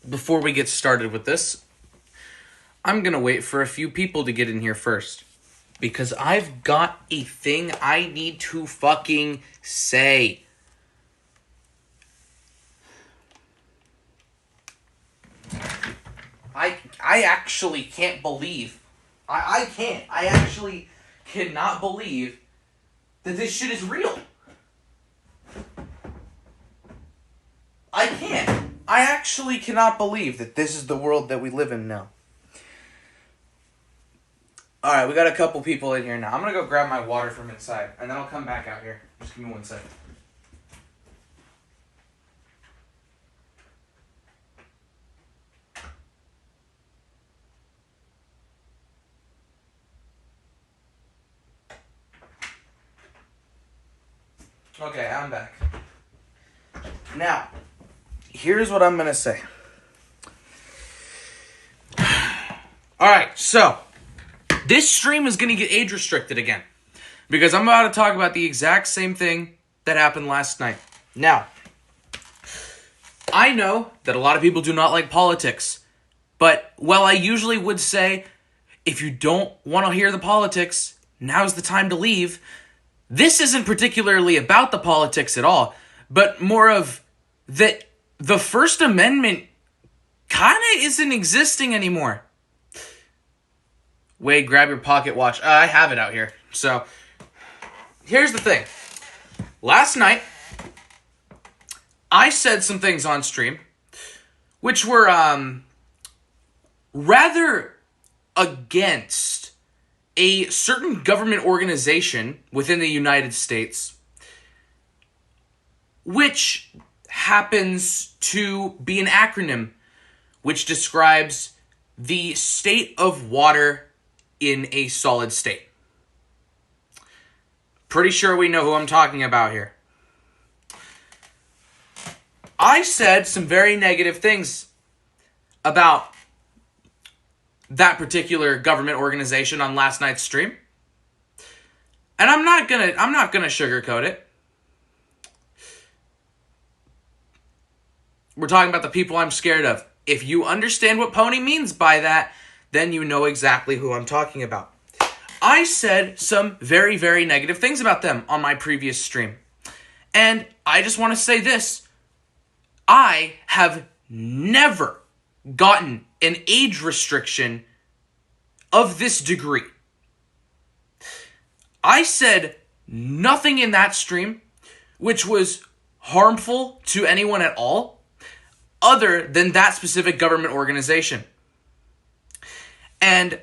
Before we get started with this, I'm going to wait for a few people to get in here first. Because I've got a thing I need to fucking say. I actually can't believe. I can't. I actually cannot believe that this shit is real. I can't. I actually cannot believe that this is the world that we live in now. Alright, we got a couple people in here now. I'm gonna go grab my water from inside, and then I'll come back out here. Just give me 1 second. Okay, I'm back. Now, here's what I'm gonna say. Alright, so this stream is going to get age restricted again. Because I'm about to talk about the exact same thing that happened last night. Now, I know that a lot of people do not like politics. But while I usually would say, if you don't want to hear the politics, now's the time to leave. This isn't particularly about the politics at all. But more of that the First Amendment kind of isn't existing anymore. Wade, grab your pocket watch. I have it out here. So, here's the thing. Last night, I said some things on stream, which were rather against a certain government organization within the United States, which happens to be an acronym which describes the state of water in a solid state. Pretty sure we know who I'm talking about here. I said some very negative things about that particular government organization on last night's stream. And I'm not gonna sugarcoat it. We're talking about the people I'm scared of. If you understand what Pony means by that, then you know exactly who I'm talking about. I said some very, very negative things about them on my previous stream. And I just want to say this. I have never gotten an age restriction of this degree. I said nothing in that stream which was harmful to anyone at all other than that specific government organization. And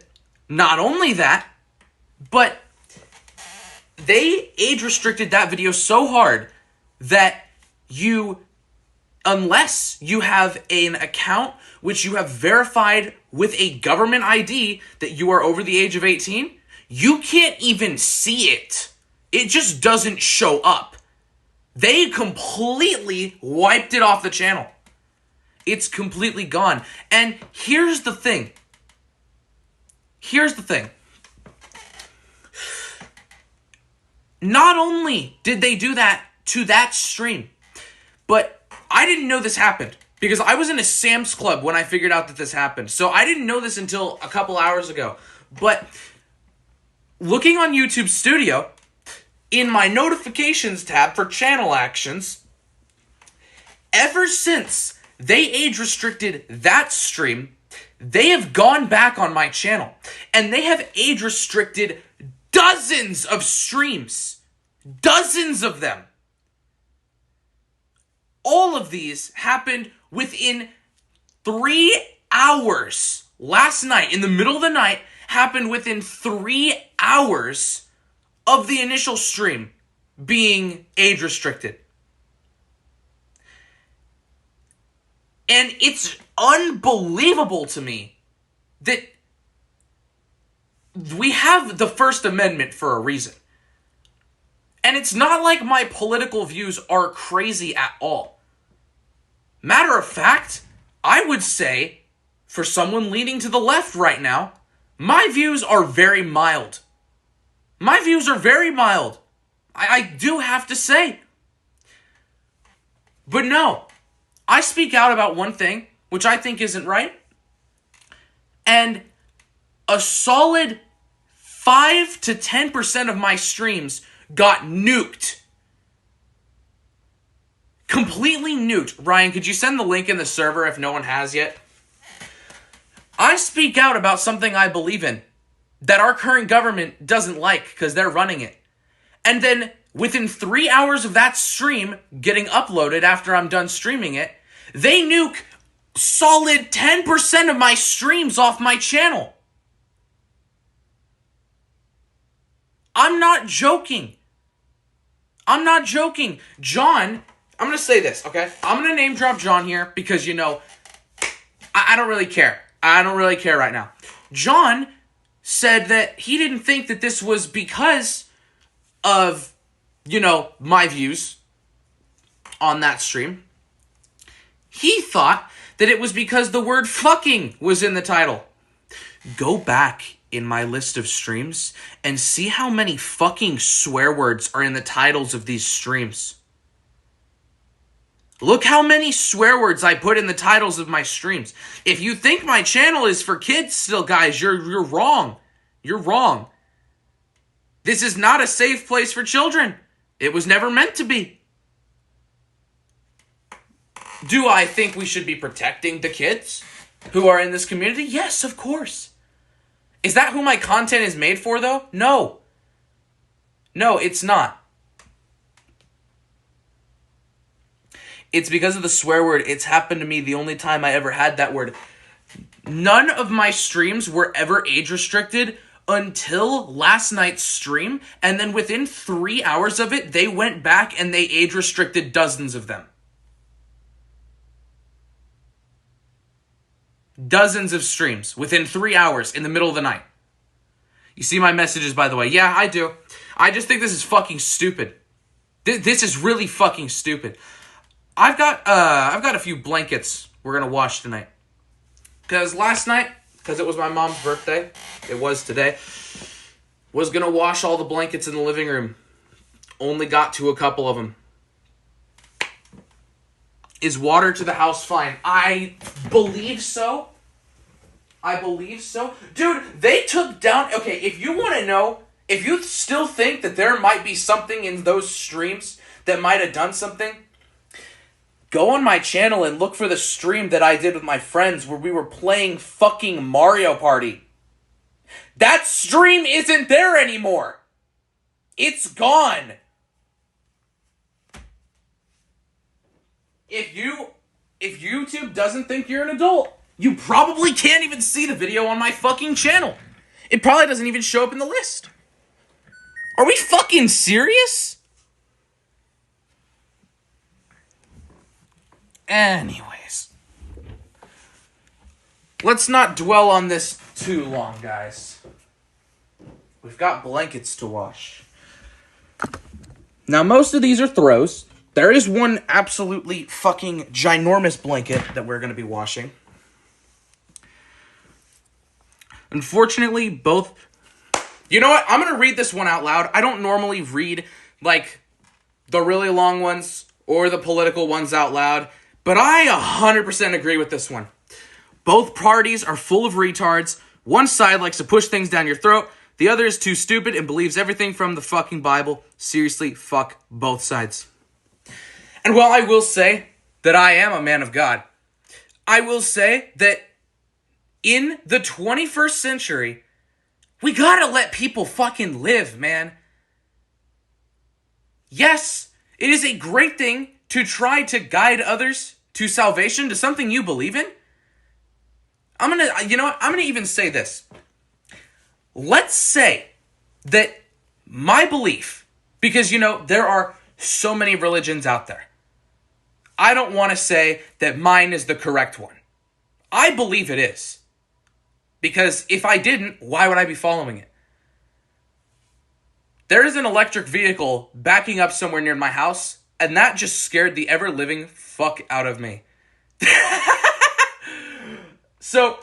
not only that, but they age restricted that video so hard that unless you have an account which you have verified with a government ID that you are over the age of 18, you can't even see it. It just doesn't show up. They completely wiped it off the channel. It's completely gone. And here's the thing. Not only did they do that to that stream, but I didn't know this happened because I was in a Sam's Club when I figured out that this happened. So I didn't know this until a couple hours ago. But looking on YouTube Studio, in my notifications tab for channel actions, ever since they age restricted that stream, they have gone back on my channel and they have age restricted dozens of streams. Dozens of them. All of these happened within 3 hours. Last night, in the middle of the night, happened within 3 hours of the initial stream being age restricted. And it's unbelievable to me that we have the First Amendment for a reason. And it's not like my political views are crazy at all. Matter of fact, I would say, for someone leaning to the left right now, my views are very mild. My views are very mild. I do have to say. But no, I speak out about one thing, which I think isn't right. And a solid 5 to 10% of my streams got nuked. Completely nuked. Ryan, could you send the link in the server if no one has yet? I speak out about something I believe in that our current government doesn't like because they're running it. And then within 3 hours of that stream getting uploaded after I'm done streaming it, they nuke solid 10% of my streams off my channel. I'm not joking. I'm not joking. John, I'm going to say this, okay? I'm going to name drop John here because, you know, I don't really care. I don't really care right now. John said that he didn't think that this was because of, you know, my views on that stream. He thought that it was because the word fucking was in the title. Go back in my list of streams and see how many fucking swear words are in the titles of these streams. Look how many swear words I put in the titles of my streams. If you think my channel is for kids still, guys, you're wrong. You're wrong. This is not a safe place for children. It was never meant to be. Do I think we should be protecting the kids who are in this community? Yes, of course. Is that who my content is made for, though? No. No, it's not. It's because of the swear word. It's happened to me the only time I ever had that word. None of my streams were ever age restricted until last night's stream. And then within 3 hours of it, they went back and they age restricted dozens of them. Dozens of streams within 3 hours in the middle of the night. You see my messages, by the way. Yeah, I do. I just think this is fucking stupid. This is really fucking stupid. I've got a few blankets we're gonna wash tonight. Cause last night, because it was my mom's birthday, it was today, was gonna wash all the blankets in the living room. Only got to a couple of them. Is water to the house fine? I believe so. I believe so. Dude, they took down... Okay, if you want to know, if you still think that there might be something in those streams that might have done something, go on my channel and look for the stream that I did with my friends where we were playing fucking Mario Party. That stream isn't there anymore. It's gone. If YouTube doesn't think you're an adult, you probably can't even see the video on my fucking channel. It probably doesn't even show up in the list. Are we fucking serious? Anyways. Let's not dwell on this too long, guys. We've got blankets to wash. Now, most of these are throws. There is one absolutely fucking ginormous blanket that we're going to be washing. Unfortunately, both... You know what? I'm going to read this one out loud. I don't normally read, like, the really long ones or the political ones out loud, but I 100% agree with this one. Both parties are full of retards. One side likes to push things down your throat. The other is too stupid and believes everything from the fucking Bible. Seriously, fuck both sides. And while I will say that I am a man of God, I will say that in the 21st century, we gotta let people fucking live, man. Yes, it is a great thing to try to guide others to salvation, to something you believe in. I'm gonna even say this. Let's say that my belief, because, there are so many religions out there. I don't want to say that mine is the correct one. I believe it is. Because if I didn't, why would I be following it? There is an electric vehicle backing up somewhere near my house, and that just scared the ever-living fuck out of me. So,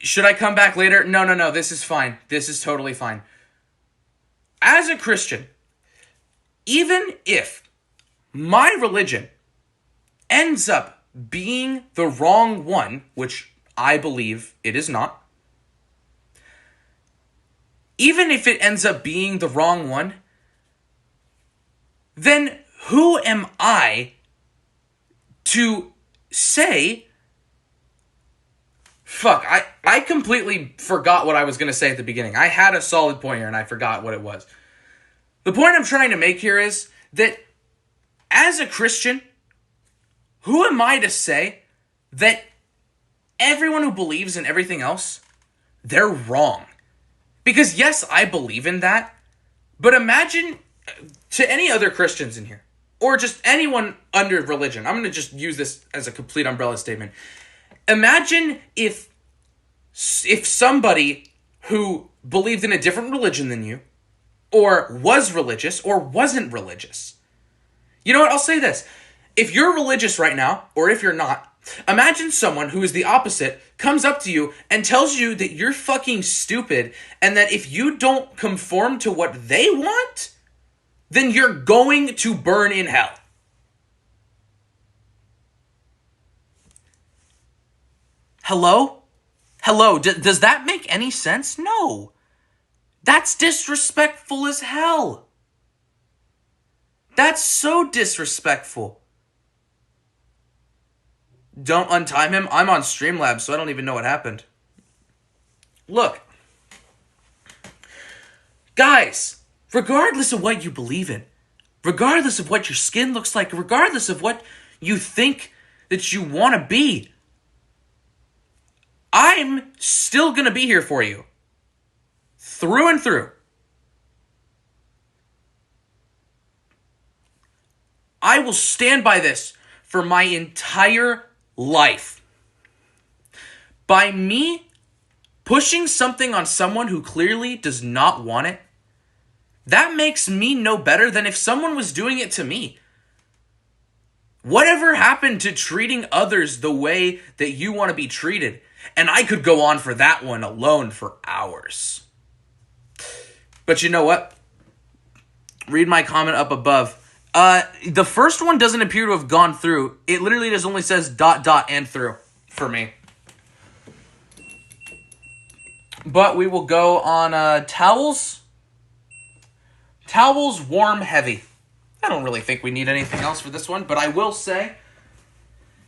Should I come back later? No. This is fine. This is totally fine. As a Christian, even if my religion ends up being the wrong one, which I believe it is not, even if it ends up being the wrong one, then who am I to say... Fuck, I completely forgot what I was going to say at the beginning. I had a solid point here and I forgot what it was. The point I'm trying to make here is that as a Christian, who am I to say that everyone who believes in everything else, they're wrong? Because yes, I believe in that, but imagine to any other Christians in here, or just anyone under religion, I'm going to just use this as a complete umbrella statement. Imagine if somebody who believed in a different religion than you, or was religious, or wasn't religious. You know what? I'll say this. If you're religious right now, or if you're not, imagine someone who is the opposite comes up to you and tells you that you're fucking stupid, and that if you don't conform to what they want, then you're going to burn in hell. Hello? Does that make any sense? No. That's disrespectful as hell. That's so disrespectful. Don't untime him. I'm on Streamlabs, so I don't even know what happened. Look. Guys, regardless of what you believe in, regardless of what your skin looks like, regardless of what you think that you want to be, I'm still going to be here for you. Through and through. I will stand by this for my entire life. By me pushing something on someone who clearly does not want it, that makes me no better than if someone was doing it to me. Whatever happened to treating others the way that you want to be treated? And I could go on for that one alone for hours. But you know what? Read my comment up above. The first one doesn't appear to have gone through. It literally just only says ... and through for me. But we will go on towels. Towels, warm, heavy. I don't really think we need anything else for this one, but I will say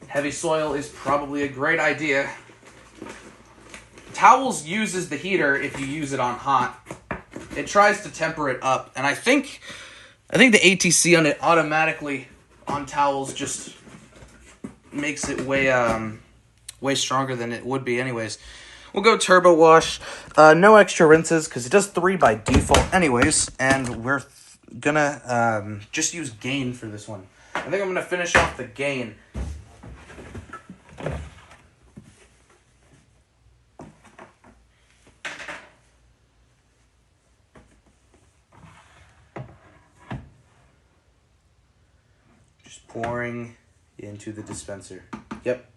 heavy soil is probably a great idea. Towels uses the heater if you use it on hot. It tries to temper it up, and I think the ATC on it automatically on towels just makes it way stronger than it would be anyways. We'll go turbo wash. No extra rinses because it does 3 by default anyways, and we're gonna just use Gain for this one. I think I'm gonna finish off the Gain. Just pouring into the dispenser. Yep.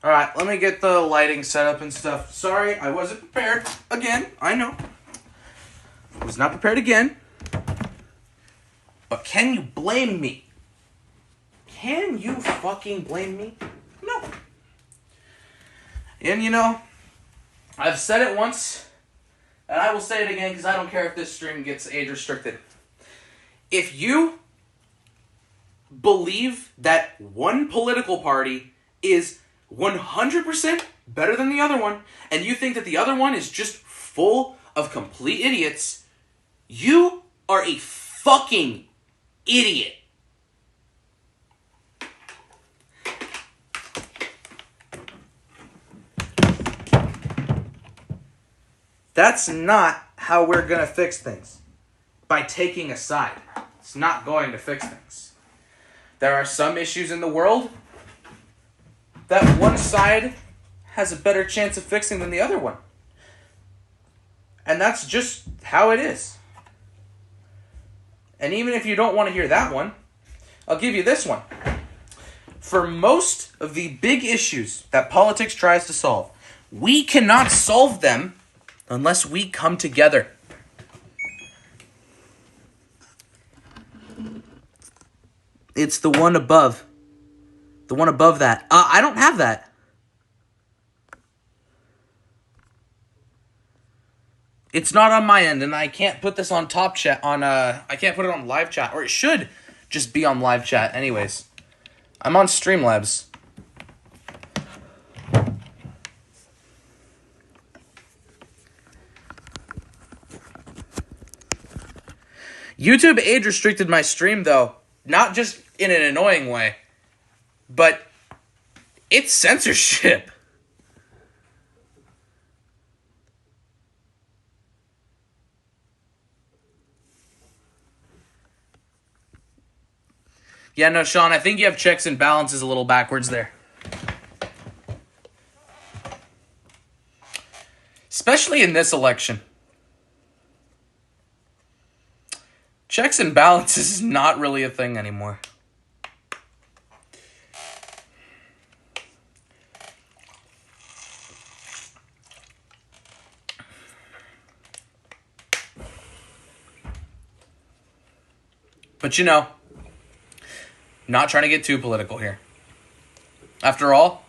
Alright, let me get the lighting set up and stuff. Sorry, I wasn't prepared. Again, I know. I was not prepared again. But can you blame me? Can you fucking blame me? No. And you know, I've said it once, and I will say it again because I don't care if this stream gets age restricted. If you believe that one political party is 100% better than the other one, and you think that the other one is just full of complete idiots, you are a fucking idiot. That's not how we're going to fix things. By taking a side. It's not going to fix things. There are some issues in the world that one side has a better chance of fixing than the other one. And that's just how it is. And even if you don't want to hear that one, I'll give you this one. For most of the big issues that politics tries to solve, we cannot solve them unless we come together. It's the one above. The one above that. I don't have that. It's not on my end, and I can't put this on top chat. I can't put it on live chat, or it should just be on live chat. Anyways, I'm on Streamlabs. YouTube age restricted my stream, though. Not just in an annoying way, but it's censorship. Yeah, no, Sean, I think you have checks and balances a little backwards there. Especially in this election. Checks and balances is not really a thing anymore. But you know, not trying to get too political here. After all,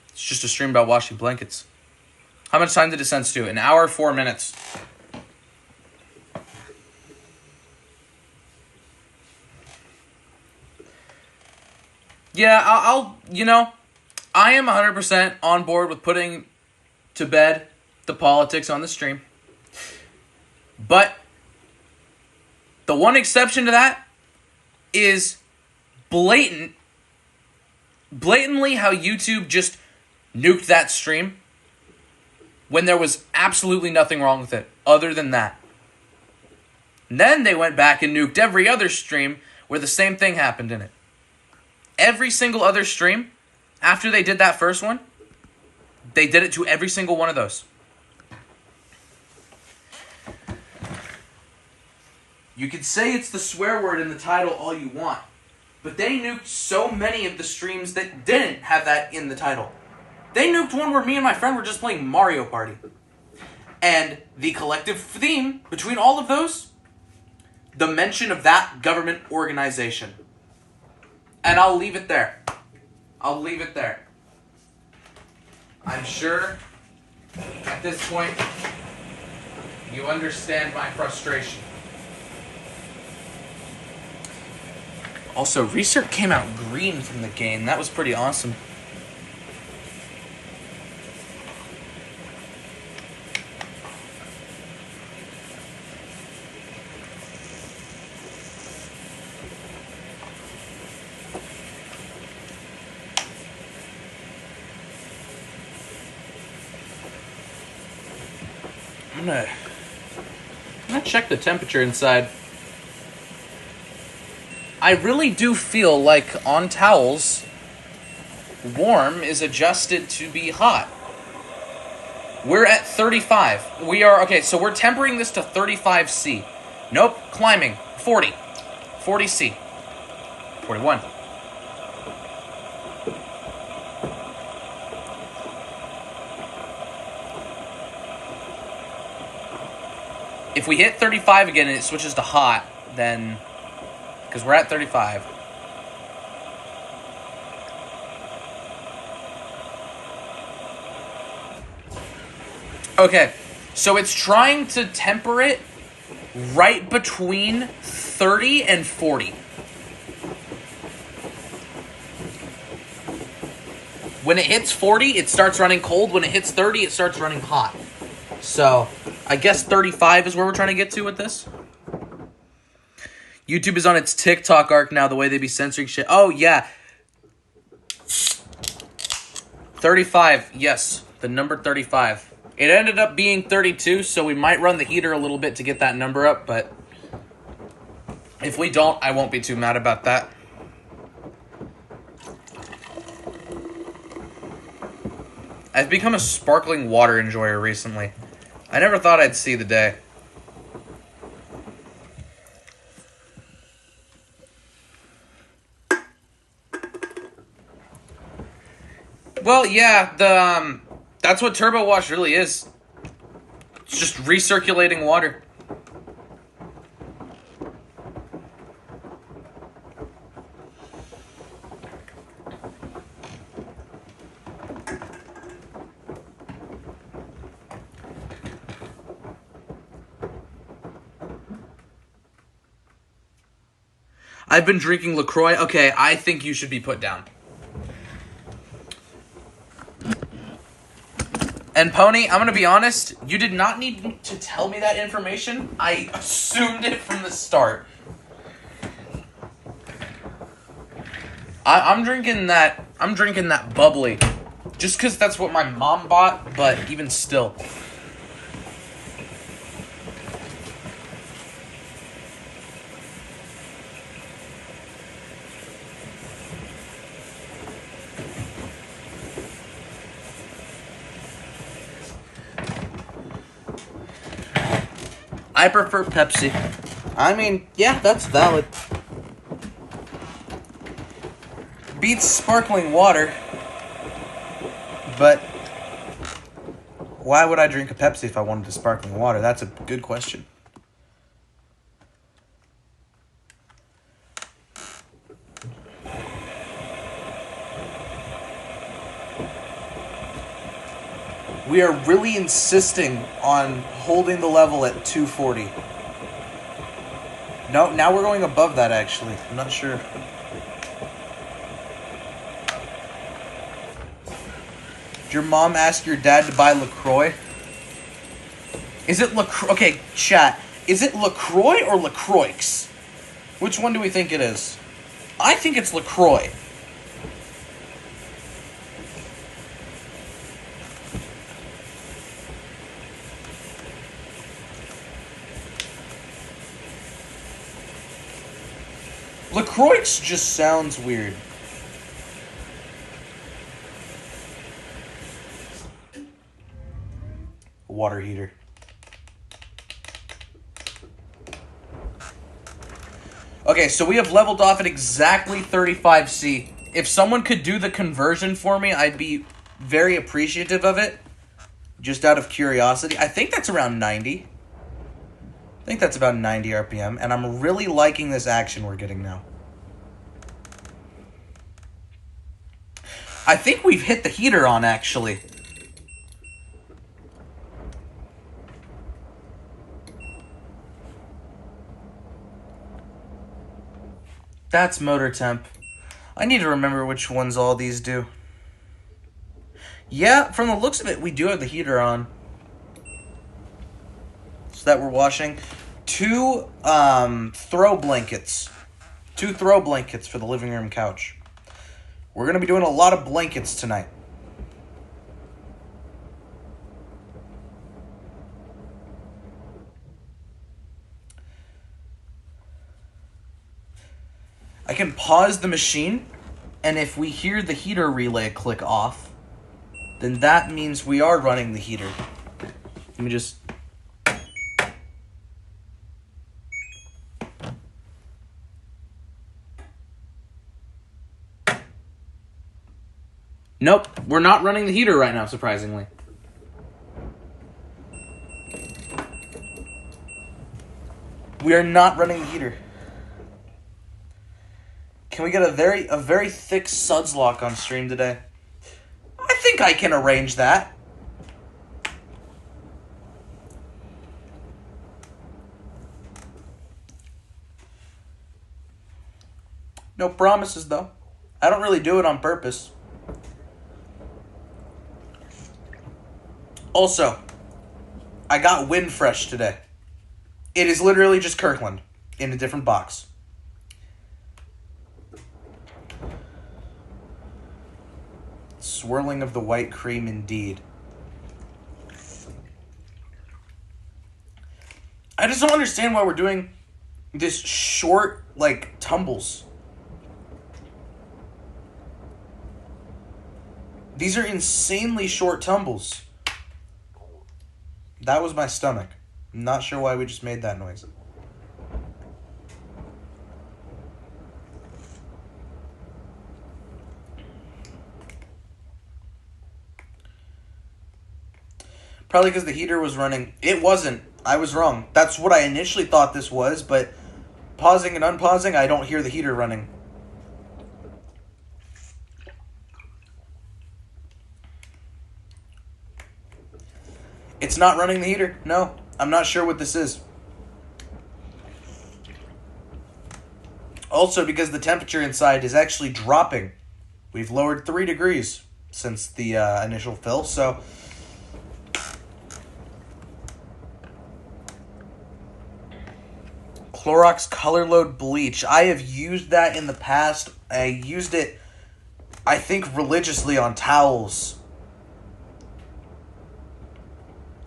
it's just a stream about washing blankets. How much time did it sense to? An hour, 4 minutes. Yeah, I am 100% on board with putting to bed the politics on the stream. But the one exception to that is blatantly how YouTube just nuked that stream when there was absolutely nothing wrong with it other than that. And then they went back and nuked every other stream where the same thing happened in it. Every single other stream, after they did that first one, they did it to every single one of those. You could say it's the swear word in the title all you want, but they nuked so many of the streams that didn't have that in the title. They nuked one where me and my friend were just playing Mario Party. And the collective theme between all of those, the mention of that government organization. And I'll leave it there. I'll leave it there. I'm sure at this point you understand my frustration. Also, Research came out green from the game. That was pretty awesome. I'm gonna check the temperature inside. I really do feel like on towels, warm is adjusted to be hot. We're at 35. Okay, so we're tempering this to 35 C. Nope, climbing. 40. 40 C. 41. If we hit 35 again and it switches to hot, then... because we're at 35. Okay, so it's trying to temper it right between 30 and 40. When it hits 40, it starts running cold. When it hits 30, it starts running hot. So, I guess 35 is where we're trying to get to with this. YouTube is on its TikTok arc now, the way they be censoring shit. Oh, yeah. 35, yes. The number 35. It ended up being 32, so we might run the heater a little bit to get that number up, but if we don't, I won't be too mad about that. I've become a sparkling water enjoyer recently. I never thought I'd see the day. Well, yeah, that's what turbo wash really is. It's just recirculating water. I've been drinking LaCroix. Okay, I think you should be put down. And Pony, I'm going to be honest, you did not need to tell me that information. I assumed it from the start. I'm drinking that bubbly. Just because that's what my mom bought, but even still. I prefer Pepsi. I mean, yeah, that's valid. Beats sparkling water. But why would I drink a Pepsi if I wanted a sparkling water? That's a good question. We are really insisting on holding the level at 240. No, now we're going above that, actually. I'm not sure. Did your mom ask your dad to buy LaCroix? Is it LaCroix? Okay, chat. Is it LaCroix or LaCroix? Which one do we think it is? I think it's LaCroix. LaCroix just sounds weird. Water heater. Okay, so we have leveled off at exactly 35C. If someone could do the conversion for me, I'd be very appreciative of it. Just out of curiosity. I think that's around 90. I think that's about 90 RPM, and I'm really liking this action we're getting now. I think we've hit the heater on, actually. That's motor temp. I need to remember which ones all these do. Yeah, from the looks of it, we do have the heater on. So that we're washing. Two throw blankets. 2 throw blankets for the living room couch. We're going to be doing a lot of blankets tonight. I can pause the machine, and if we hear the heater relay click off, then that means we are running the heater. Let me just... Nope, we're not running the heater right now, surprisingly. We are not running the heater. Can we get a very thick suds lock on stream today? I think I can arrange that. No promises, though. I don't really do it on purpose. Also, I got Windfresh today. It is literally just Kirkland in a different box. Swirling of the white cream indeed. I just don't understand why we're doing this short, like, tumbles. These are insanely short tumbles. That was my stomach. I'm not sure why we just made that noise. Probably because the heater was running. It wasn't. I was wrong. That's what I initially thought this was, but pausing and unpausing, I don't hear the heater running. It's not running the heater. No, I'm not sure what this is. Also, because the temperature inside is actually dropping. We've lowered 3 degrees since the initial fill, so... Clorox Color Load Bleach. I have used that in the past. I used it, I think, religiously on towels.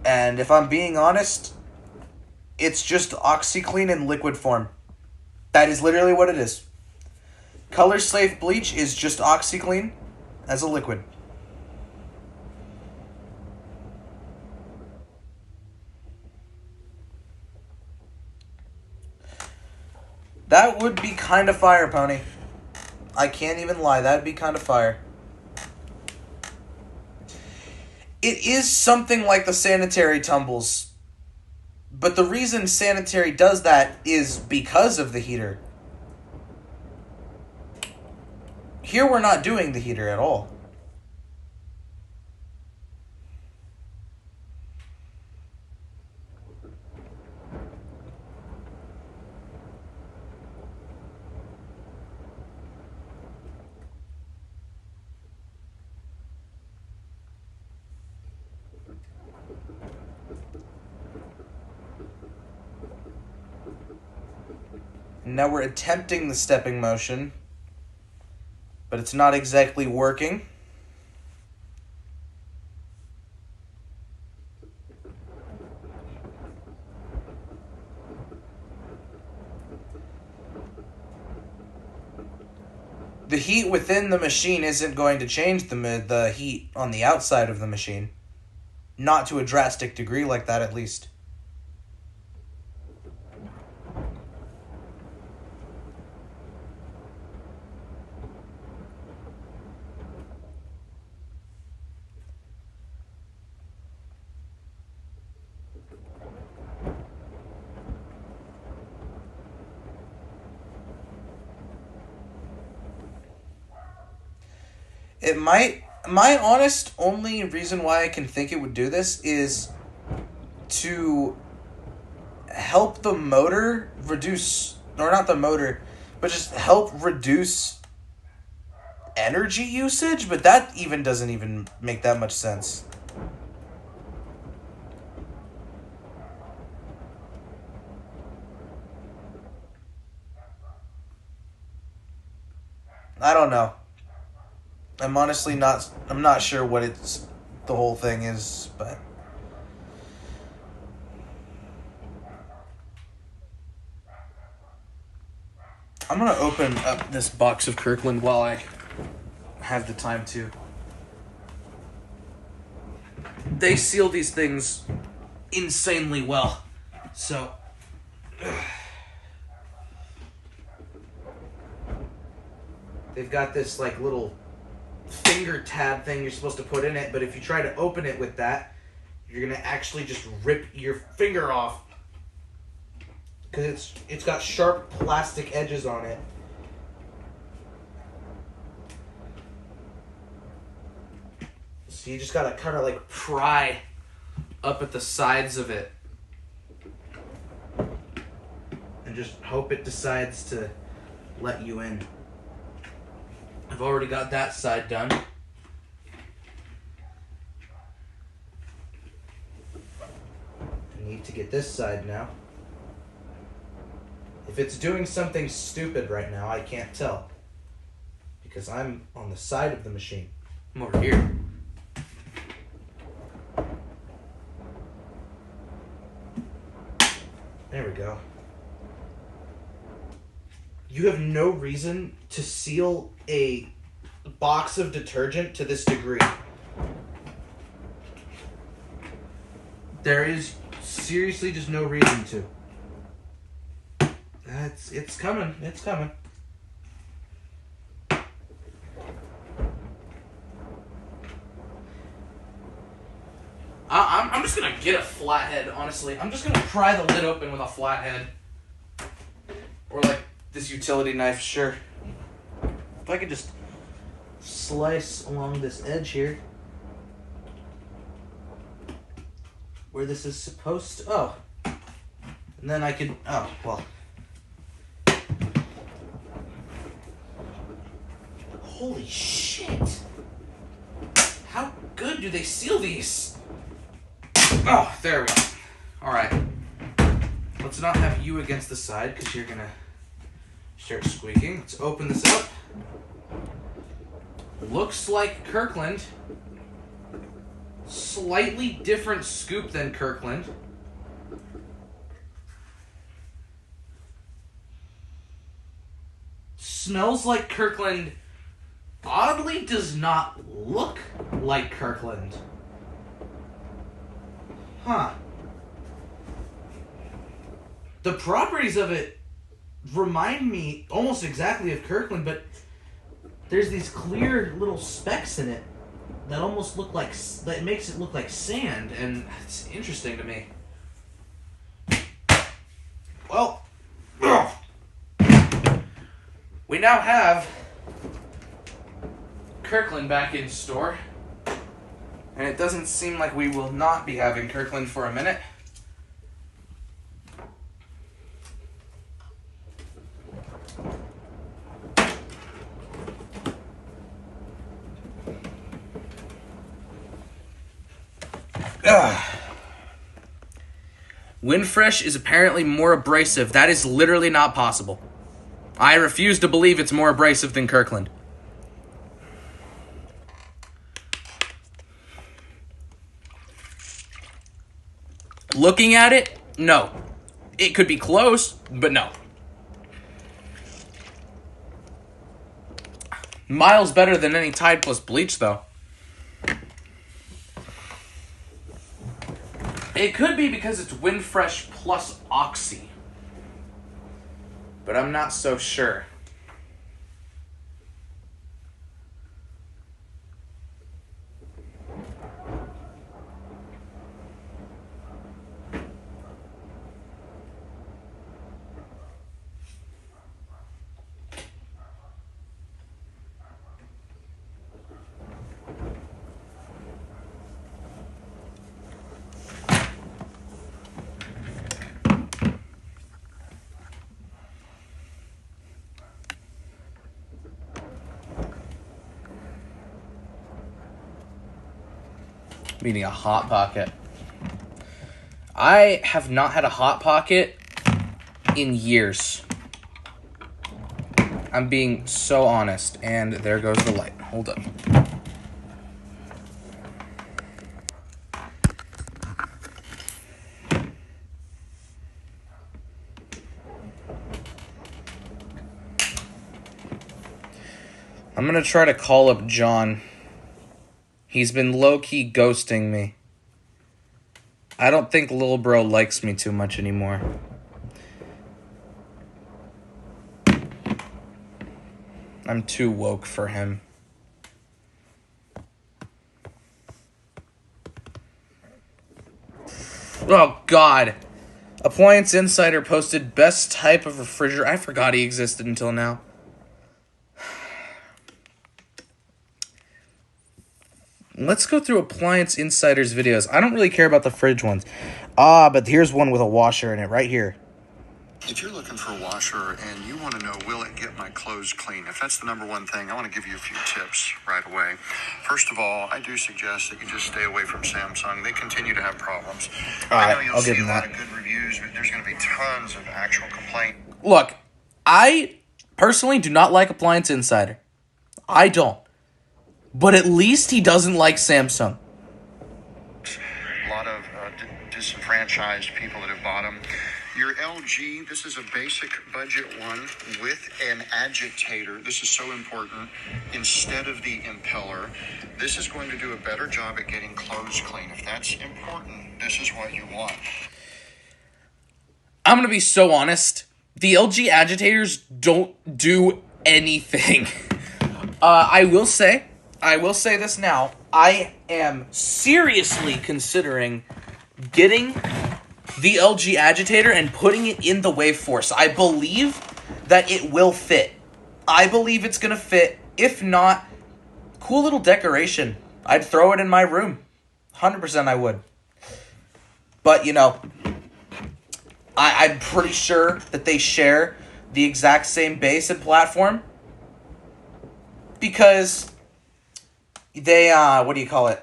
And if I'm being honest, it's just OxiClean in liquid form. That is literally what it is. Color Safe Bleach is just OxiClean as a liquid. That would be kind of fire, Pony. I can't even lie. That would be kind of fire. It is something like the sanitary tumbles. But the reason sanitary does that is because of the heater. Here we're not doing the heater at all. Now we're attempting the stepping motion, but it's not exactly working. The heat within the machine isn't going to change the heat on the outside of the machine. Not to a drastic degree like that, at least. It might... My honest only reason why I can think it would do this is to help the motor reduce... Or not the motor, but just help reduce energy usage? But that even doesn't even make that much sense. I don't know. I'm honestly not... I'm not sure what the whole thing is, but... I'm gonna open up this box of Kirkland while I have the time to. They seal these things insanely well, so... They've got this, like, little finger tab thing you're supposed to put in it, but if you try to open it with that, you're gonna actually just rip your finger off. Because it's got sharp plastic edges on it. So you just gotta kind of like pry up at the sides of it. And just hope it decides to let you in. I've already got that side done. I need to get this side now. If it's doing something stupid right now, I can't tell. Because I'm on the side of the machine. I'm over here. There we go. You have no reason to seal a box of detergent to this degree. There is seriously just no reason to. It's coming. It's coming. I'm just gonna get a flathead, honestly. I'm just gonna pry the lid open with a flathead. Or like this utility knife, sure. If I could just slice along this edge here. Where this is supposed to... Oh. And then I could... Oh, well. Holy shit. How good do they seal these? Oh, there we go. Alright. Let's not have you against the side because you're going to start squeaking. Let's open this up. Looks like Kirkland. Slightly different scoop than Kirkland. Smells like Kirkland. Oddly does not look like Kirkland. Huh. The properties of it remind me almost exactly of Kirkland, but there's these clear little specks in it that almost look like, that makes it look like sand, and it's interesting to me. Well, we now have Kirkland back in store, and it doesn't seem like we will not be having Kirkland for a minute. Windfresh is apparently more abrasive. That is literally not possible. I refuse to believe it's more abrasive than Kirkland. Looking at it, no. It could be close, but no. Miles better than any Tide plus bleach, though. It could be because it's Windfresh plus Oxy. But I'm not so sure. Meaning a Hot Pocket. I have not had a Hot Pocket in years. I'm being so honest. And there goes the light. Hold up. I'm gonna try to call up John. He's been low-key ghosting me. I don't think Lil Bro likes me too much anymore. I'm too woke for him. Oh, God. Appliance Insider posted best type of refrigerator. I forgot he existed until now. Let's go through Appliance Insider's videos. I don't really care about the fridge ones. But here's one with a washer in it right here. If you're looking for a washer and you want to know, will it get my clothes clean? If that's the number one thing, I want to give you a few tips right away. First of all, I do suggest that you just stay away from Samsung. They continue to have problems. I know you'll see a lot of good reviews, but there's going to be tons of actual complaints. Look, I personally do not like Appliance Insider. I don't. But at least he doesn't like Samsung. A lot of disenfranchised people that have bought them. Your LG, this is a basic budget one with an agitator. This is so important. Instead of the impeller, this is going to do a better job at getting clothes clean. If that's important, this is what you want. I'm going to be so honest. The LG agitators don't do anything. I will say this now. I am seriously considering getting the LG agitator and putting it in the Wave Force. I believe that it will fit. I believe it's going to fit. If not, cool little decoration. I'd throw it in my room. 100% I would. But, you know, I'm pretty sure that they share the exact same base and platform. Because they, what do you call it?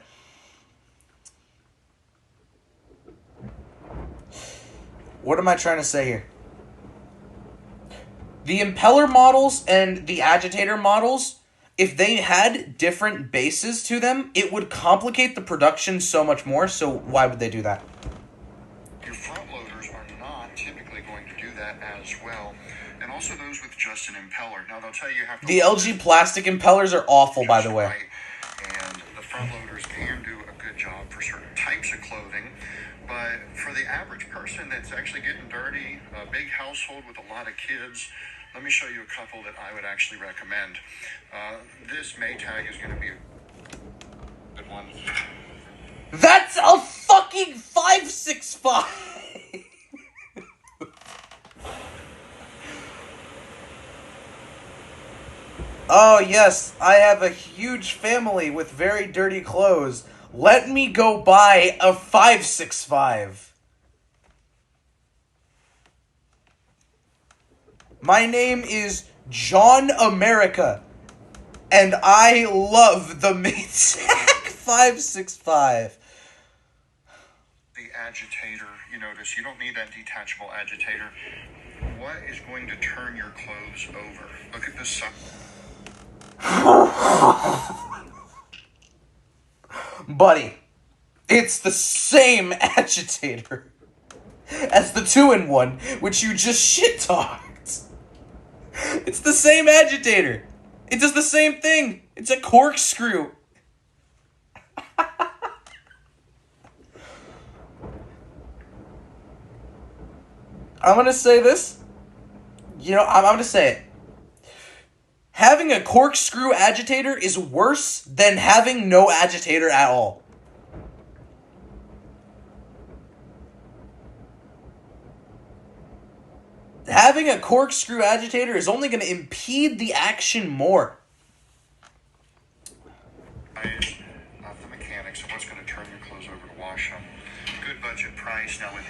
What am I trying to say here? The impeller models and the agitator models, if they had different bases to them, it would complicate the production so much more, so why would they do that? Your front loaders are not typically going to do that as well. And also those with just an impeller. Now they'll tell you have to... The LG plastic impellers are awful, by the way. Right. And the front loaders can do a good job for certain types of clothing. But for the average person that's actually getting dirty, a big household with a lot of kids, let me show you a couple that I would actually recommend. This Maytag is going to be a good one. That's a fucking 565! Oh yes, I have a huge family with very dirty clothes. Let me go buy a 565. My name is John America, and I love the Maytag 565. The agitator, you notice, you don't need that detachable agitator. What is going to turn your clothes over? Look at this side. Buddy, it's the same agitator as the 2-in-1, which you just shit-talked. It's the same agitator. It does the same thing. It's a corkscrew. I'm gonna say this. You know, I'm gonna say it. Having a corkscrew agitator is worse than having no agitator at all. Having a corkscrew agitator is only going to impede the action more. Of the mechanics of what's going to turn your clothes over to wash them. Good budget price. Now with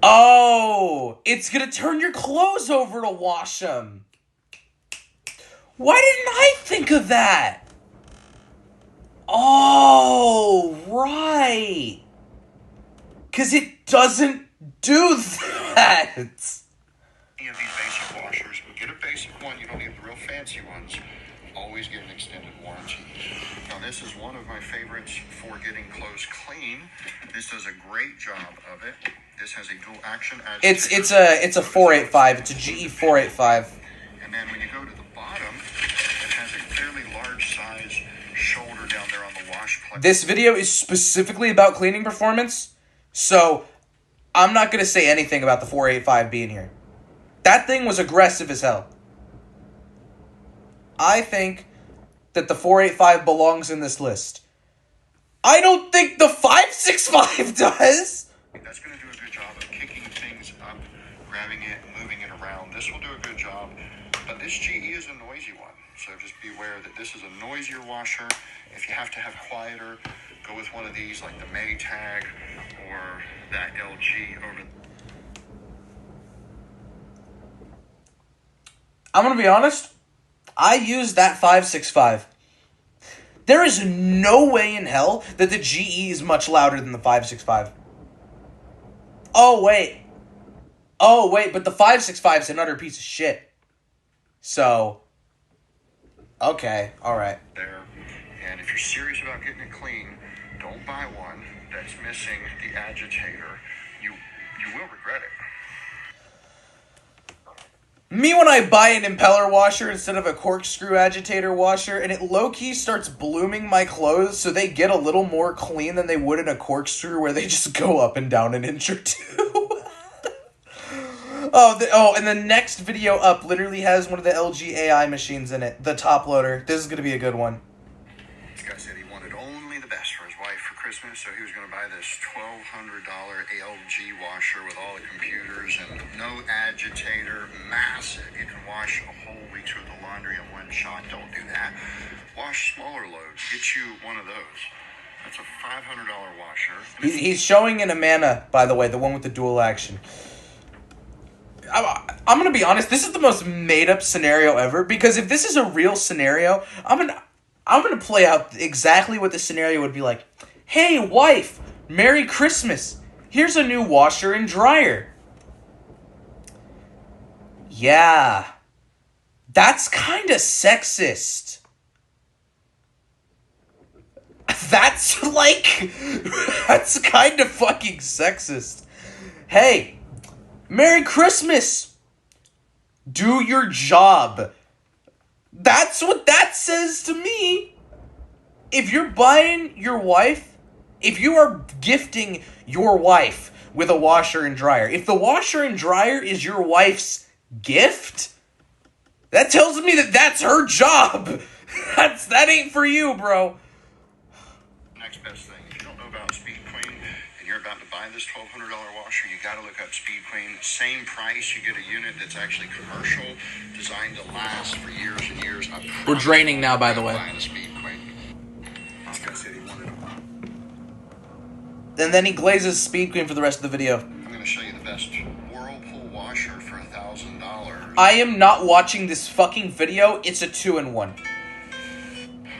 Oh, it's going to turn your clothes over to wash them. Why didn't I think of that? Oh, right. Because it doesn't do that. any of these basic washers, get a basic one. You don't need the real fancy ones. Always get an extended warranty. Now this is one of my favorites for getting clothes clean. This does a great job of it. This has a dual action. It's a 485. It's a GE 485. And then when you go to the bottom, it has a fairly large size shoulder down there on the wash plate. This video is specifically about cleaning performance, so I'm not going to say anything about the 485 being here. That thing was aggressive as hell. I think that the 485 belongs in this list. I don't think the 565 does. That's going to do a good job of kicking things up, grabbing it, moving it around. This will do a good job. But this GE is a noisy one. So just be aware that this is a noisier washer. If you have to have quieter, go with one of these like the Maytag or that LG over. I'm going to be honest. I used that 565. There is no way in hell that the GE is much louder than the 565. Oh, wait, but the 565 is another piece of shit. So, okay, alright. There. And if you're serious about getting it clean, don't buy one that's missing the agitator. You will regret it. Me when I buy an impeller washer instead of a corkscrew agitator washer, and it low-key starts blooming my clothes so they get a little more clean than they would in a corkscrew where they just go up and down an inch or two. And the next video up literally has one of the LG AI machines in it, the top loader. This is going to be a good one. This guy said he wanted only Christmas, so he was going to buy this $1,200 LG washer with all the computers and no agitator, massive. You can wash a whole week's worth of laundry in one shot. Don't do that. Wash smaller loads. Get you one of those. That's a $500 washer. He's showing an Amana, by the way, the one with the dual action. I'm gonna be honest. This is the most made-up scenario ever, because if this is a real scenario, I'm gonna play out exactly what the scenario would be like. Hey, wife, Merry Christmas. Here's a new washer and dryer. Yeah, that's kind of sexist. That's kind of fucking sexist. Hey, Merry Christmas. Do your job. That's what that says to me. If you're buying your wife, if you are gifting your wife with a washer and dryer, if the washer and dryer is your wife's gift, that tells me that that's her job. That ain't for you, bro. Next best thing. If you don't know about Speed Queen and you're about to buy this $1,200 washer, you got to look up Speed Queen. Same price. You get a unit that's actually commercial, designed to last for years and years. We're draining now, by the way. Buying a Speed Queen. This guy said he wanted them. And then he glazes Speed Queen for the rest of the video. I'm going to show you the best Whirlpool washer for $1,000. I am not watching this fucking video. It's a 2-in-1. When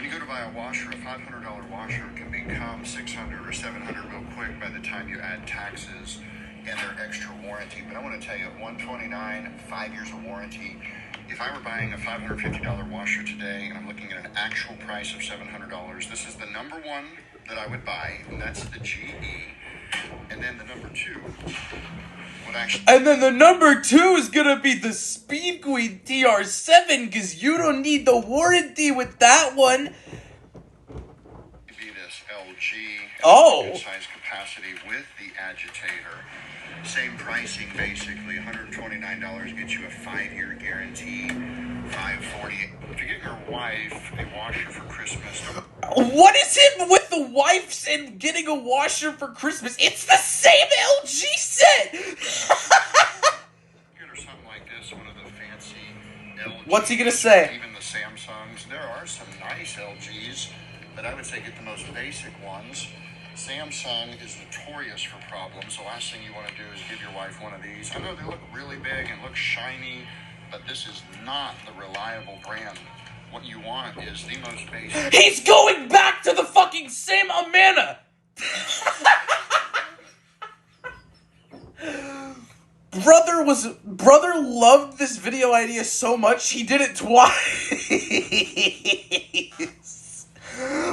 you go to buy a washer, a $500 washer can become $600 or $700 real quick by the time you add taxes and their extra warranty. But I want to tell you, $129, 5 years of warranty. If I were buying a $550 washer today and I'm looking at an actual price of $700, this is the number one that I would buy, and that's the GE. And then the number two would actually... And then the number 2 is gonna be the Speed Queen TR7, because you don't need the warranty with that one. be this LG. Oh. Good size capacity with the agitator. Same pricing, basically. $129 gets you a 5-year guarantee. $540. If you get your wife a washer for Christmas, What is it with the wives and getting a washer for Christmas? It's the same LG set! get her something like this, one of the fancy LGs. What's he gonna say? Even the Samsungs. There are some nice LGs, but I would say get the most basic ones. Samsung is notorious for problems. The last thing you want to do is give your wife one of these. I know they look really big and look shiny, but this is not the reliable brand. What you want is the most basic. He's going back to the fucking same Amana! Brother loved this video idea so much, he did it twice.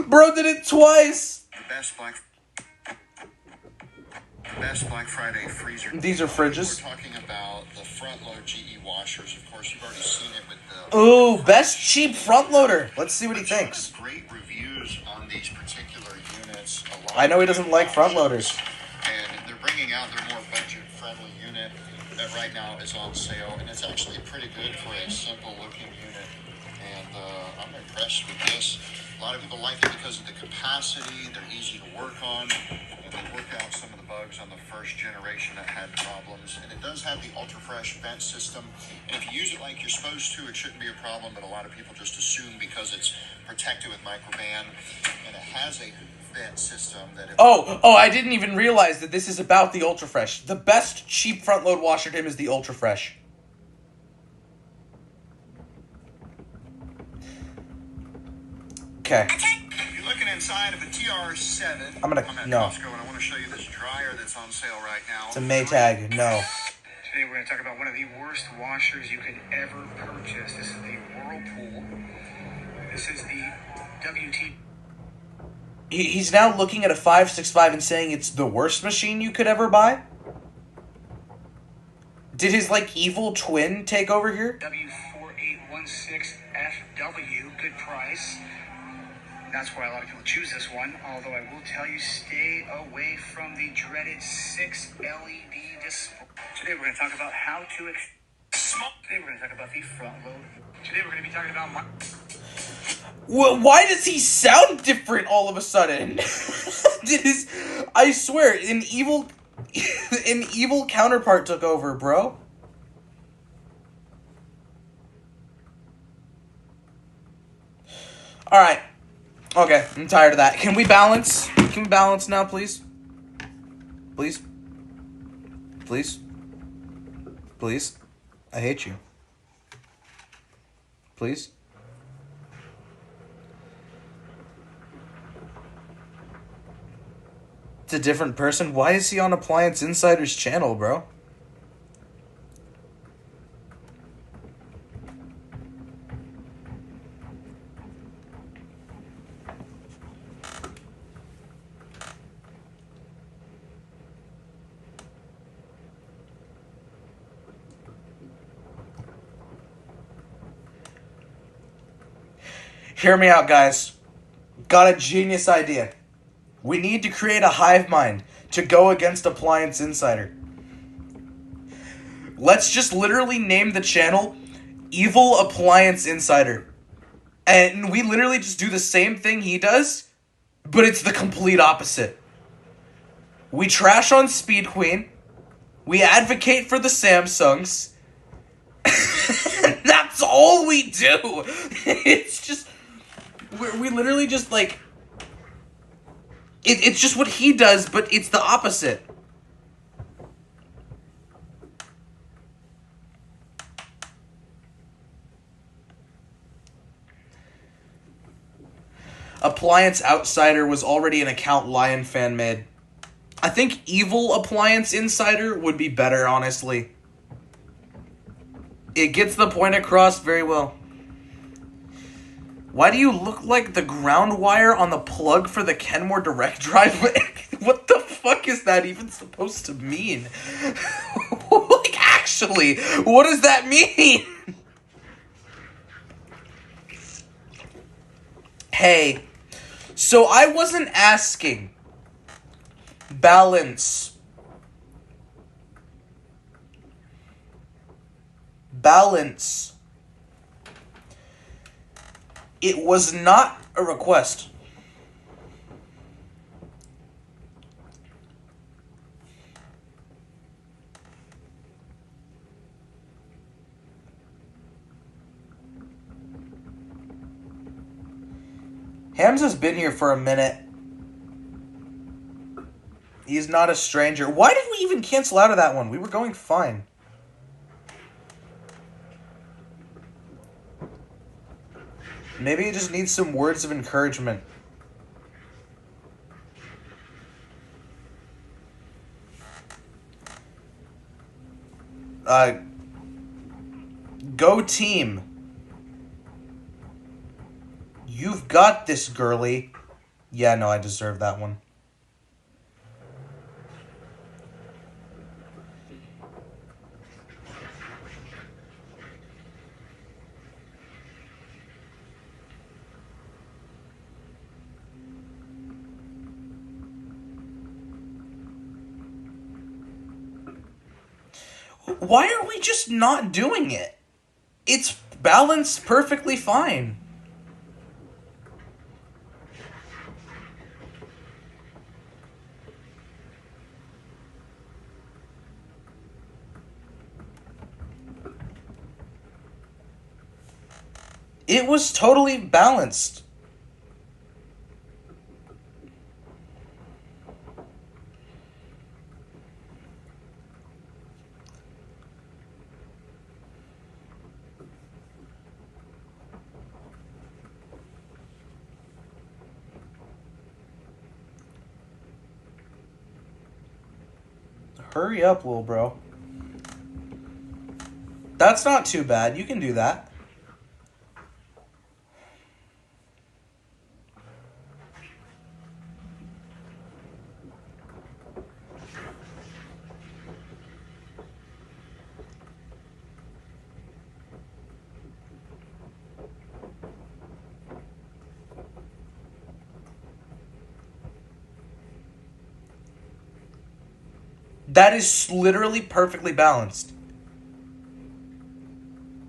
Bro did it twice. The best Black Friday freezer. These are fridges. We're talking about the front load GE washers. Of course, you've already seen it with the... Ooh, best cheap front loader. Let's see what he thinks. Great reviews on these particular units. A lot I know he of doesn't good like front options. loaders. And they're bringing out their more budget-friendly unit that right now is on sale. And it's actually pretty good for a simple-looking unit. And I'm impressed with this. A lot of people like it because of the capacity. They're easy to work on. And they work out some of the bugs on the first generation that had problems. And it does have the ultra-fresh vent system. And if you use it like you're supposed to, it shouldn't be a problem. But a lot of people just assume because it's protected with microban and it has a vent system that... Oh, I didn't even realize that this is about the Ultra Fresh. The best cheap front load washer to him is the Ultra Fresh. Okay. If you're looking inside of a TR7, I'm at Costco, and I want to show you this dryer that's on sale right now. It's a Maytag. No. Today we're going to talk about one of the worst washers you could ever purchase. This is the Whirlpool. This is the WT. He's now looking at a 565 and saying it's the worst machine you could ever buy? Did his, evil twin take over here? W4816FW. Good price. That's why a lot of people choose this one. Although I will tell you, stay away from the dreaded 6 LED display. Today we're going to talk about how to... Today we're going to talk about the front load. Today we're going to be talking about... Well, why does he sound different all of a sudden? Did his... I swear, an evil counterpart took over, bro. Alright. Okay, I'm tired of that. Can we balance? Can we balance now, please? Please? Please? Please? I hate you. Please? It's a different person? Why is he on Appliance Insider's channel, bro? Hear me out, guys. Got a genius idea. We need to create a hive mind to go against Appliance Insider. Let's just literally name the channel Evil Appliance Insider. And we literally just do the same thing he does, but it's the complete opposite. We trash on Speed Queen. We advocate for the Samsungs. That's all we do. It's just... We literally just, like... It's just what he does, but it's the opposite. Appliance Outsider was already an account Lion Fan made. I think Evil Appliance Insider would be better, honestly. It gets the point across very well. Why do you look like the ground wire on the plug for the Kenmore direct drive? What the fuck is that even supposed to mean? Like, actually, what does that mean? Hey, so I wasn't asking. Balance. It was not a request. Hamza's been here for a minute. He's not a stranger. Why did we even cancel out of that one? We were going fine. Maybe he just needs some words of encouragement. Go team. You've got this, girly. Yeah, no, I deserve that one. Why are we just not doing it? It's balanced perfectly fine. It was totally balanced. Hurry up, little bro. That's not too bad. You can do that. That is literally perfectly balanced.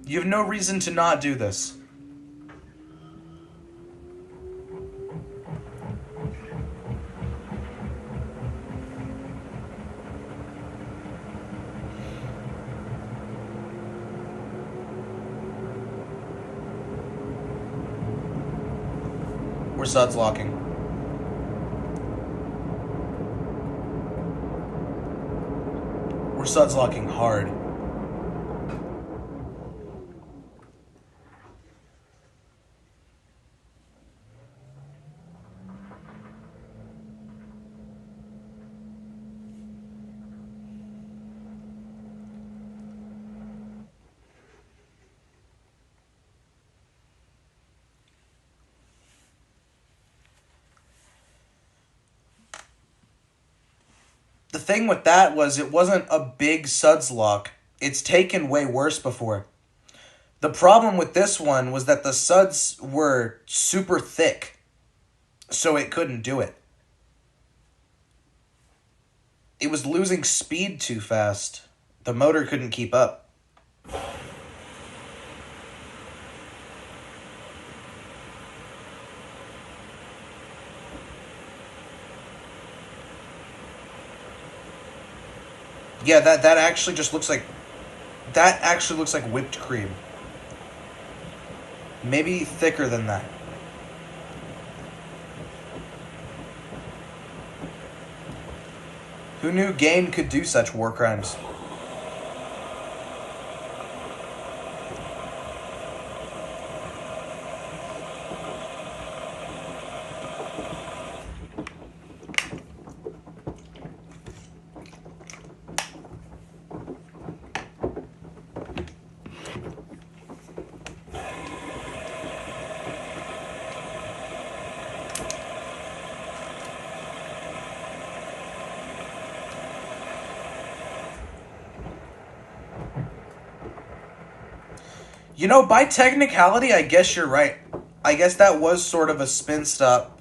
You have no reason to not do this. We're suds locking. We're suds locking hard. The thing with that was it wasn't a big suds lock. It's taken way worse before. The problem with this one was that the suds were super thick, so it couldn't do it. It was losing speed too fast. The motor couldn't keep up. Yeah, that actually just looks like... That actually looks like whipped cream. Maybe thicker than that. Who knew Gain could do such war crimes? You know, by technicality, I guess you're right. I guess that was sort of a spin stop.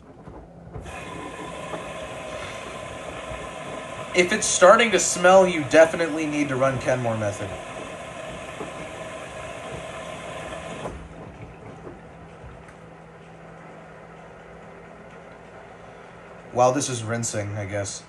If it's starting to smell, you definitely need to run Kenmore method. While this is rinsing, I guess.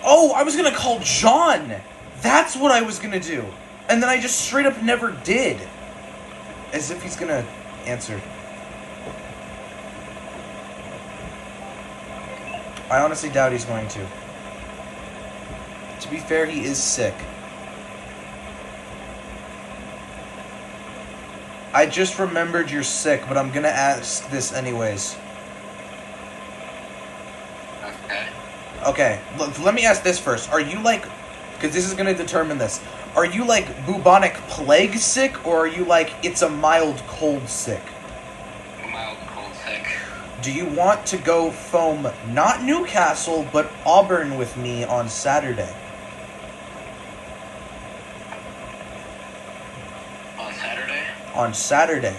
Oh, I was gonna call John! That's what I was gonna do. And then I just straight up never did. As if he's gonna answer. I honestly doubt he's going to. To be fair, he is sick. I just remembered you're sick, but I'm gonna ask this anyways. Okay, let me ask this first. Are you like, because this is going to determine this, are you like bubonic plague sick, or are you like it's a mild cold sick? Mild cold sick. Do you want to go foam not Newcastle, but Auburn with me on Saturday? On Saturday? On Saturday.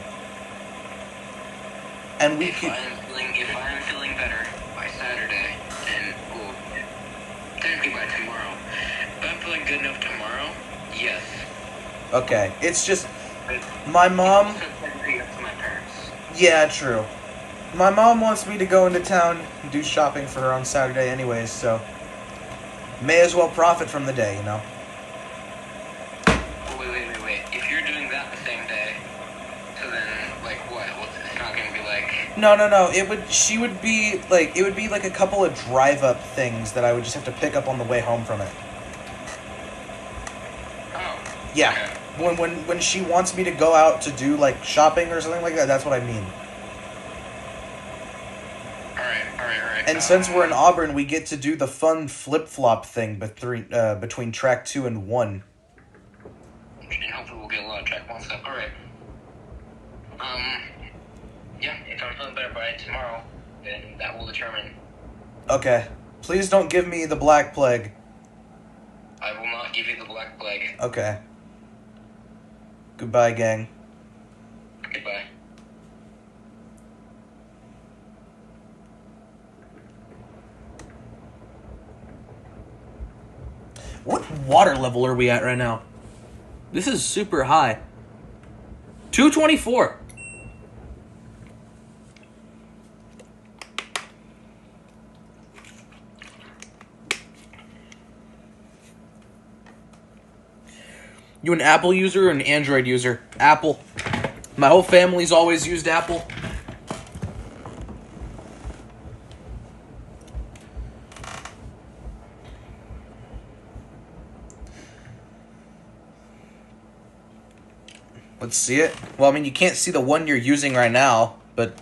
And we If could... I am feeling better by Saturday, and well, technically by tomorrow. If I'm feeling good enough tomorrow, yes. Okay, it's just... But My mom... it's also technically up to my parents. Yeah, true. My mom wants me to go into town and do shopping for her on Saturday anyways, so... May as well profit from the day, you know? Wait. If you're doing that the same day, No. She would be like, it would be like a couple of drive-up things that I would just have to pick up on the way home from it. Oh. Yeah. Okay. When she wants me to go out to do like shopping or something like that, that's what I mean. Alright. And since we're in Auburn, we get to do the fun flip-flop thing between track 2 and 1. And hopefully we'll get a lot of track 1 stuff. Alright. Yeah, if I'm feeling better by tomorrow, then that will determine. Okay. Please don't give me the Black Plague. I will not give you the Black Plague. Okay. Goodbye, gang. Goodbye. What water level are we at right now? This is super high. 224. You an Apple user or an Android user? Apple. My whole family's always used Apple. Let's see it. Well, I mean, you can't see the one you're using right now, but...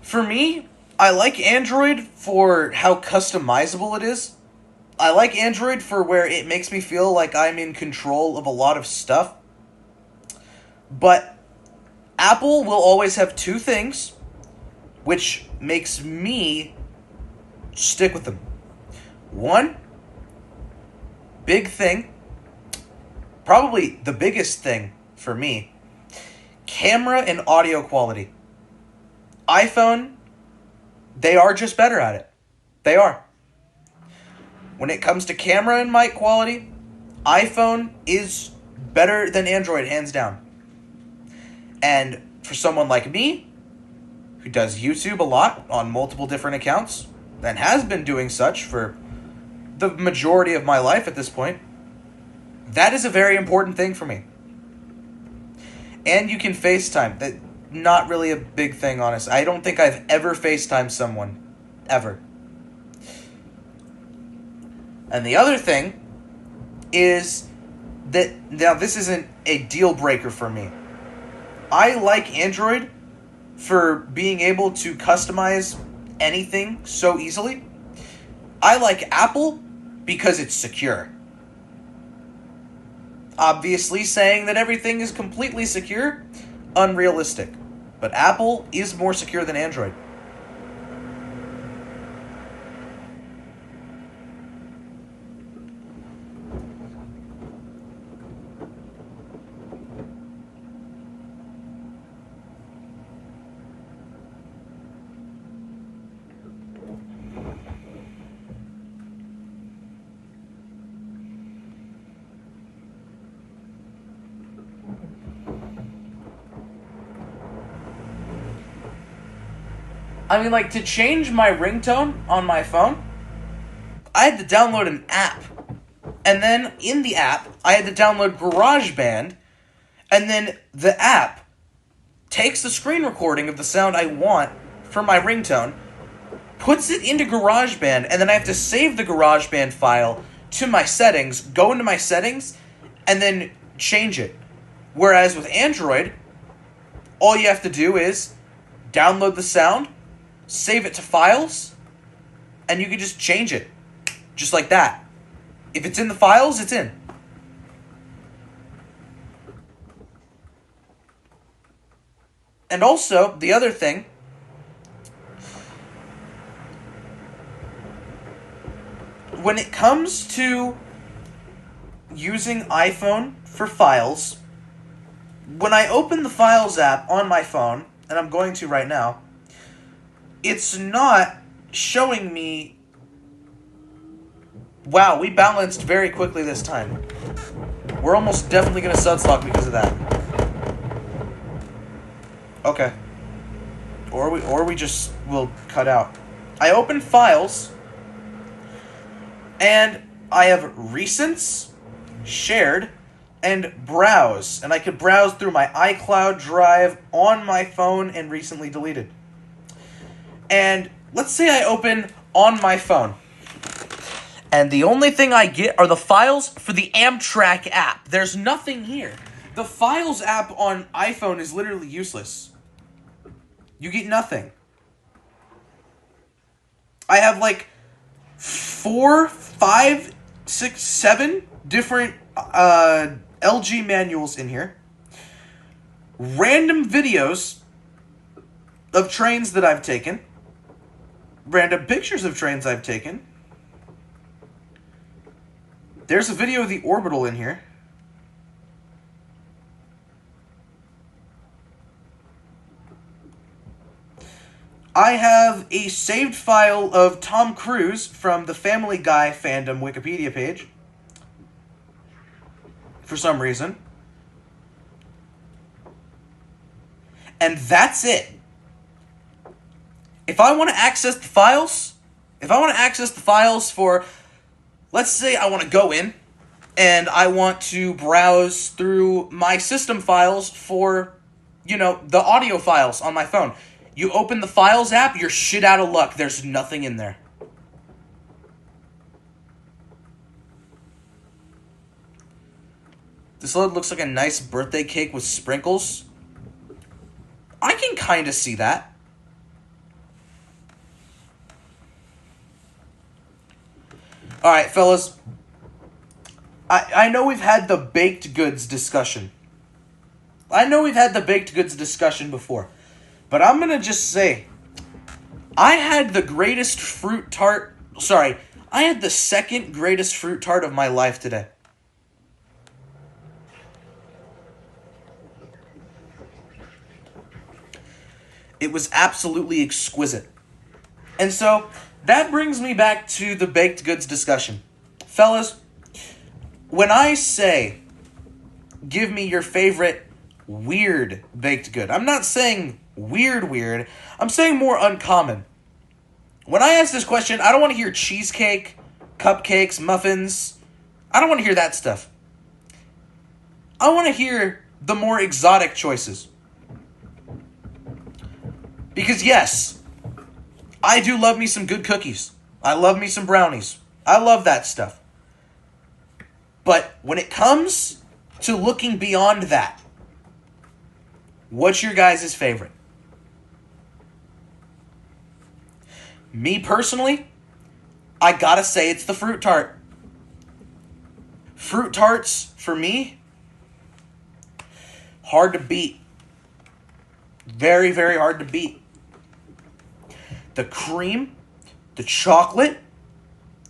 For me, I like Android for how customizable it is. I like Android for where it makes me feel like I'm in control of a lot of stuff. But Apple will always have two things, which makes me stick with them. One, big thing, probably the biggest thing for me, camera and audio quality. iPhone, they are just better at it. They are. When it comes to camera and mic quality, iPhone is better than Android, hands down. And for someone like me, who does YouTube a lot on multiple different accounts, and has been doing such for the majority of my life at this point, that is a very important thing for me. And you can FaceTime. That not really a big thing, honest. I don't think I've ever FaceTimed someone. Ever. And the other thing is that, now this isn't a deal breaker for me. I like Android for being able to customize anything so easily. I like Apple because it's secure. Obviously, saying that everything is completely secure, unrealistic. But Apple is more secure than Android. I mean, like, to change my ringtone on my phone, I had to download an app. And then, in the app, I had to download GarageBand, and then the app takes the screen recording of the sound I want for my ringtone, puts it into GarageBand, and then I have to save the GarageBand file to my settings, go into my settings, and then change it. Whereas with Android, all you have to do is download the sound, save it to files, and you can just change it. Just like that. If it's in the files, it's in. And also, the other thing, when it comes to using iPhone for files, when I open the Files app on my phone, and I'm going to right now, it's not showing me... Wow, we balanced very quickly this time. We're almost definitely going to substock because of that. Okay. or we just will cut out. I open files, and I have recents, shared, and browse. And I could browse through my iCloud drive on my phone and recently deleted. And let's say I open on my phone. And the only thing I get are the files for the Amtrak app. There's nothing here. The Files app on iPhone is literally useless. You get nothing. I have like 4, 5, 6, 7 different LG manuals in here. Random videos of trains that I've taken. Random pictures of trains I've taken. There's a video of the orbital in here. I have a saved file of Tom Cruise from the Family Guy fandom Wikipedia page. For some reason. And that's it. If I want to access the files, for, let's say I want to go in and I want to browse through my system files for, the audio files on my phone. You open the Files app, you're shit out of luck. There's nothing in there. This load looks like a nice birthday cake with sprinkles. I can kind of see that. Alright, fellas. I know we've had the baked goods discussion. Before. But I'm going to just say, I had the second greatest fruit tart of my life today. It was absolutely exquisite. And so, that brings me back to the baked goods discussion. Fellas, when I say, give me your favorite weird baked good, I'm not saying weird. I'm saying more uncommon. When I ask this question, I don't want to hear cheesecake, cupcakes, muffins. I don't want to hear that stuff. I want to hear the more exotic choices. Because yes, I do love me some good cookies. I love me some brownies. I love that stuff. But when it comes to looking beyond that, what's your guys' favorite? Me personally, I gotta say it's the fruit tart. Fruit tarts, for me, hard to beat. Very, very hard to beat. The cream, the chocolate,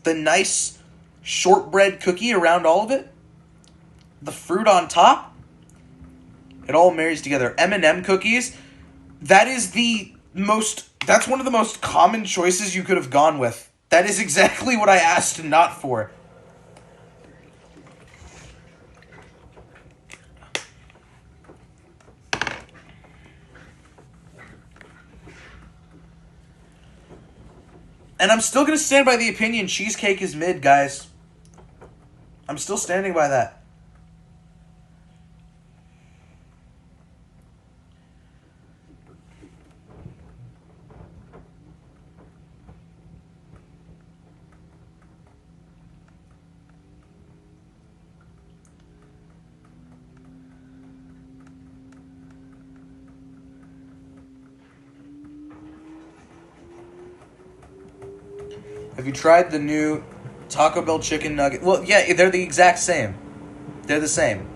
the nice shortbread cookie around all of it, the fruit on top, it all marries together. M&M cookies, that's one of the most common choices you could have gone with. That is exactly what I asked not for. And I'm still going to stand by the opinion cheesecake is mid, guys. I'm still standing by that. Have you tried the new Taco Bell chicken nugget? Well, yeah, they're the exact same. They're the same.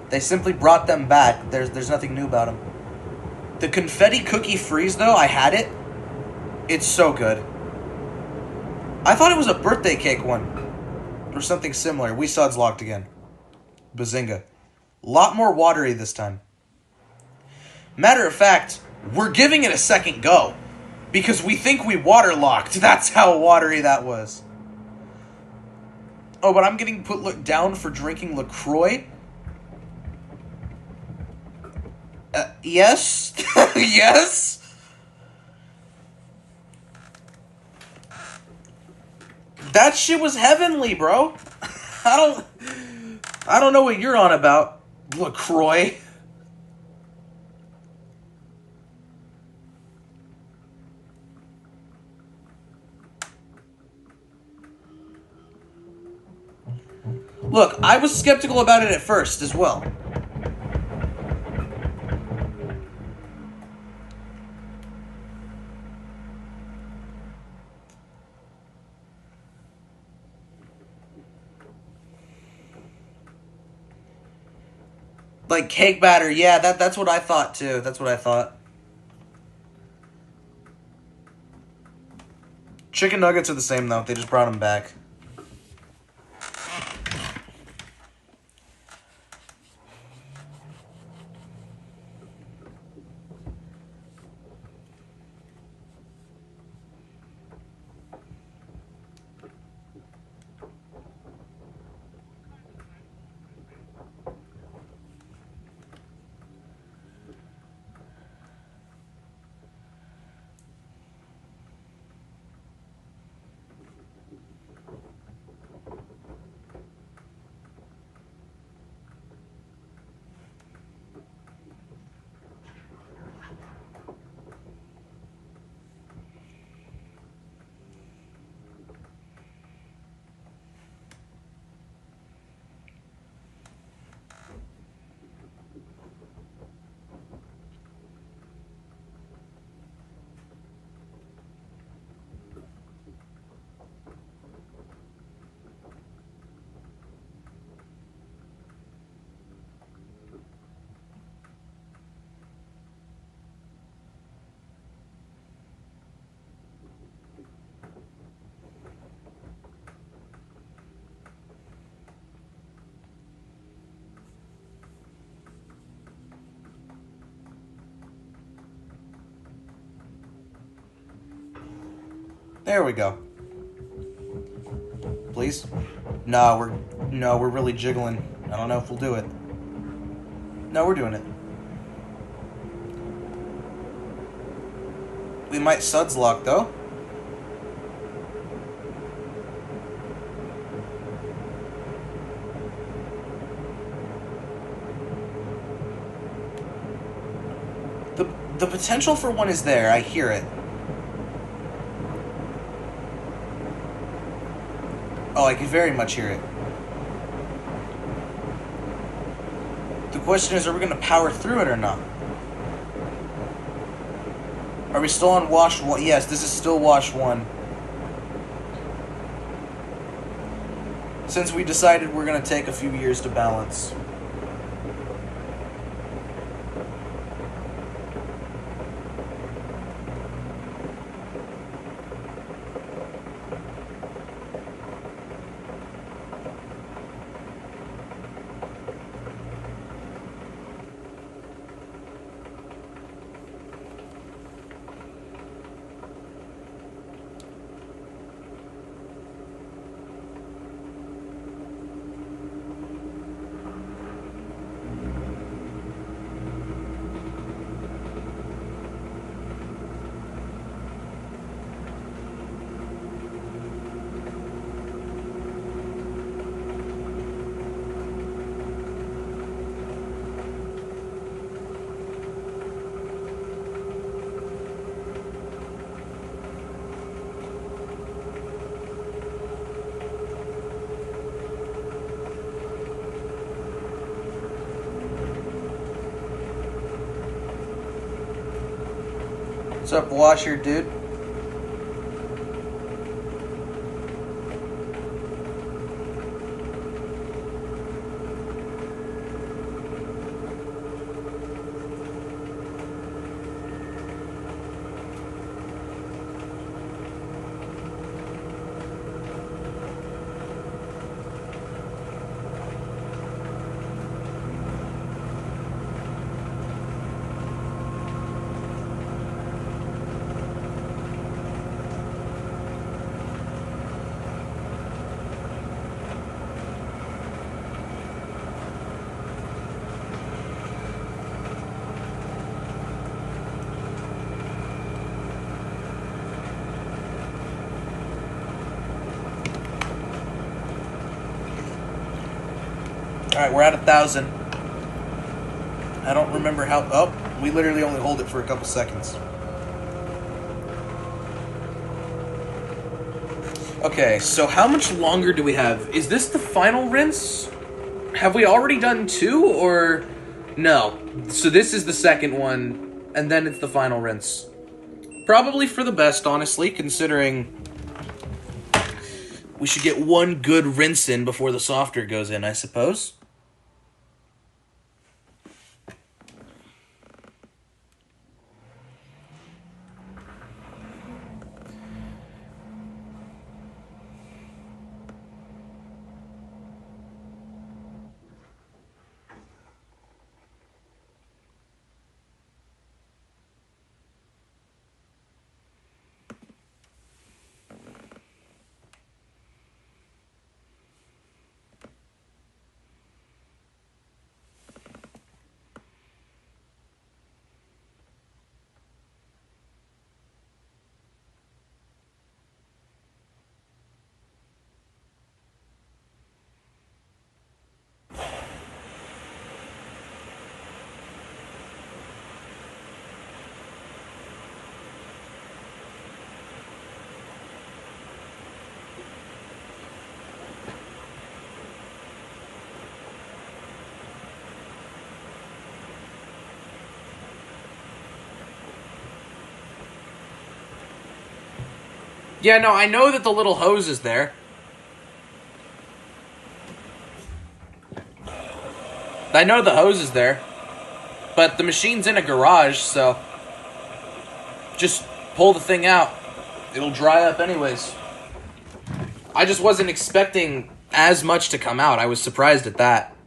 They simply brought them back. There's nothing new about them. The confetti cookie freeze, though, I had it. It's so good. I thought it was a birthday cake one. Or something similar. WeSod's locked again. Bazinga. Lot more watery this time. Matter of fact, we're giving it a second go. Because we think we waterlocked. That's how watery that was. Oh, but I'm getting put down for drinking LaCroix? Yes? Yes? That shit was heavenly, bro. I don't know what you're on about, LaCroix. Look, I was skeptical about it at first as well. Like cake batter, yeah, that's what I thought too. That's what I thought. Chicken nuggets are the same though. They just brought them back. There we go. Please? No, we're really jiggling. I don't know if we'll do it. No, we're doing it. We might suds lock though. The potential for one is there. I hear it. Oh, I can very much hear it. The question is, are we going to power through it or not? Are we still on wash 1? Yes, this is still wash 1. Since we decided we're going to take a few years to balance. What's up, washer dude? Alright, we're at 1,000. I don't remember how... Oh, we literally only hold it for a couple seconds. Okay, so how much longer do we have? Is this the final rinse? Have we already done 2, or... No. So this is the second one, and then it's the final rinse. Probably for the best, honestly, considering we should get one good rinse in before the softer goes in, I suppose. Yeah, no, I know that the little hose is there. I know the hose is there. But the machine's in a garage, so... just pull the thing out. It'll dry up anyways. I just wasn't expecting as much to come out. I was surprised at that.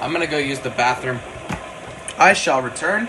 I'm gonna go use the bathroom. I shall return.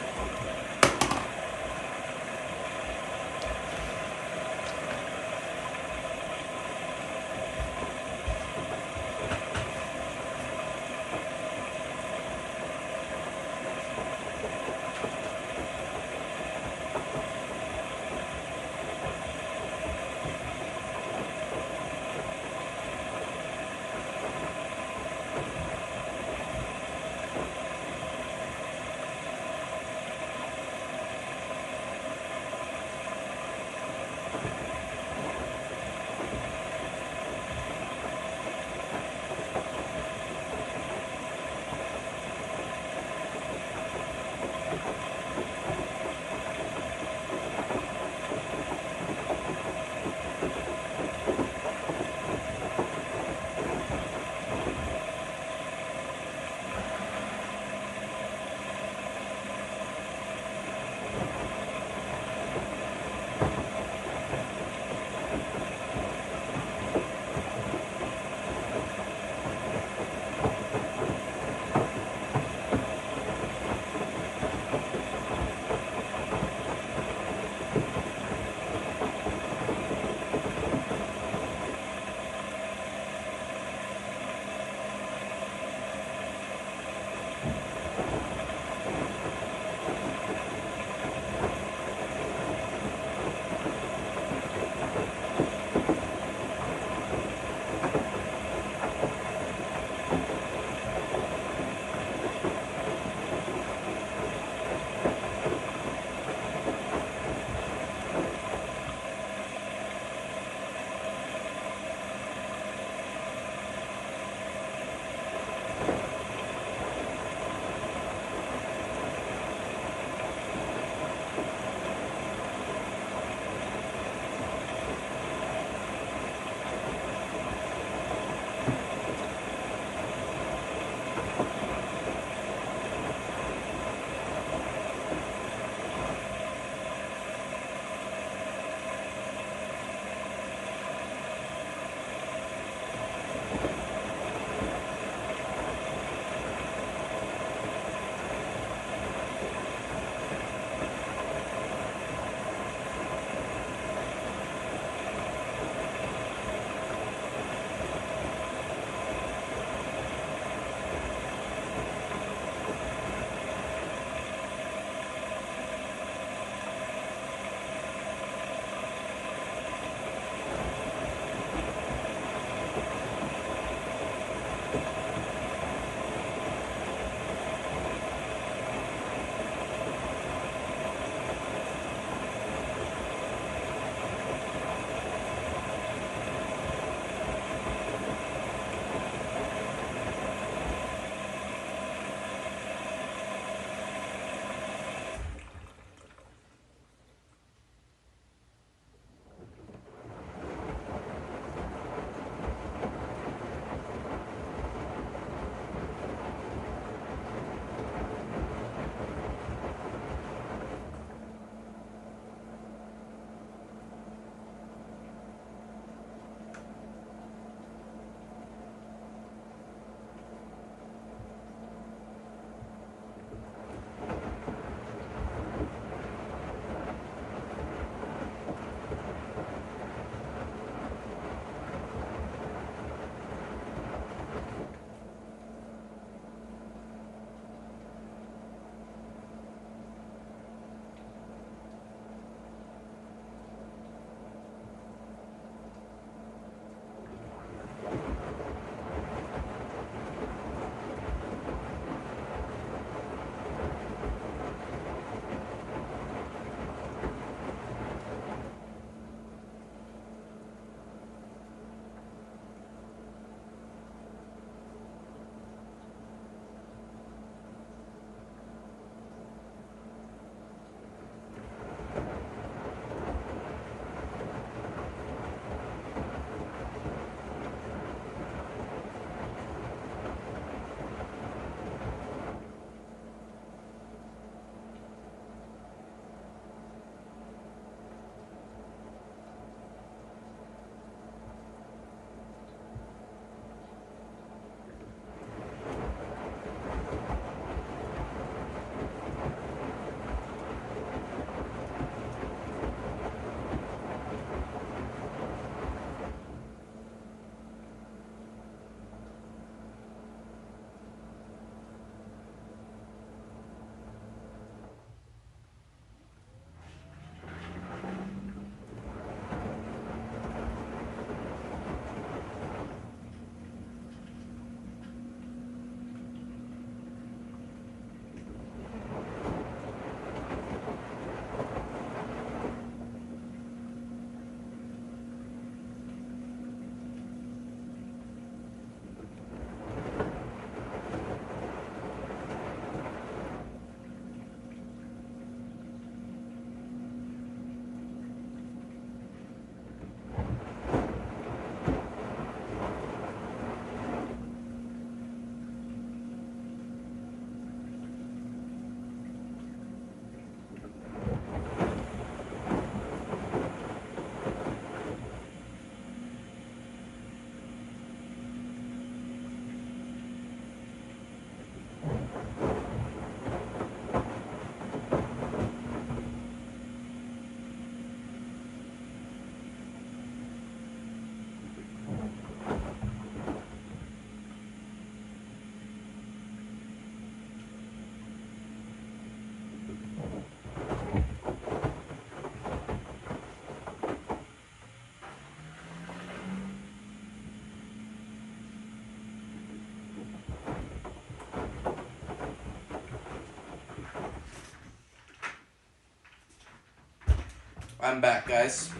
I'm back, guys.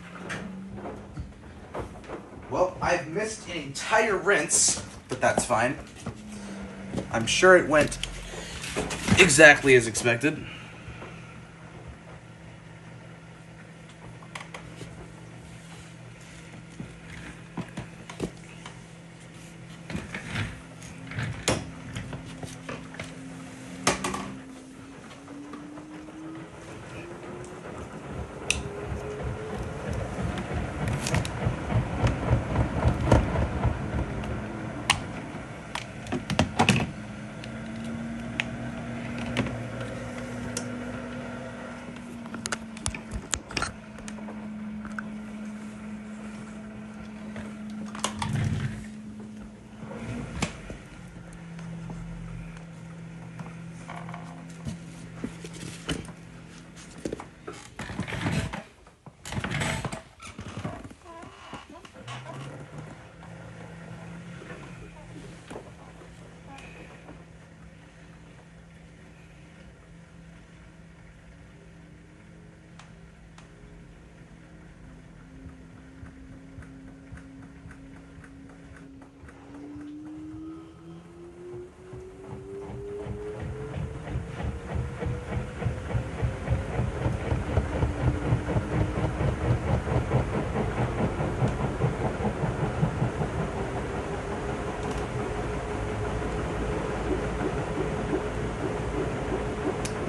Well, I've missed an entire rinse, but that's fine. I'm sure it went exactly as expected.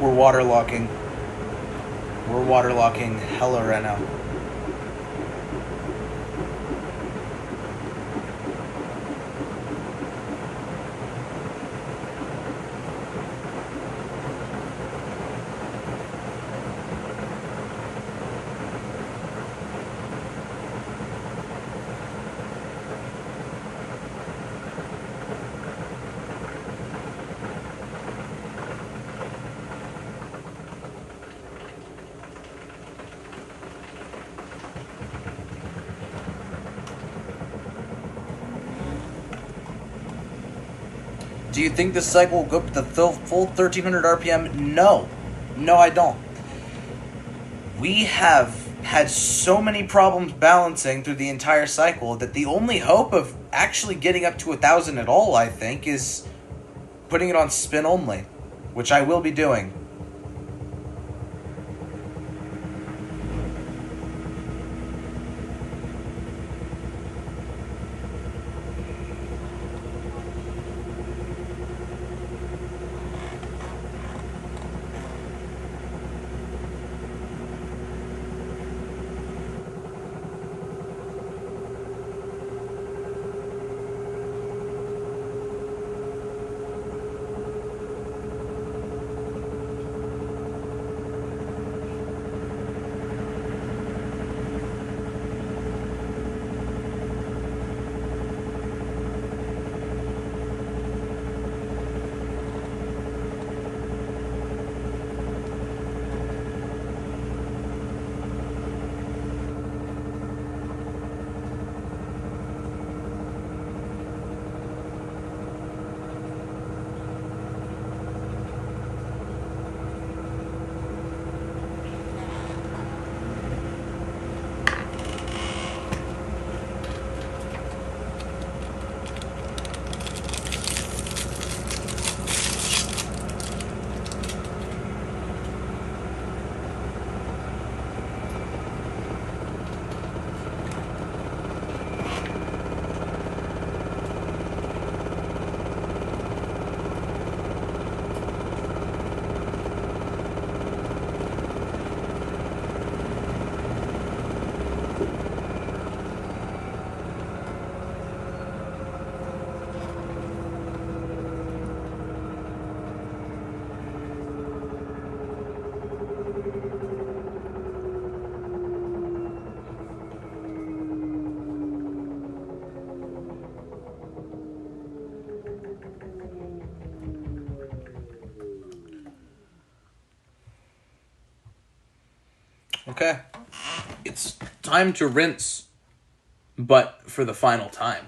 We're waterlocking. We're waterlocking hella right now. Do you think this cycle will go up to the full 1300 RPM? No. No, I don't. We have had so many problems balancing through the entire cycle that the only hope of actually getting up to 1000 at all, I think, is putting it on spin only, which I will be doing. Okay. It's time to rinse, but for the final time.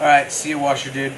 Alright, see you, washer dude.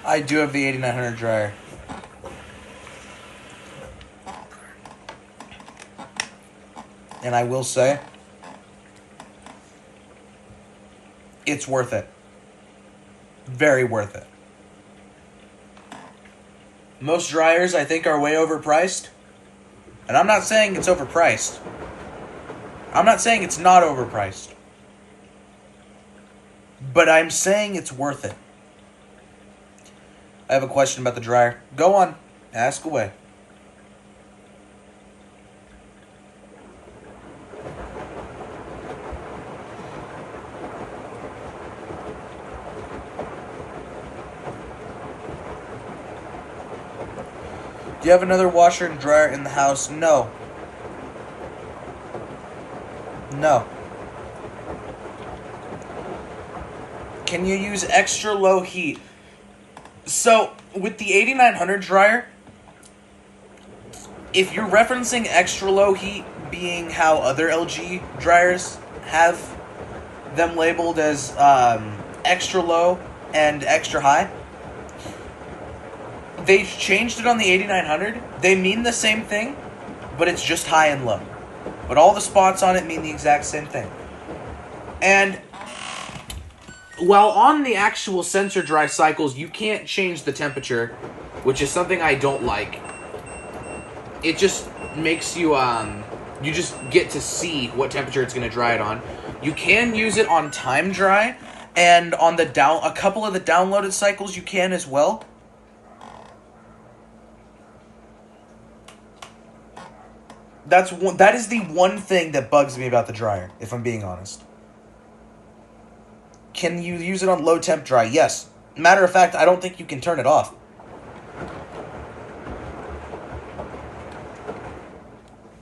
I do have the 8900 dryer. And I will say, it's worth it. Very worth it. Most dryers, I think, are way overpriced. And I'm not saying it's overpriced. I'm not saying it's not overpriced. But I'm saying it's worth it. I have a question about the dryer. Go on. Ask away. Do you have another washer and dryer in the house? No. No. Can you use extra low heat? So, with the 8900 dryer, if you're referencing extra low heat being how other LG dryers have them labeled as extra low and extra high, they changed it on the 8900. They mean the same thing, but it's just high and low. But all the spots on it mean the exact same thing. And while on the actual sensor dry cycles, you can't change the temperature, which is something I don't like. It just makes you, you just get to see what temperature it's going to dry it on. You can use it on time dry, and on the a couple of the downloaded cycles you can as well. That is the one thing that bugs me about the dryer, if I'm being honest. Can you use it on low temp dry? Yes. Matter of fact, I don't think you can turn it off.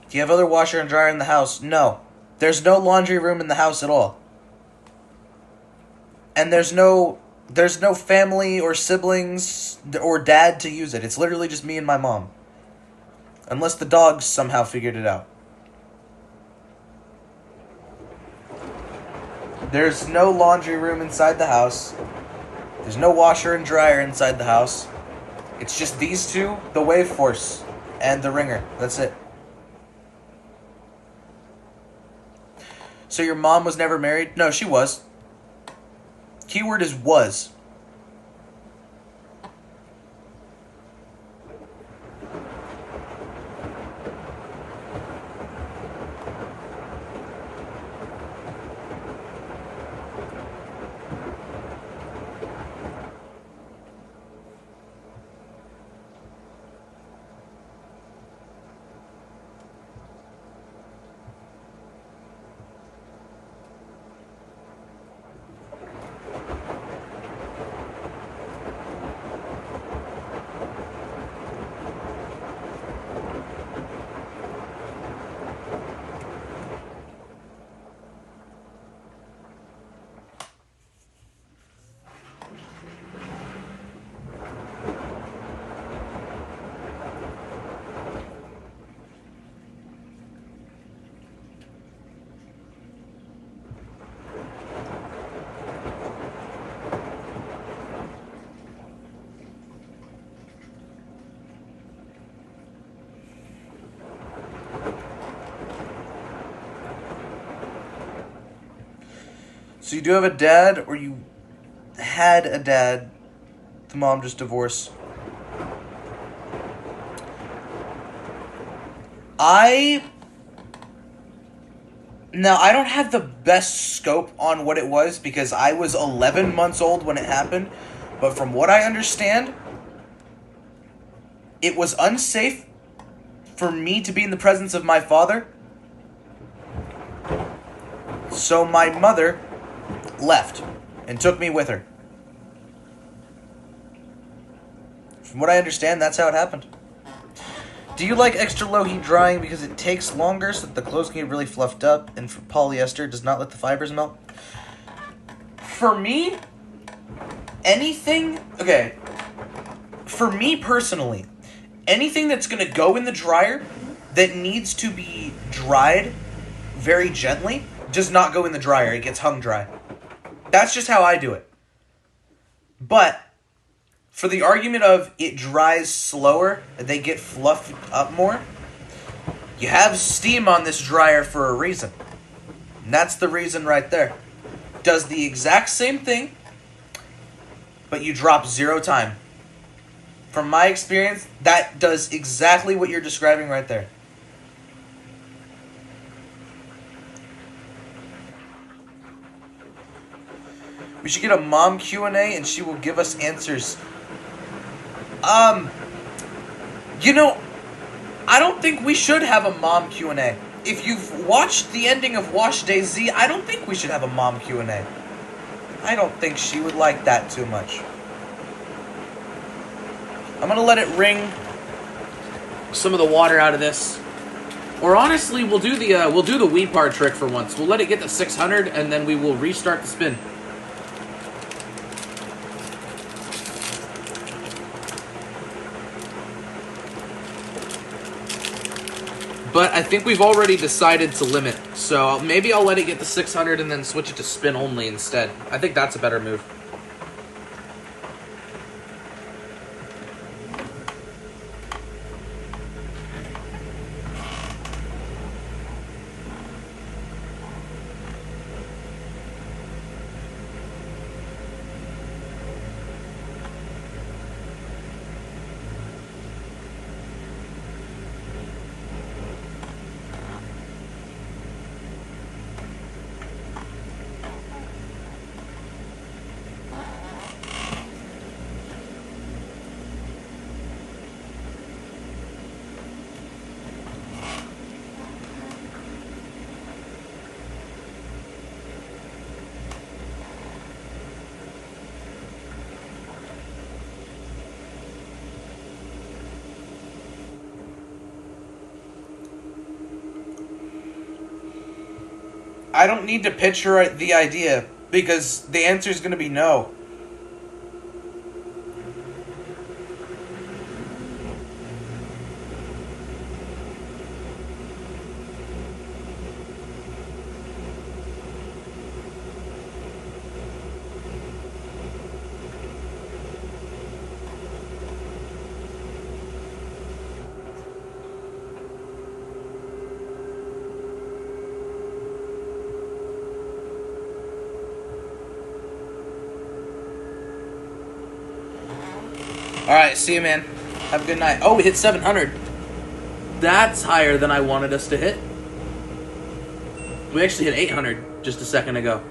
Do you have other washer and dryer in the house? No. There's no laundry room in the house at all. And there's no family or siblings or dad to use it. It's literally just me and my mom. Unless the dogs somehow figured it out. There's no laundry room inside the house. There's no washer and dryer inside the house. It's just these two, the Wave Force, and the Ringer. That's it. So your mom was never married? No, she was. Keyword is was. So you do have a dad, or you had a dad, the mom just divorced. Now, I don't have the best scope on what it was because I was 11 months old when it happened. But from what I understand, it was unsafe for me to be in the presence of my father. So my mother left and took me with her. From what I understand, that's how it happened. Do you like extra low heat drying because it takes longer so that the clothes can get really fluffed up, and for polyester does not let the fibers melt? For me, anything... Okay. For me personally, anything that's going to go in the dryer that needs to be dried very gently does not go in the dryer. It gets hung dry. That's just how I do it. But for the argument of it dries slower and they get fluffed up more, you have steam on this dryer for a reason. And that's the reason right there. Does the exact same thing, but you drop 0 time. From my experience, that does exactly what you're describing right there. We should get a mom Q&A and she will give us answers. You know, I don't think we should have a mom Q&A. If you've watched the ending of Wash Day Z, I don't think we should have a mom Q&A. I don't think she would like that too much. I'm gonna let it wring some of the water out of this. Or honestly, we'll do the weed part trick for once. We'll let it get to 600 and then we will restart the spin. But I think we've already decided to limit, so maybe I'll let it get to 600 and then switch it to spin only instead. I think that's a better move. I don't need to pitch her the idea because the answer is going to be no. Alright, see you, man. Have a good night. Oh, we hit 700. That's higher than I wanted us to hit. We actually hit 800 just a second ago.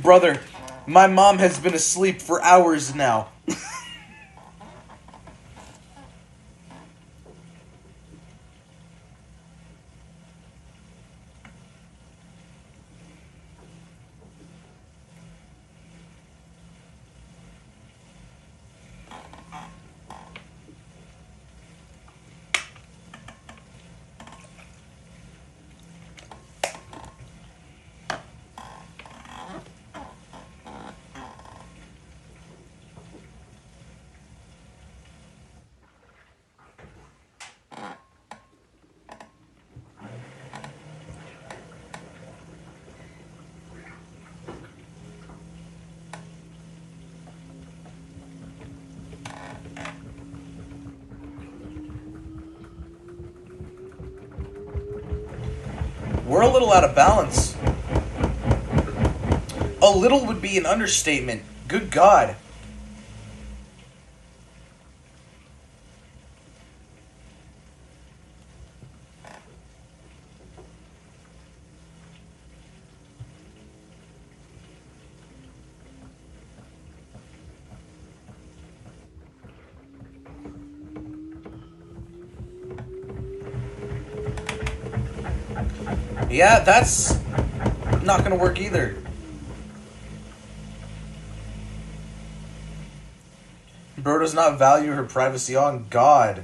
Brother, my mom has been asleep for hours now. We're a little out of balance. A little would be an understatement. Good God. Yeah, that's not going to work either. Bro does not value her privacy on God.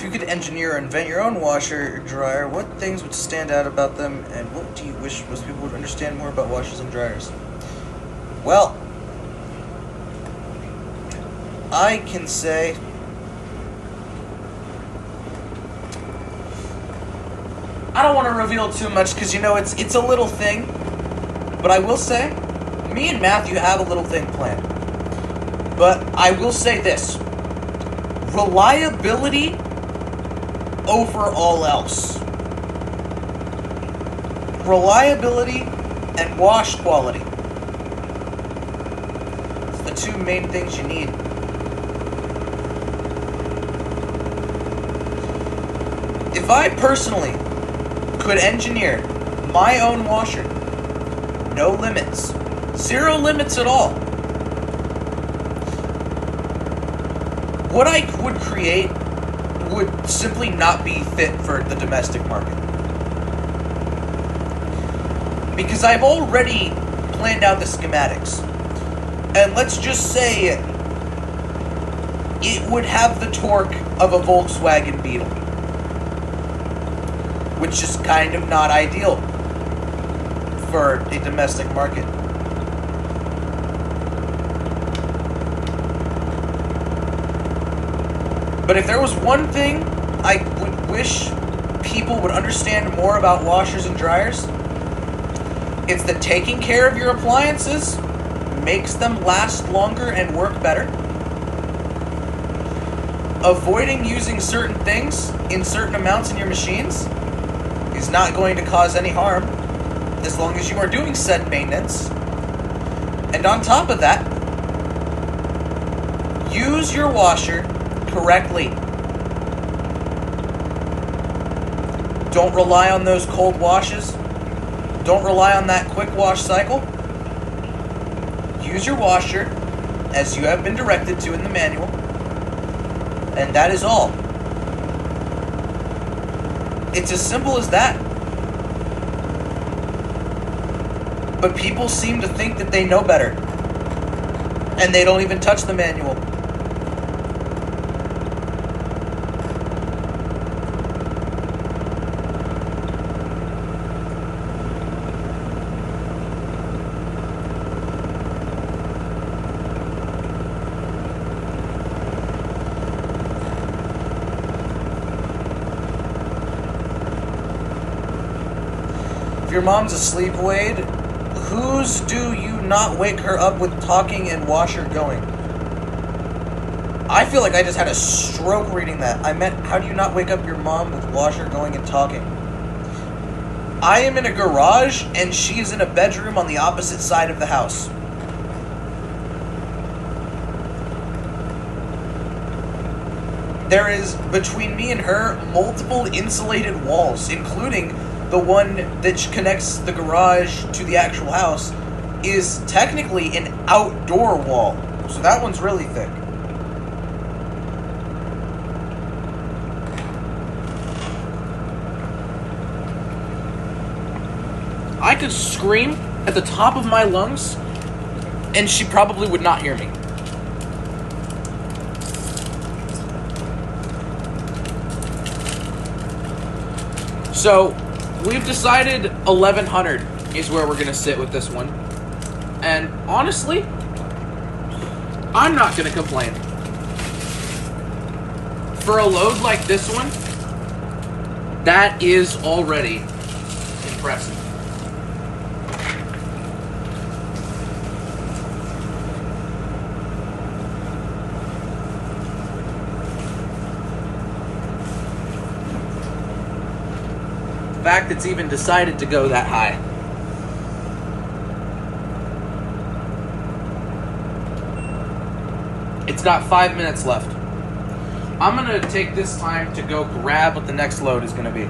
you could engineer or invent your own washer or dryer, what things would stand out about them, and what do you wish most people would understand more about washers and dryers? Well, I can say I don't want to reveal too much because it's a little thing, but I will say me and Matthew have a little thing planned. But I will say this: reliability over all else. Reliability and wash quality. It's the two main things you need. If I personally could engineer my own washer, no limits, zero limits at all, what I would create would simply not be fit for the domestic market. Because I've already planned out the schematics. And let's just say it would have the torque of a Volkswagen Beetle, which is kind of not ideal for a domestic market. But if there was one thing I would wish people would understand more about washers and dryers, it's that taking care of your appliances makes them last longer and work better. Avoiding using certain things in certain amounts in your machines is not going to cause any harm as long as you are doing said maintenance. And on top of that, use your washer correctly. Don't rely on those cold washes. Don't rely on that quick wash cycle. Use your washer as you have been directed to in the manual. And that is all. It's as simple as that. But people seem to think that they know better. And they don't even touch the manual. If your mom's asleep, Wade, whose do you not wake her up with talking and washer going? I feel like I just had a stroke reading that. I meant, how do you not wake up your mom with washer going and talking? I am in a garage and she is in a bedroom on the opposite side of the house. There is, between me and her, multiple insulated walls, including the one that connects the garage to the actual house is technically an outdoor wall. So that one's really thick. I could scream at the top of my lungs, and she probably would not hear me. So, we've decided 1100 is where we're going to sit with this one. And honestly, I'm not going to complain. For a load like this one, that is already impressive. The fact it's even decided to go that high. It's got 5 minutes left. I'm going to take this time to go grab what the next load is going to be.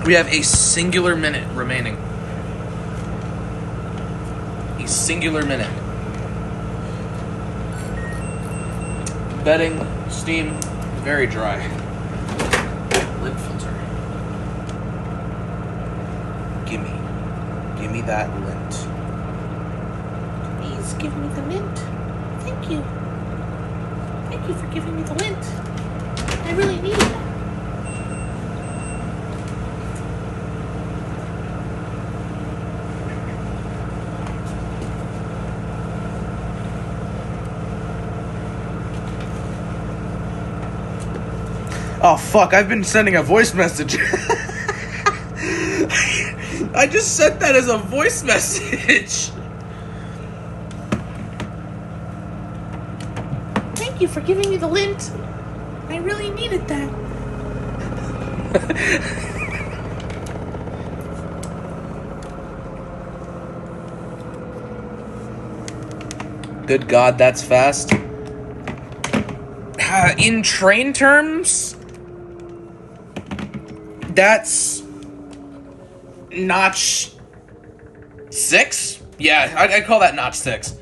We have a singular minute remaining. A singular minute. Bedding, steam, very dry. Lid filter. Gimme that lint. Please give me the lint. Thank you. Thank you for giving me the lint. I really need it. Oh fuck, I've been sending a voice message. I just sent that as a voice message. Thank you for giving me the lint. I really needed that. Good God, that's fast. In train terms, that's notch 6? Yeah, I'd call that notch 6.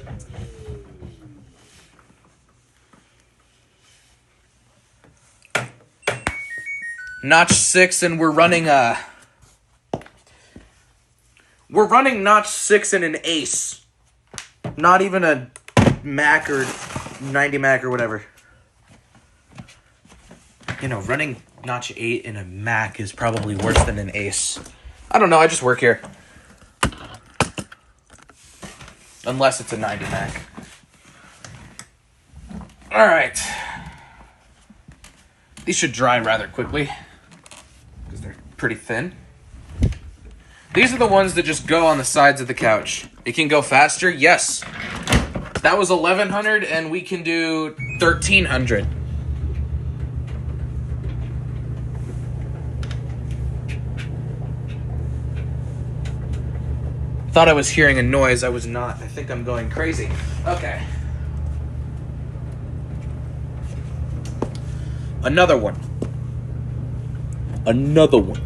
Notch 6, and we're running notch 6 in an ace. Not even a Mac or 90 Mac or whatever. You know, running notch 8 in a Mac is probably worse than an ace. I don't know, I just work here. Unless it's a 90 Mac. Alright. These should dry rather quickly, because they're pretty thin. These are the ones that just go on the sides of the couch. It can go faster, yes. That was 1,100, and we can do 1,300. Thought I was hearing a noise. I was not. I think I'm going crazy. Okay. Another one. Another one.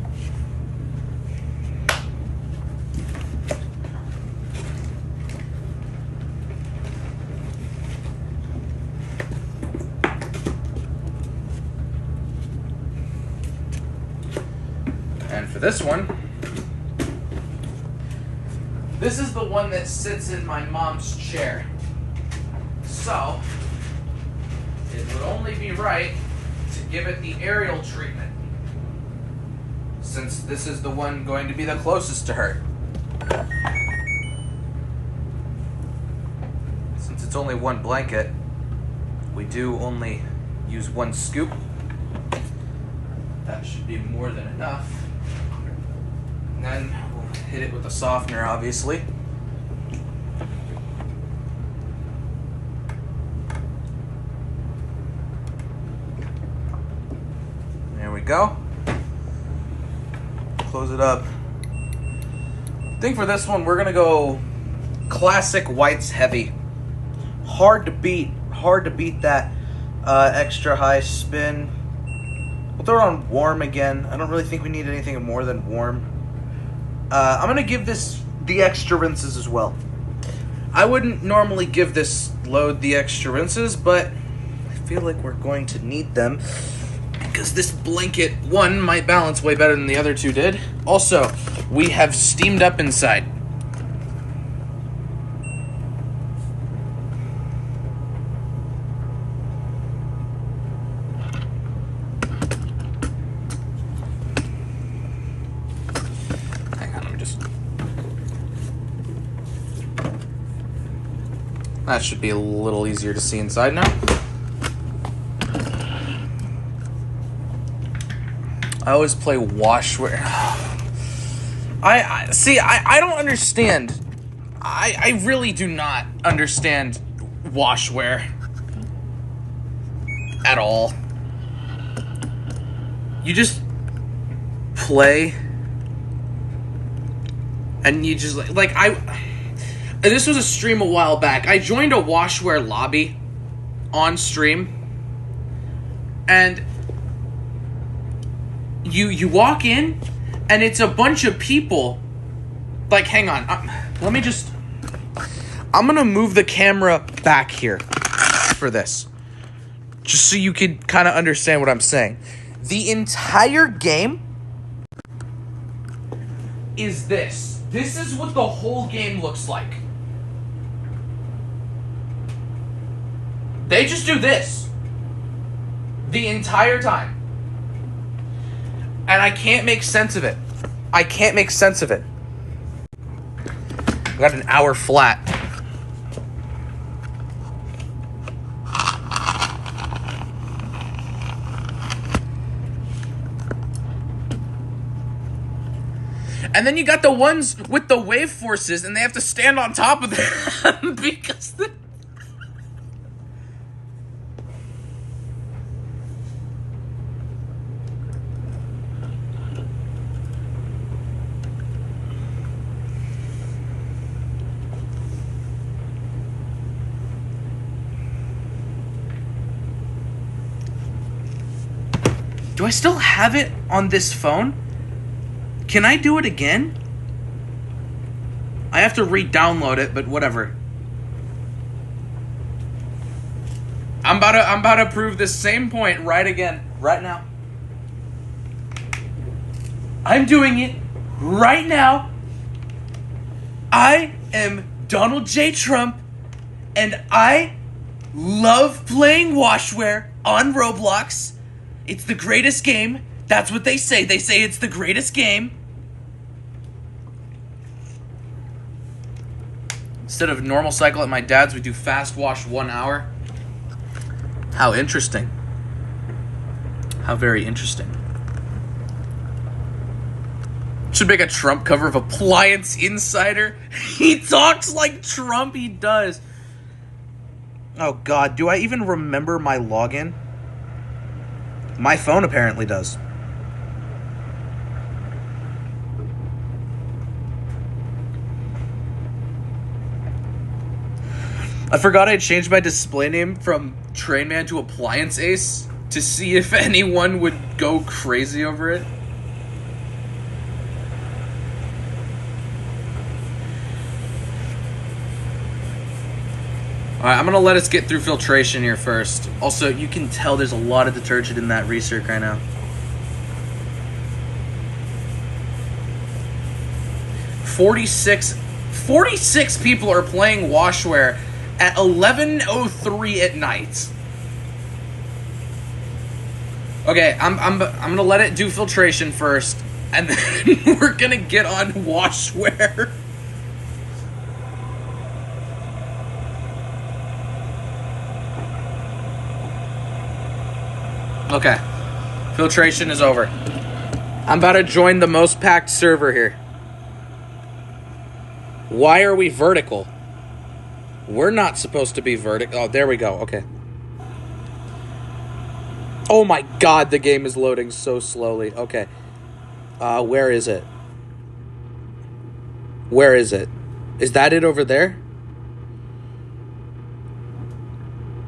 And for this one, this is the one that sits in my mom's chair. So, it would only be right to give it the aerial treatment, since this is the one going to be the closest to her. Since it's only one blanket, we do only use one scoop. That should be more than enough. And then we'll hit it with a softener, obviously. There we go. Close it up. I think for this one, we're gonna go classic whites heavy. Hard to beat that extra high spin. We'll throw it on warm again. I don't really think we need anything more than warm. I'm gonna give this the extra rinses as well. I wouldn't normally give this load the extra rinses, but I feel like we're going to need them because this blanket, one, might balance way better than the other two did. Also, we have steamed up inside. That should be a little easier to see inside now. I always play washwear. I don't understand. I really do not understand washwear at all. You just play and you just like this was a stream a while back. I joined a washwear lobby on stream, and you walk in, And it's a bunch of people. Like, hang on. Let me just... I'm going to move the camera back here for this. Just so you can kind of understand what I'm saying. The entire game is this. This is what the whole game looks like. They just do this. The entire time. And I can't make sense of it. I can't make sense of it. I got an hour flat. And then you got the ones with the wave forces, and they have to stand on top of them because the... Do I still have it on this phone? Can I do it again? I have to re-download it, but whatever. I'm about to prove this same point right again, right now. I'm doing it right now. I am Donald J. Trump, and I love playing Washware on Roblox. It's the greatest game. That's what they say. They say it's the greatest game. Instead of normal cycle at my dad's, we do fast wash 1 hour. How interesting. How very interesting. Should make a Trump cover of Appliance Insider. He talks like Trump, he does. Oh God, do I even remember my login? My phone apparently does. I forgot I changed my display name from Train Man to Appliance Ace to see if anyone would go crazy over it. Alright, I'm gonna let us get through filtration here first. Also, you can tell there's a lot of detergent in that recirc right now. 46 people are playing Washware at 11:03 at night. Okay, I'm gonna let it do filtration first, and then we're gonna get on Washware. Okay, filtration is over. I'm about to join the most packed server here. Why are we vertical? We're not supposed to be vertical. Oh, there we go. Okay. Oh my God, the game is loading so slowly. Okay. Where is it? Where is it? Is that it over there?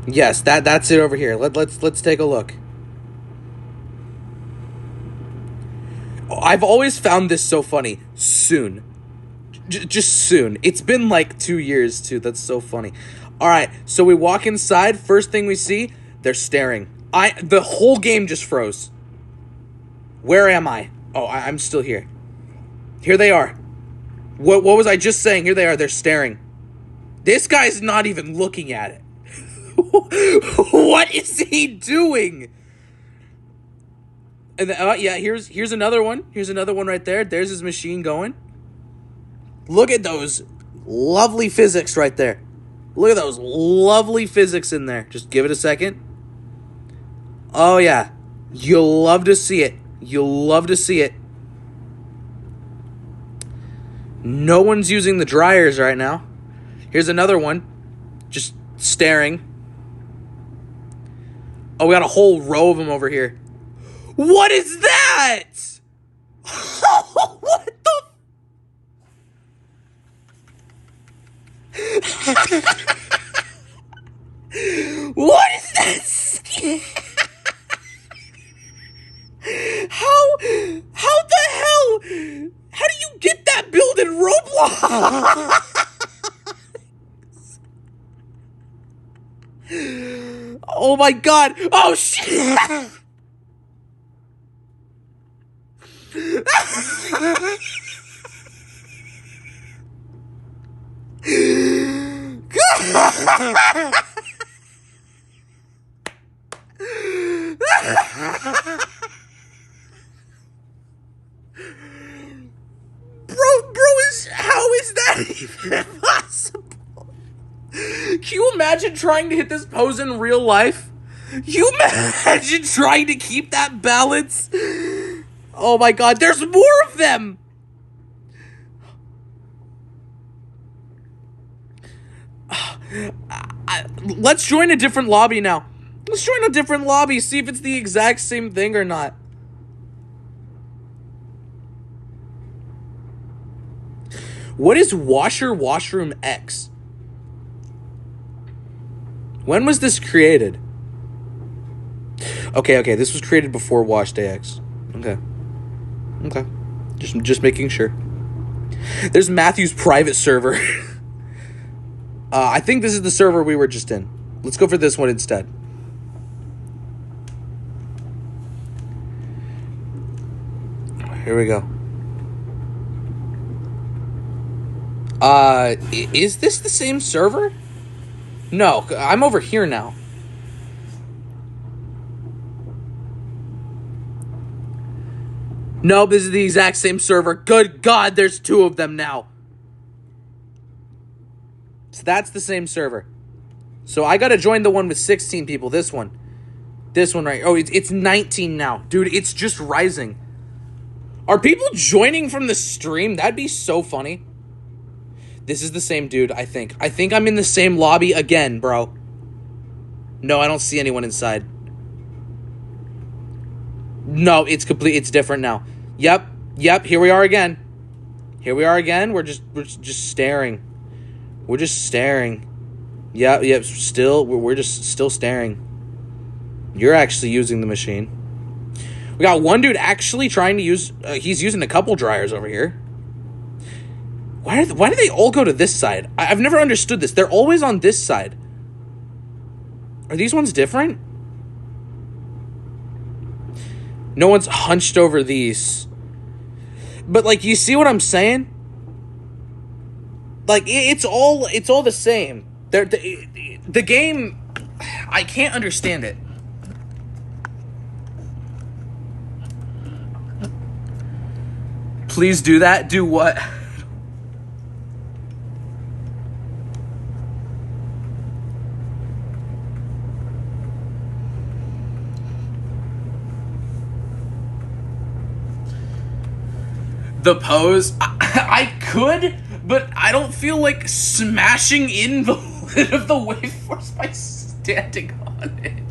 Yes, that's it over here. Let's take a look. I've always found this so funny. Soon. Just soon. It's been like 2 years, too. That's so funny. All right, so we walk inside. First thing we see, they're staring. The whole game just froze. Where am I? Oh, I'm still here. Here they are. What was I just saying? Here they are. They're staring. This guy's not even looking at it. What is he doing? And yeah, here's another one. Here's another one right there. There's his machine going. Look at those lovely physics right there. Look at those lovely physics in there. Just give it a second. Oh, yeah. You'll love to see it. You'll love to see it. No one's using the dryers right now. Here's another one. Just staring. Oh, we got a whole row of them over here. What is that? What the? What is that skin? How the hell Roblox. Oh my god. Oh shit. How is that even possible? Can you imagine trying to hit this pose in real life? You imagine trying to keep that balance? Oh my god, there's more of them! Let's join a different lobby now. Let's join a different lobby, see if it's the exact same thing or not. What is Washer Washroom X? When was this created? Okay, this was created before Wash Day X. Okay. Just making sure. There's Matthew's private server. I think this is the server we were just in. Let's go for this one instead. Here we go. Is this the same server? No, I'm over here now. Nope, this is the exact same server. Good God, there's two of them now. So that's the same server. So I gotta join the one with 16 people. This one. This one right. Oh, it's 19 now. Dude, it's just rising. Are people joining from the stream? That'd be so funny. This is the same dude, I think. I think I'm in the same lobby again, bro. No, I don't see anyone inside. No, it's complete. It's different now. Yep. Here we are again. We're just staring. We're just staring. Yep. Still, we're just still staring. You're actually using the machine. We got one dude actually trying to use. He's using a couple dryers over here. Why do they all go to this side? I've never understood this. They're always on this side. Are these ones different? No one's hunched over these. But, like, you see what I'm saying? Like, it's all the same. The game, I can't understand it. Please do that. Do what? The pose, I could, but I don't feel like smashing in the lid of the wave force by standing on it.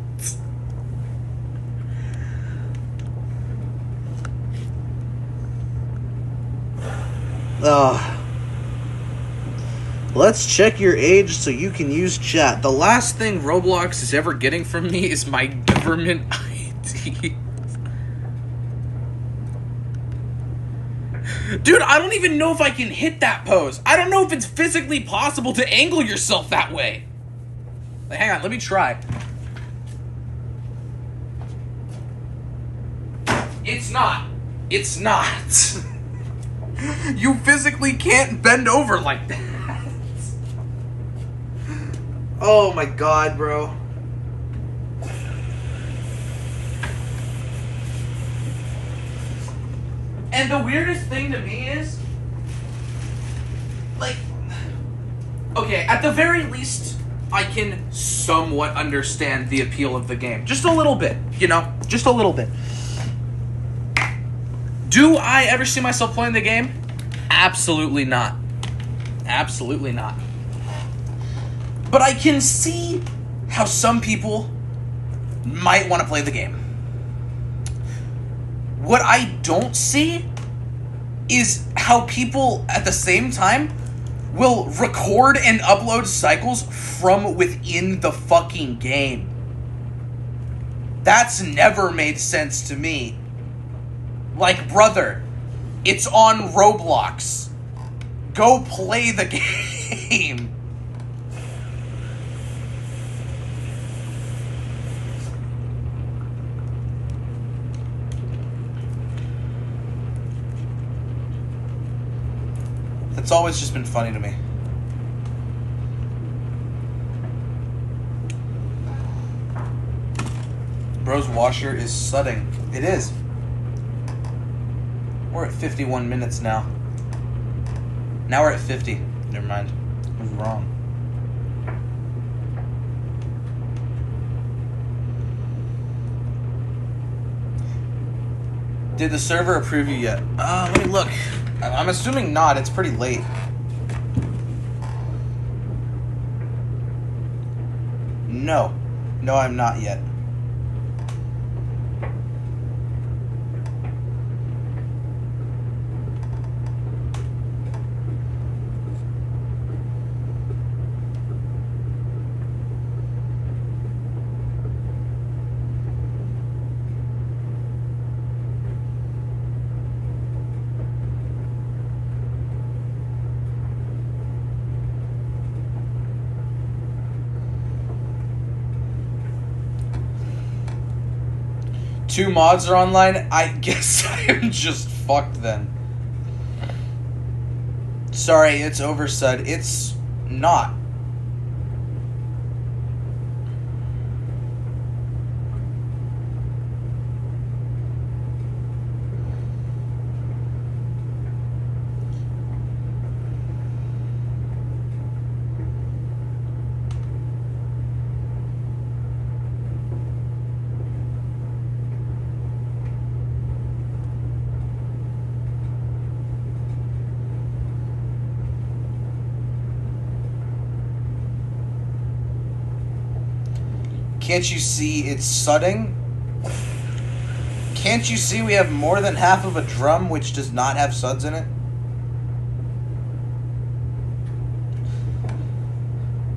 Let's check your age so you can use chat. The last thing Roblox is ever getting from me is my government ID. Dude, I don't even know if I can hit that pose. I don't know if it's physically possible to angle yourself that way. Like, hang on, let me try. It's not. You physically can't bend over like that. Oh my god, bro. And the weirdest thing to me is, like, okay, at the very least, I can somewhat understand the appeal of the game. Just a little bit, you know? Just a little bit. Do I ever see myself playing the game? Absolutely not. Absolutely not. But I can see how some people might want to play the game. What I don't see is how people at the same time will record and upload cycles from within the fucking game. That's never made sense to me. Like, brother, it's on Roblox. Go play the game. It's always just been funny to me. Bro's washer is sudding. It is. We're at 51 minutes now. Now we're at 50. Never mind. I was wrong. Did the server approve you yet? Let me look. I'm assuming not. It's pretty late. No. No, I'm not yet. Two mods are online. I guess I am just fucked then. Sorry, it's oversud. It's not. Can't you see it's sudding? Can't you see we have more than half of a drum which does not have suds in it?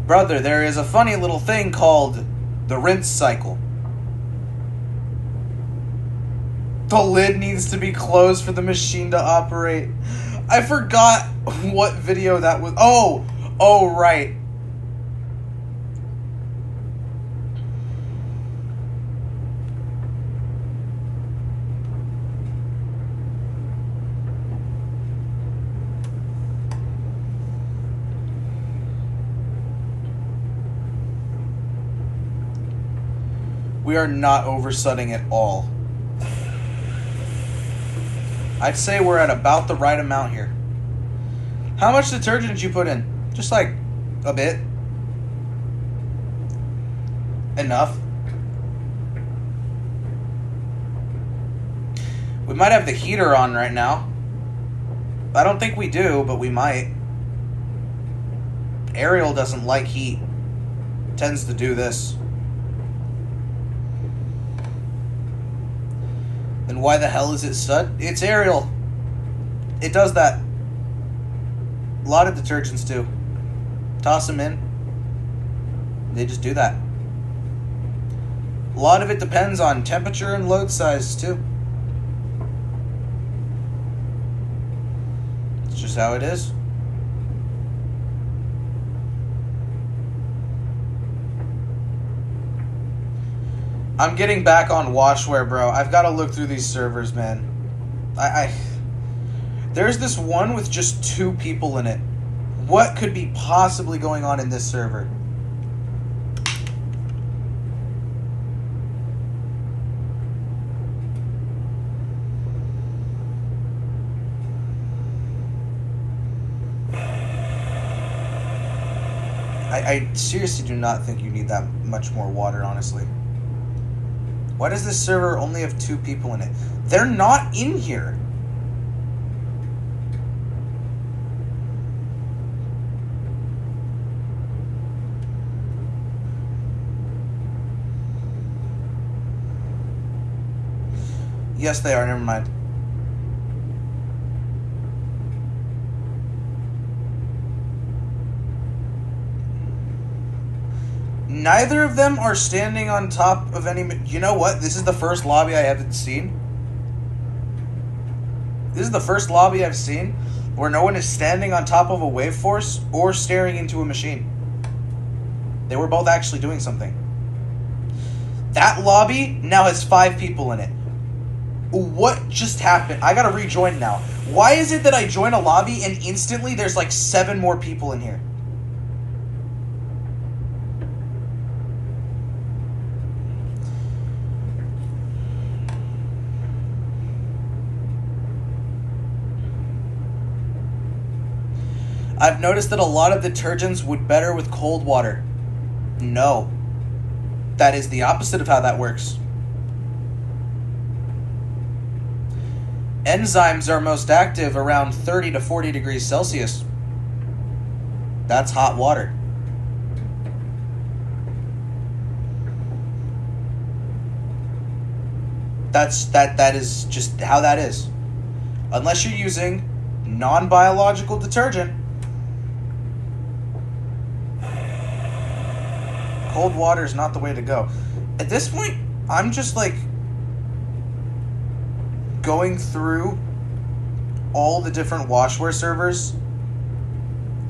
Brother, there is a funny little thing called the rinse cycle. The lid needs to be closed for the machine to operate. I forgot what video that was. Oh, right. We are not oversudding at all. I'd say we're at about the right amount here. How much detergent did you put in? Just like a bit. Enough. We might have the heater on right now. I don't think we do, but we might. Ariel doesn't like heat. Tends to do this. Then why the hell is it stud? It's Ariel. It does that. A lot of detergents do. Toss them in. They just do that. A lot of it depends on temperature and load size too. It's just how it is. I'm getting back on Washware, bro. I've got to look through these servers, man. There's this one with just 2 people in it. What could be possibly going on in this server? I seriously do not think you need that much more water, honestly. Why does this server only have 2 people in it? They're not in here. Yes, they are. Never mind. Neither of them are standing on top of any... You know what? This is the first lobby I haven't seen. This is the first lobby I've seen where no one is standing on top of a wave force or staring into a machine. They were both actually doing something. That lobby now has 5 people in it. What just happened? I gotta rejoin now. Why is it that I join a lobby and instantly there's like 7 more people in here? I've noticed that a lot of detergents would better with cold water. No. That is the opposite of how that works. Enzymes are most active around 30 to 40 degrees Celsius. That's hot water. That is just how that is. Unless you're using non-biological detergent, cold water is not the way to go. At this point, I'm just like going through all the different washware servers,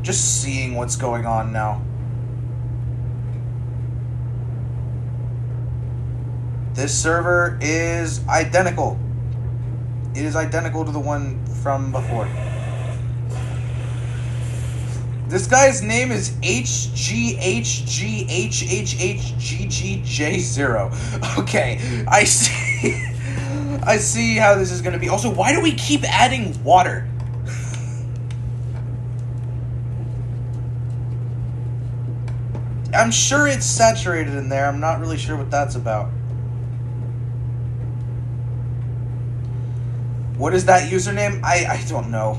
just seeing what's going on now. This server is identical. It is identical to the one from before. This guy's name is HGHGHHHGGJ0. Okay, I see. I see how this is going to be. Also, why do we keep adding water? I'm sure it's saturated in there. I'm not really sure what that's about. What is that username? I don't know.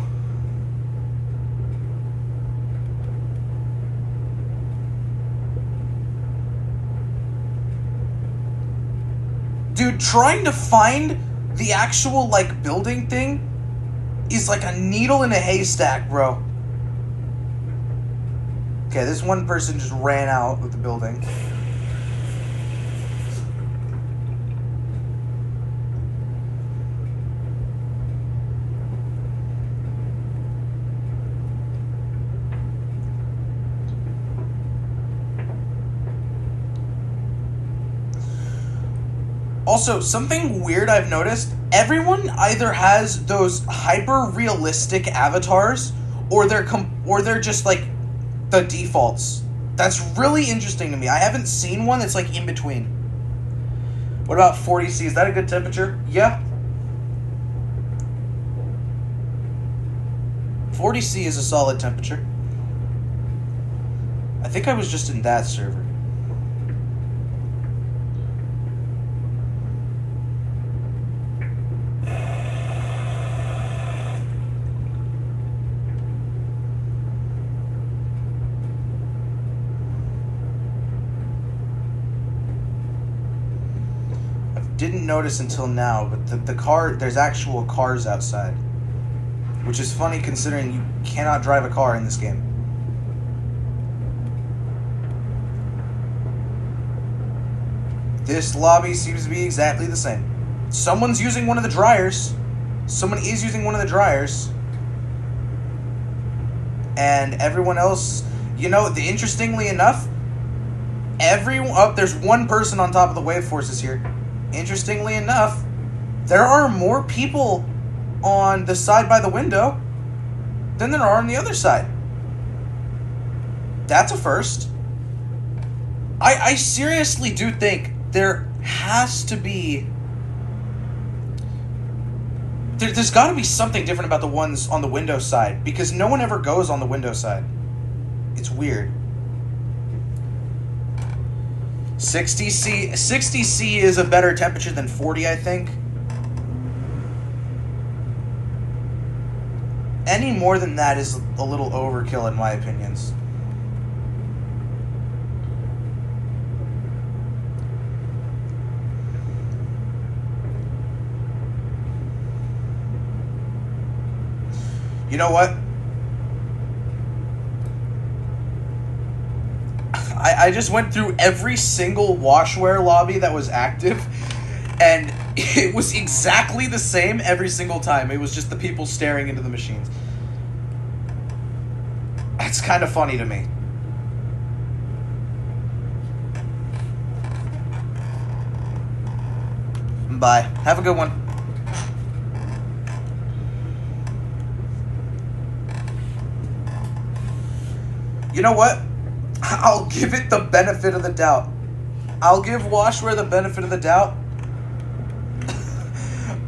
Dude, trying to find the actual, like, building thing is like a needle in a haystack, bro. Okay, this one person just ran out with the building. Also, something weird I've noticed, everyone either has those hyper-realistic avatars, or they're just, like, the defaults. That's really interesting to me. I haven't seen one that's, like, in between. What about 40°C? Is that a good temperature? Yeah. 40°C is a solid temperature. I think I was just in that server. Didn't notice until now, but the car, there's actual cars outside, which is funny considering you cannot drive a car in this game. This lobby seems to be exactly the same. Someone's using one of the dryers. Someone is using one of the dryers. And everyone else, you know, interestingly enough, there's one person on top of the wave forces here. Interestingly enough, there are more people on the side by the window than there are on the other side. That's a first. I seriously do think there has to be... There's got to be something different about the ones on the window side, because no one ever goes on the window side. It's weird. 60°C is a better temperature than 40, I think. Any more than that is a little overkill in my opinions. You know what? I just went through every single washware lobby that was active, and it was exactly the same every single time. It was just the people staring into the machines. It's kind of funny to me. Bye. Have a good one. You know what? I'll give it the benefit of the doubt. I'll give Washware the benefit of the doubt.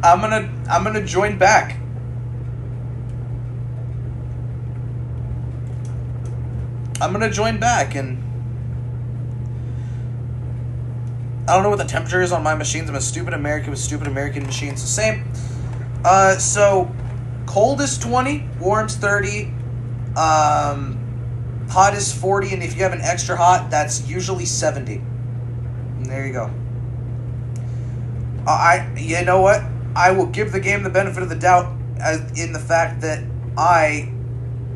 I'm gonna join back. I'm gonna join back, and I don't know what the temperature is on my machines. I'm a stupid American with stupid American machines. The same. So cold is 20, warm's 30, hot is 40, and if you have an extra hot, that's usually 70. And there you go. You know what? I will give the game the benefit of the doubt in the fact that I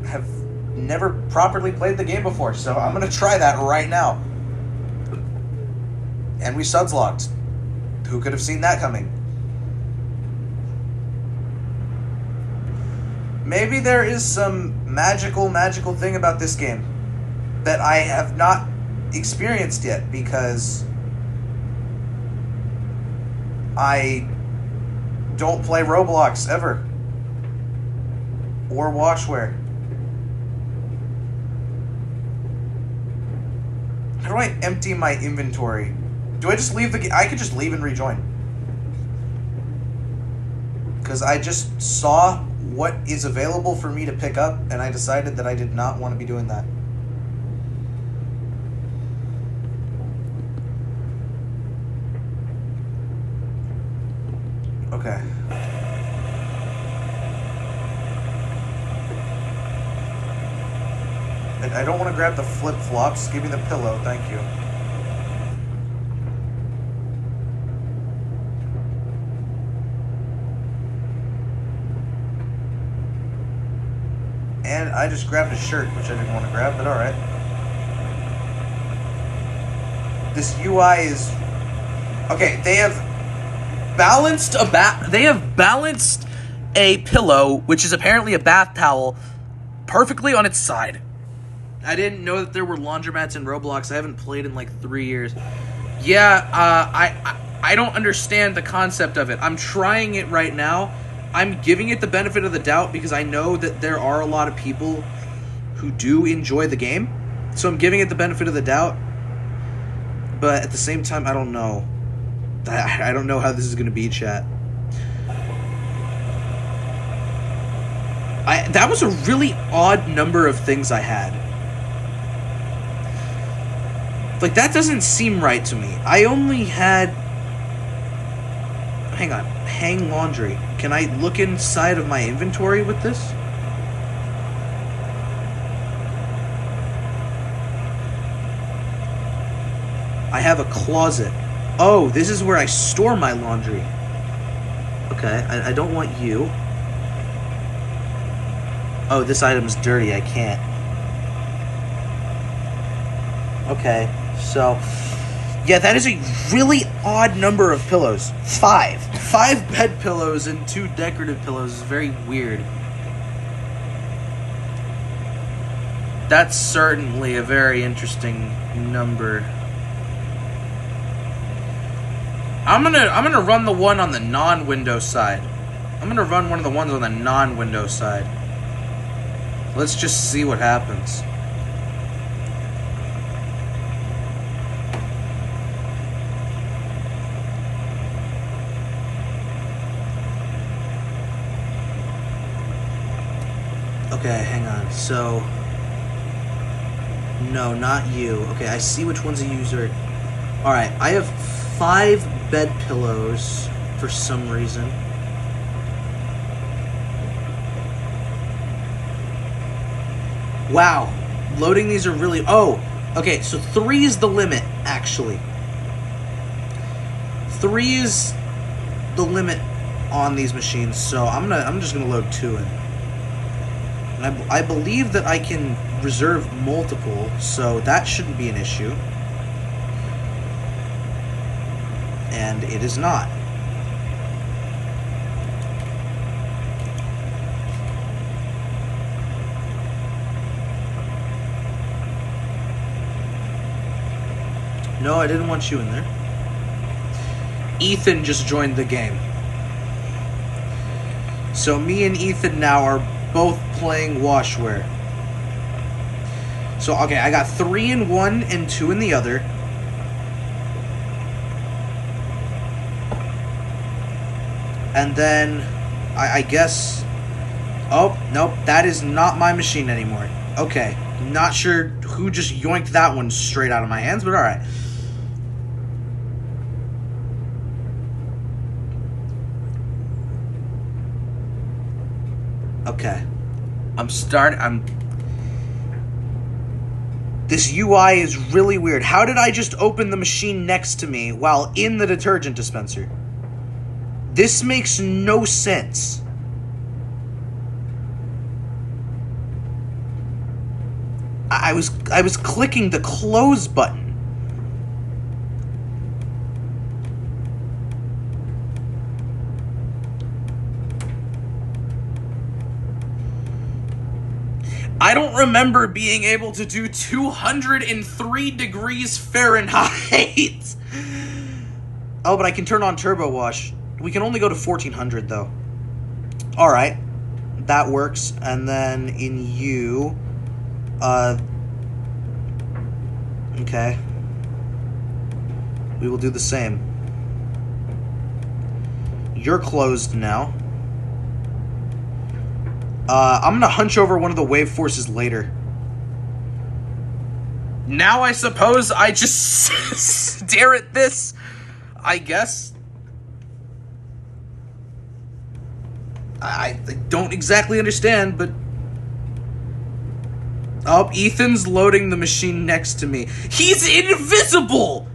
have never properly played the game before, so I'm gonna try that right now. And we suds locked. Who could have seen that coming? Maybe there is some magical thing about this game that I have not experienced yet, because I don't play Roblox ever. Or Washware. How do I empty my inventory? Do I just leave the game? I could just leave and rejoin. Because I just saw what is available for me to pick up, and I decided that I did not want to be doing that. Okay. I don't want to grab the flip-flops. Give me the pillow, thank you. And I just grabbed a shirt, which I didn't want to grab, but alright. This UI is... Okay, they have balanced a pillow, which is apparently a bath towel, perfectly on its side. I didn't know that there were laundromats in Roblox. I haven't played in like 3 years. Yeah, I don't understand the concept of it. I'm trying it right now. I'm giving it the benefit of the doubt because I know that there are a lot of people who do enjoy the game. So I'm giving it the benefit of the doubt. But at the same time, I don't know. I don't know how this is going to be, chat. That was a really odd number of things I had. Like, that doesn't seem right to me. I only had... Hang on. Hang laundry. Can I look inside of my inventory with this? I have a closet. Oh, this is where I store my laundry. Okay, I don't want you. Oh, this item's dirty. I can't. Okay, so... Yeah, that is a really odd number of pillows. 5. 5 bed pillows and 2 decorative pillows is very weird. That's certainly a very interesting number. I'm gonna run the one on the non-window side. I'm gonna run one of the ones on the non-window side. Let's just see what happens. Okay, hang on. So, no, not you. Okay, I see which one's a user. Alright, I have 5 bed pillows for some reason. Wow, loading these are really... Oh, okay, so 3 is the limit, actually. 3 is the limit on these machines, so I'm just gonna load 2 in. And I believe that I can reserve multiple, so that shouldn't be an issue. And it is not. No, I didn't want you in there. Ethan just joined the game. So me and Ethan now are both playing Washware. So, okay, I got 3 in one and 2 in the other. And then, I guess... Oh, nope, that is not my machine anymore. Okay, not sure who just yoinked that one straight out of my hands, but alright. Okay. This UI is really weird. How did I just open the machine next to me while in the detergent dispenser? This makes no sense. I was clicking the close button. I don't remember being able to do 203 degrees Fahrenheit. Oh, but I can turn on turbo wash. We can only go to 1400 though. Alright. That works. And then in you... Okay. We will do the same. You're closed now. I'm gonna hunch over one of the wave forces later. Now I suppose I just stare at this, I guess. I don't exactly understand, but... Oh, Ethan's loading the machine next to me. He's invisible!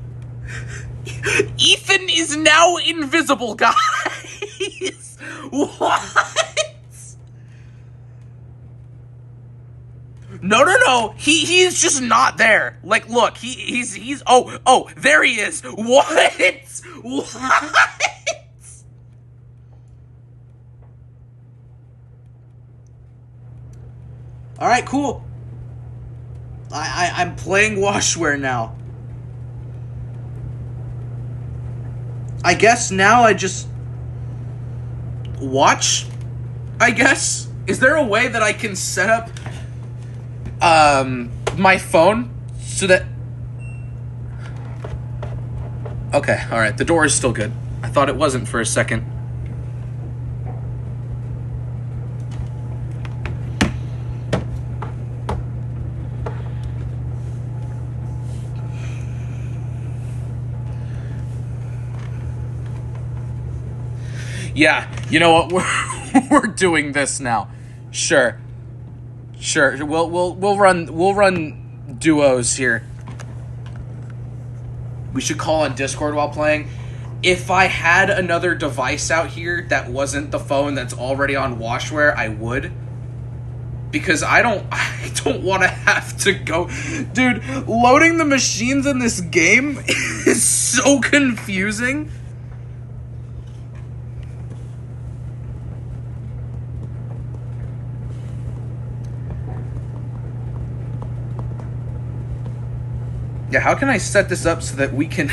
Ethan is now invisible, guys! What? No. He's just not there. Like, look, he's oh, there he is. What? Alright, cool. I'm playing Washware now. I guess now I just watch, I guess. Is there a way that I can set up my phone so that... Okay, alright, the door is still good. I thought it wasn't for a second. Yeah, you know what? We're doing this now. Sure. We'll run duos here. We should call on Discord while playing. If I had another device out here that wasn't the phone that's already on Washware, I would. Because I don't want to have to go... Dude, loading the machines in this game is so confusing. Yeah, how can I set this up so that we can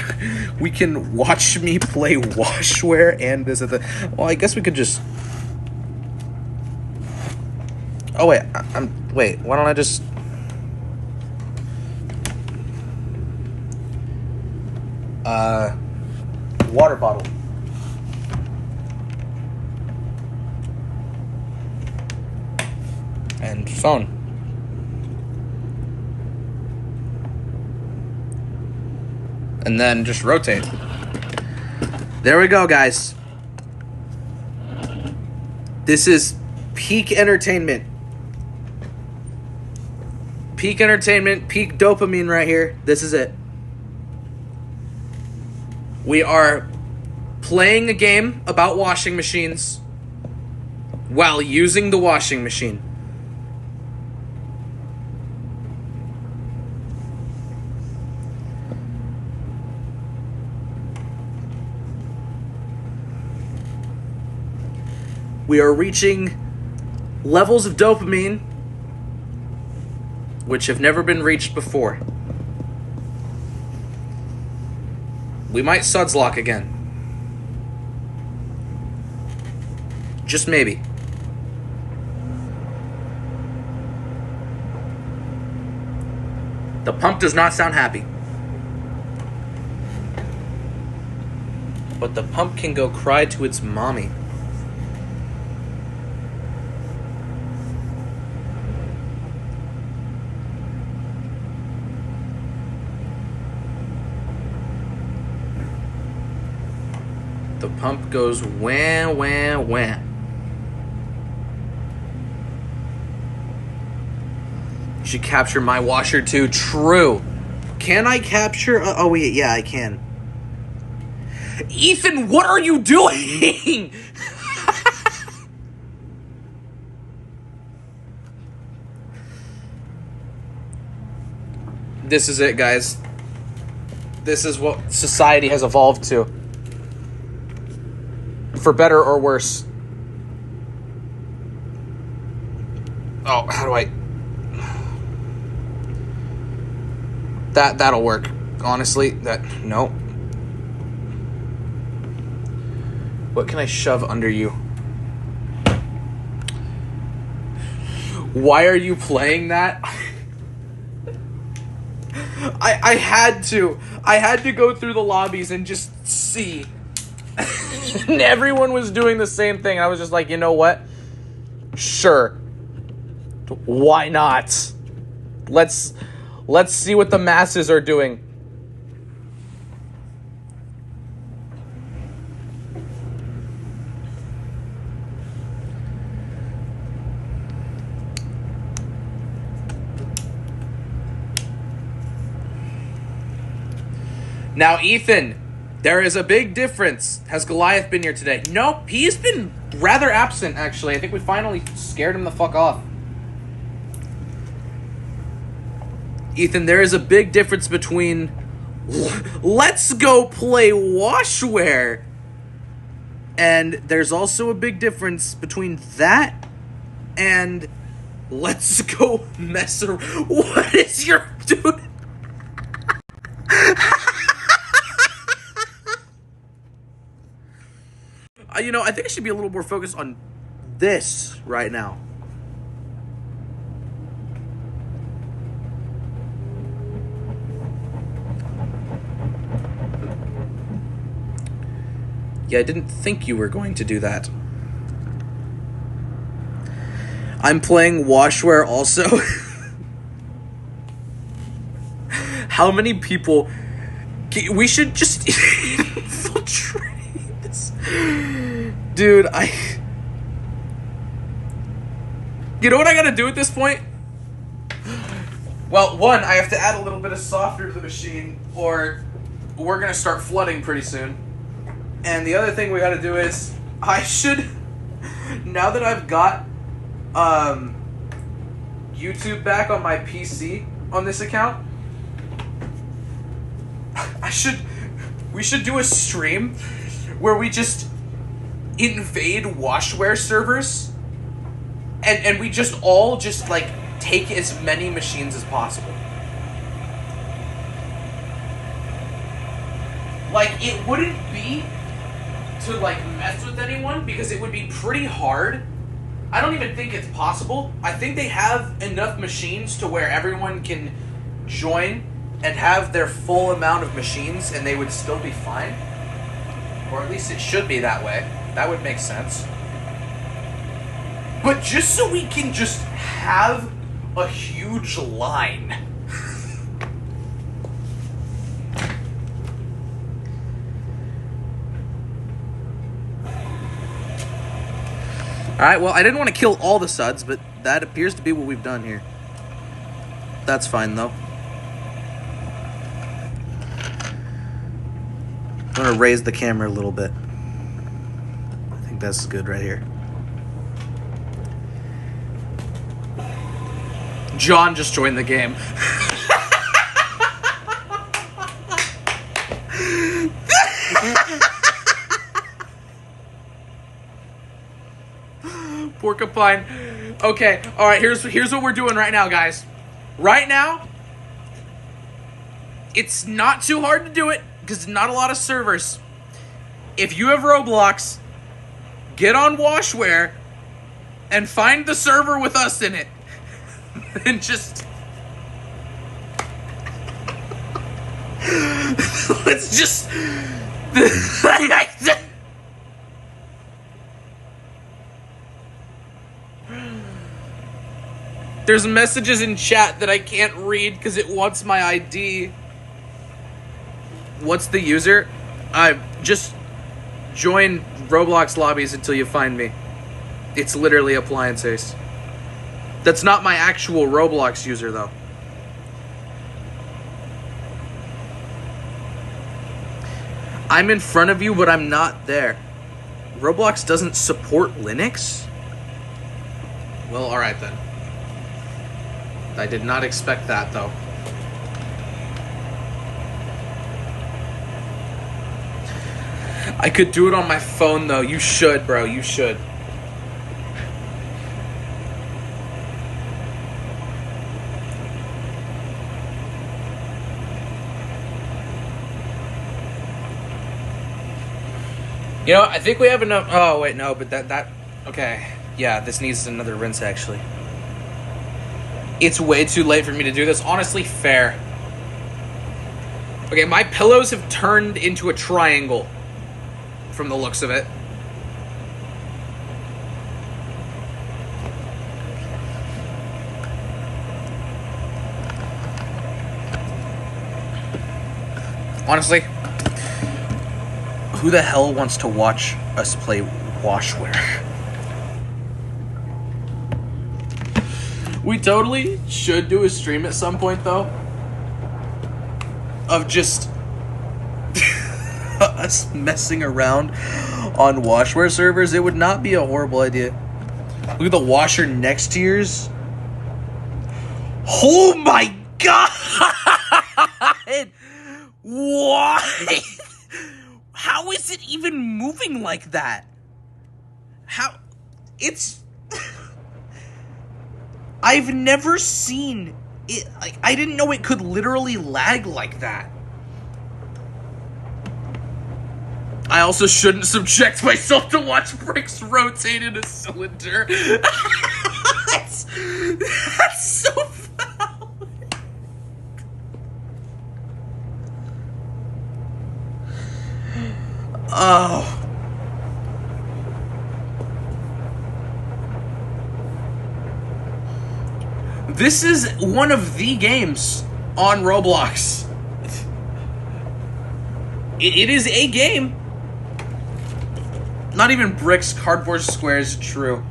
watch me play Washware and this at the... Well, I guess we could just... Oh wait, wait, why don't I just... Water bottle. And phone. And then just rotate. There we go, guys. This is peak entertainment. Peak entertainment, peak dopamine right here. This is it. We are playing a game about washing machines while using the washing machine. We are reaching levels of dopamine which have never been reached before. We might suds lock again. Just maybe. The pump does not sound happy. But the pump can go cry to its mommy. The pump goes wah, wah, wah. You should capture my washer too. True. Can I capture? Oh, wait. Yeah, I can. Ethan, what are you doing? This is it, guys. This is what society has evolved to. For better or worse. Oh, how do I... That'll work. Honestly, no. What can I shove under you? Why are you playing that? I had to. I had to go through the lobbies and just see. And everyone was doing the same thing. I was just like, you know what? Sure. Why not? Let's see what the masses are doing. Now, Ethan, there is a big difference. Has Goliath been here today? Nope, he's been rather absent, actually. I think we finally scared him the fuck off. Ethan, there is a big difference between let's go play Washware, and there's also a big difference between that and let's go mess around. What is your... Dude... You know, I think I should be a little more focused on this right now. Yeah, I didn't think you were going to do that. I'm playing Washware also. How many people... We should just infiltrate this. Dude, You know what I gotta do at this point? Well, one, I have to add a little bit of softener to the machine, or we're gonna start flooding pretty soon. And the other thing we gotta do is, I should, now that I've got YouTube back on my PC on this account, we should do a stream where we just invade Washware servers and we just all just like take as many machines as possible. Like, it wouldn't be to like mess with anyone because it would be pretty hard. I don't even think it's possible. I think they have enough machines to where everyone can join and have their full amount of machines and they would still be fine. Or at least it should be that way. That would make sense. But just so we can just have a huge line. Alright, well, I didn't want to kill all the suds, but that appears to be what we've done here. That's fine, though. I'm going to raise the camera a little bit. I think that's good right here. John just joined the game. Porcupine. Okay, alright, here's what we're doing right now, guys. Right now, it's not too hard to do it. because not a lot of servers. If you have Roblox, get on Washware and find the server with us in it. And just... let's just... There's messages in chat that I can't read because it wants my ID. What's the user? Just join Roblox lobbies until you find me. It's literally Appliance Ace. That's not my actual Roblox user, though. I'm in front of you, but I'm not there. Roblox doesn't support Linux? Well, alright then. I did not expect that, though. I could do it on my phone, though. You should, bro. You should. You know, I think we have enough... Oh, wait, no, but that... Okay. Yeah, this needs another rinse, actually. It's way too late for me to do this. Honestly, fair. Okay, my pillows have turned into a triangle. From the looks of it. Honestly, who the hell wants to watch us play Washware? We totally should do a stream at some point, though. Of just us messing around on Washware servers. It would not be a horrible idea. Look at the washer next to yours. Oh my god! Why? How is it even moving like that? How? It's... I've never seen it. Like, I didn't know it could literally lag like that. I also shouldn't subject myself to watch bricks rotate in a cylinder. That's so foul. Oh. This is one of the games on Roblox. It is a game. Not even bricks, cardboard squares, true.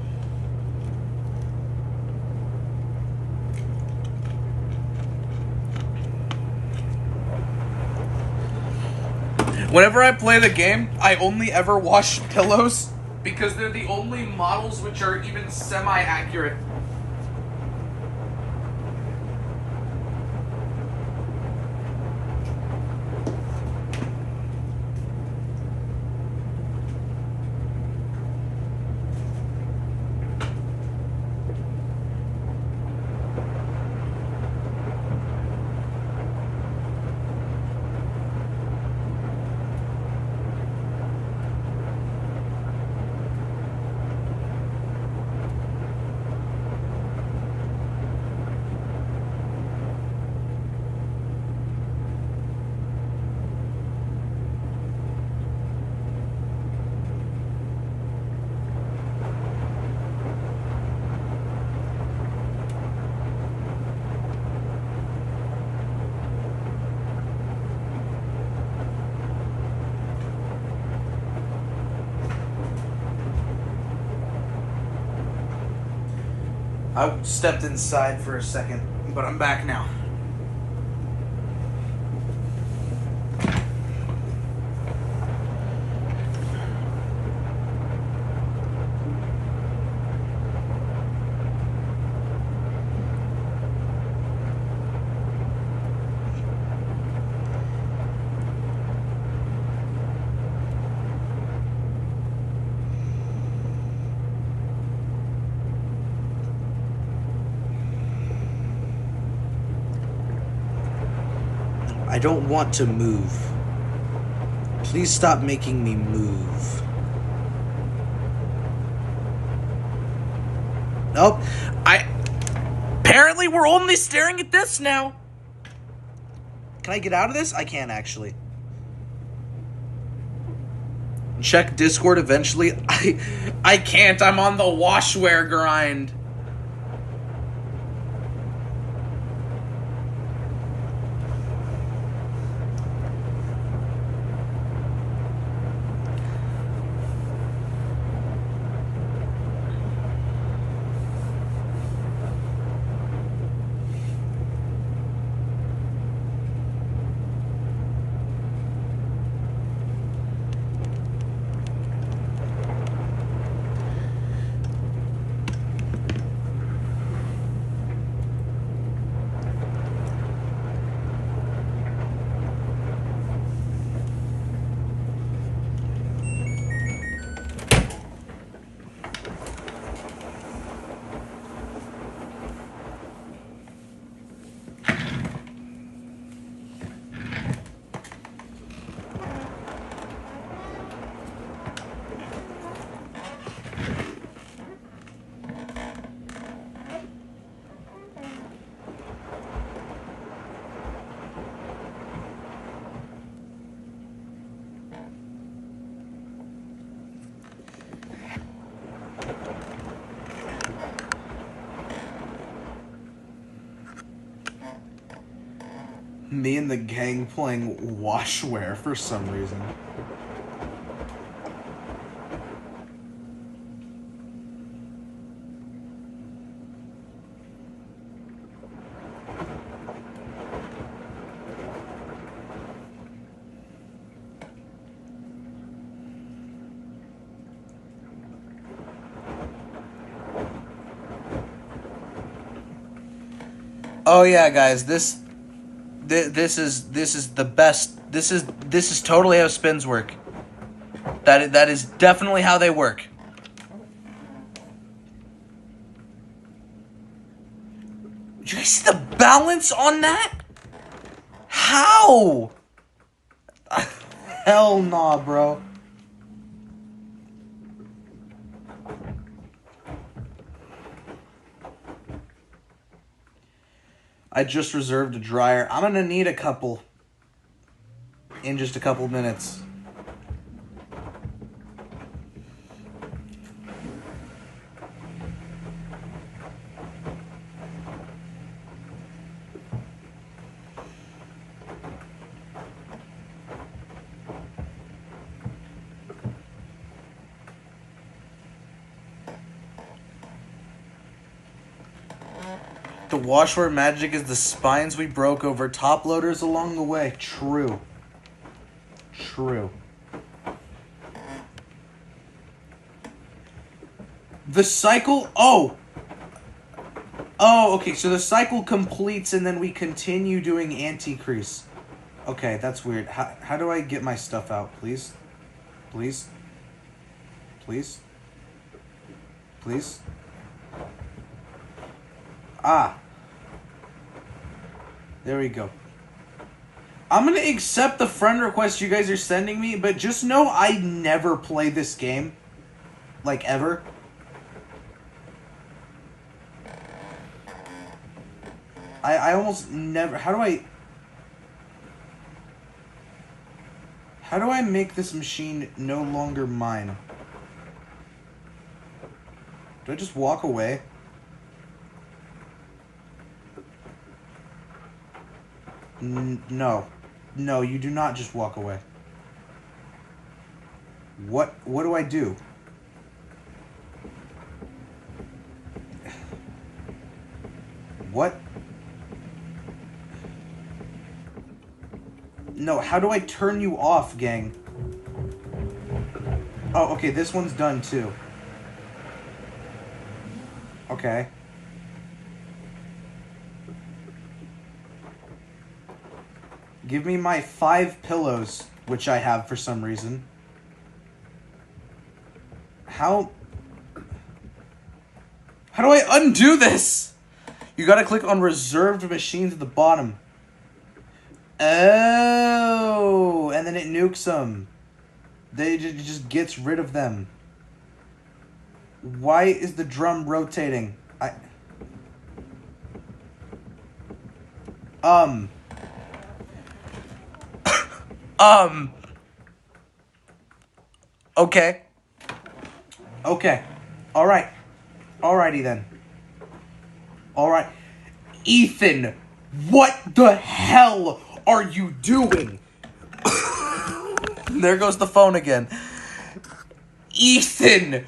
Whenever I play the game, I only ever wash pillows because they're the only models which are even semi-accurate. I stepped inside for a second, but I'm back now. I don't want to move. Please stop making me move. Nope. Apparently, we're only staring at this now. Can I get out of this? I can't actually. Check Discord eventually. I can't. I'm on the washware grind. Me and the gang playing washware for some reason. Oh yeah, guys, this is the best. This is totally how spins work. That is definitely how they work. Did you guys see the balance on that? How? Hell nah, bro. I just reserved a dryer. I'm gonna need a couple in just a couple minutes. The washware magic is the spines we broke over top loaders along the way. True. True. The cycle... Oh! Oh, okay, so the cycle completes and then we continue doing anti-crease. Okay, that's weird. How do I get my stuff out, please? Please? Please? Please? Ah. There we go. I'm gonna accept the friend request you guys are sending me, but just know I never play this game. Like, ever. I almost never... How do I make this machine no longer mine? Do I just walk away? No. No, you do not just walk away. What do I do? What? No, how do I turn you off, gang? Oh, okay, this one's done too. Okay. Give me my 5 pillows, which I have for some reason. How do I undo this? You gotta click on reserved machines at the bottom. Oh, and then it nukes them. It just gets rid of them. Why is the drum rotating? Okay. Okay. Alright. Alrighty then. Alright. Ethan, what the hell are you doing? There goes the phone again. Ethan,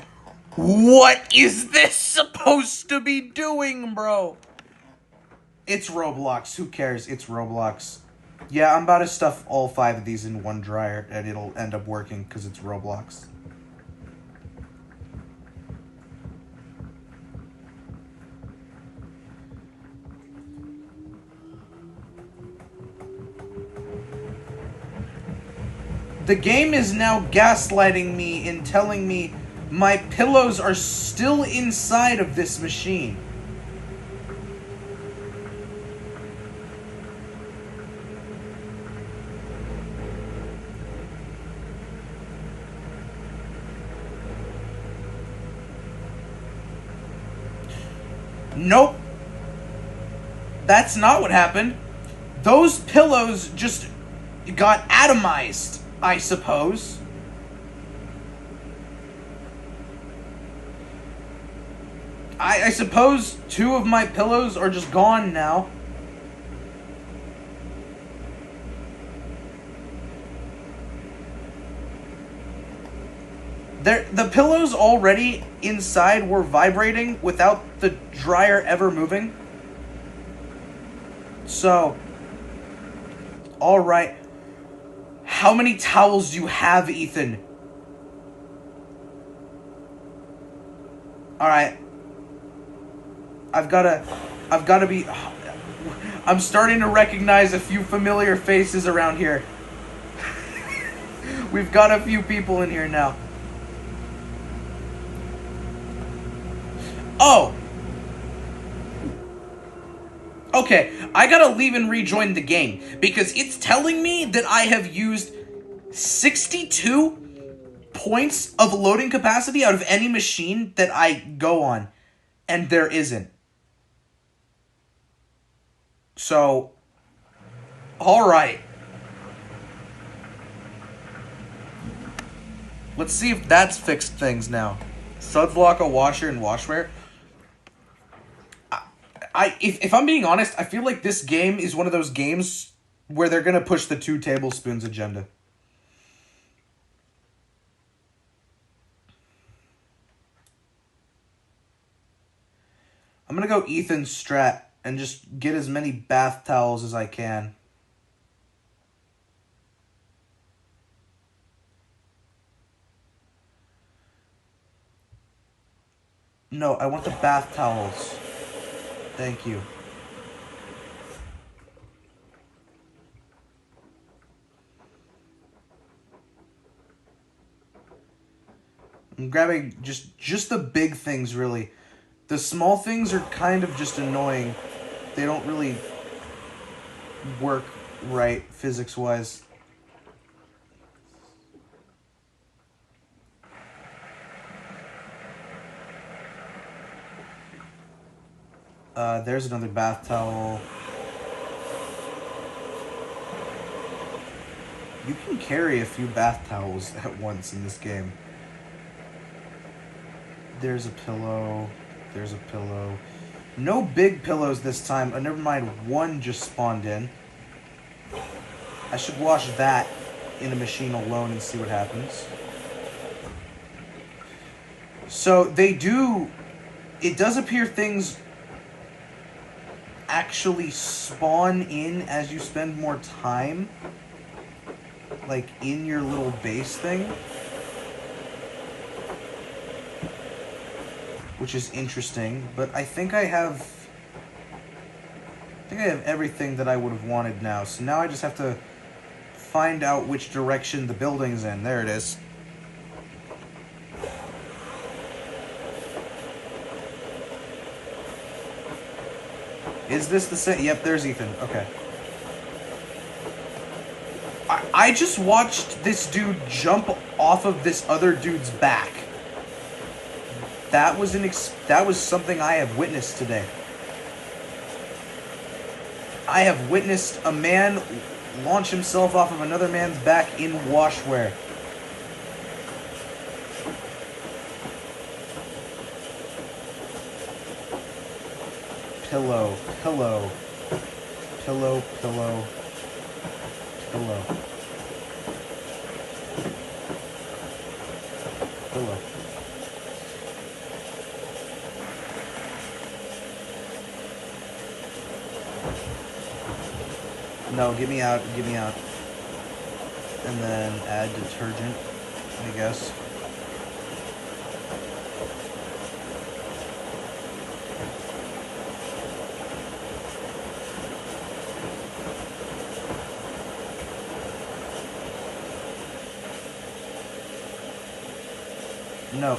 what is this supposed to be doing, bro? It's Roblox. Who cares? It's Roblox. Yeah, I'm about to stuff all 5 of these in one dryer, and it'll end up working because it's Roblox. The game is now gaslighting me and telling me my pillows are still inside of this machine. Nope. That's not what happened. Those pillows just got atomized, I suppose. I suppose 2 of my pillows are just gone now. The pillows already inside were vibrating without the dryer ever moving. So, alright. How many towels do you have, Ethan? Alright. I've gotta be... I'm starting to recognize a few familiar faces around here. We've got a few people in here now. Oh! Okay, I gotta leave and rejoin the game, because it's telling me that I have used 62 points of loading capacity out of any machine that I go on, and there isn't. So, alright. Let's see if that's fixed things now. Suds lock a washer and washwear. If I'm being honest, I feel like this game is one of those games where they're going to push the 2 tablespoons agenda. I'm going to go Ethan Strat and just get as many bath towels as I can. No, I want the bath towels. Thank you. I'm grabbing just the big things, really. The small things are kind of just annoying. They don't really work right, physics-wise. There's another bath towel. You can carry a few bath towels at once in this game. There's a pillow. There's a pillow. No big pillows this time. Never mind, 1 just spawned in. I should wash that in a machine alone and see what happens. So they do... It does appear things actually spawn in as you spend more time, like in your little base thing, which is interesting. But I think I have everything that I would have wanted now. So now I just have to find out which direction the building's in. There it is. Is this the same? Yep, there's Ethan. Okay. I just watched this dude jump off of this other dude's back. That was something I have witnessed today. I have witnessed a man launch himself off of another man's back in washwear. Pillow, pillow, pillow, pillow, pillow, pillow. No, get me out, get me out. And then add detergent, I guess. No,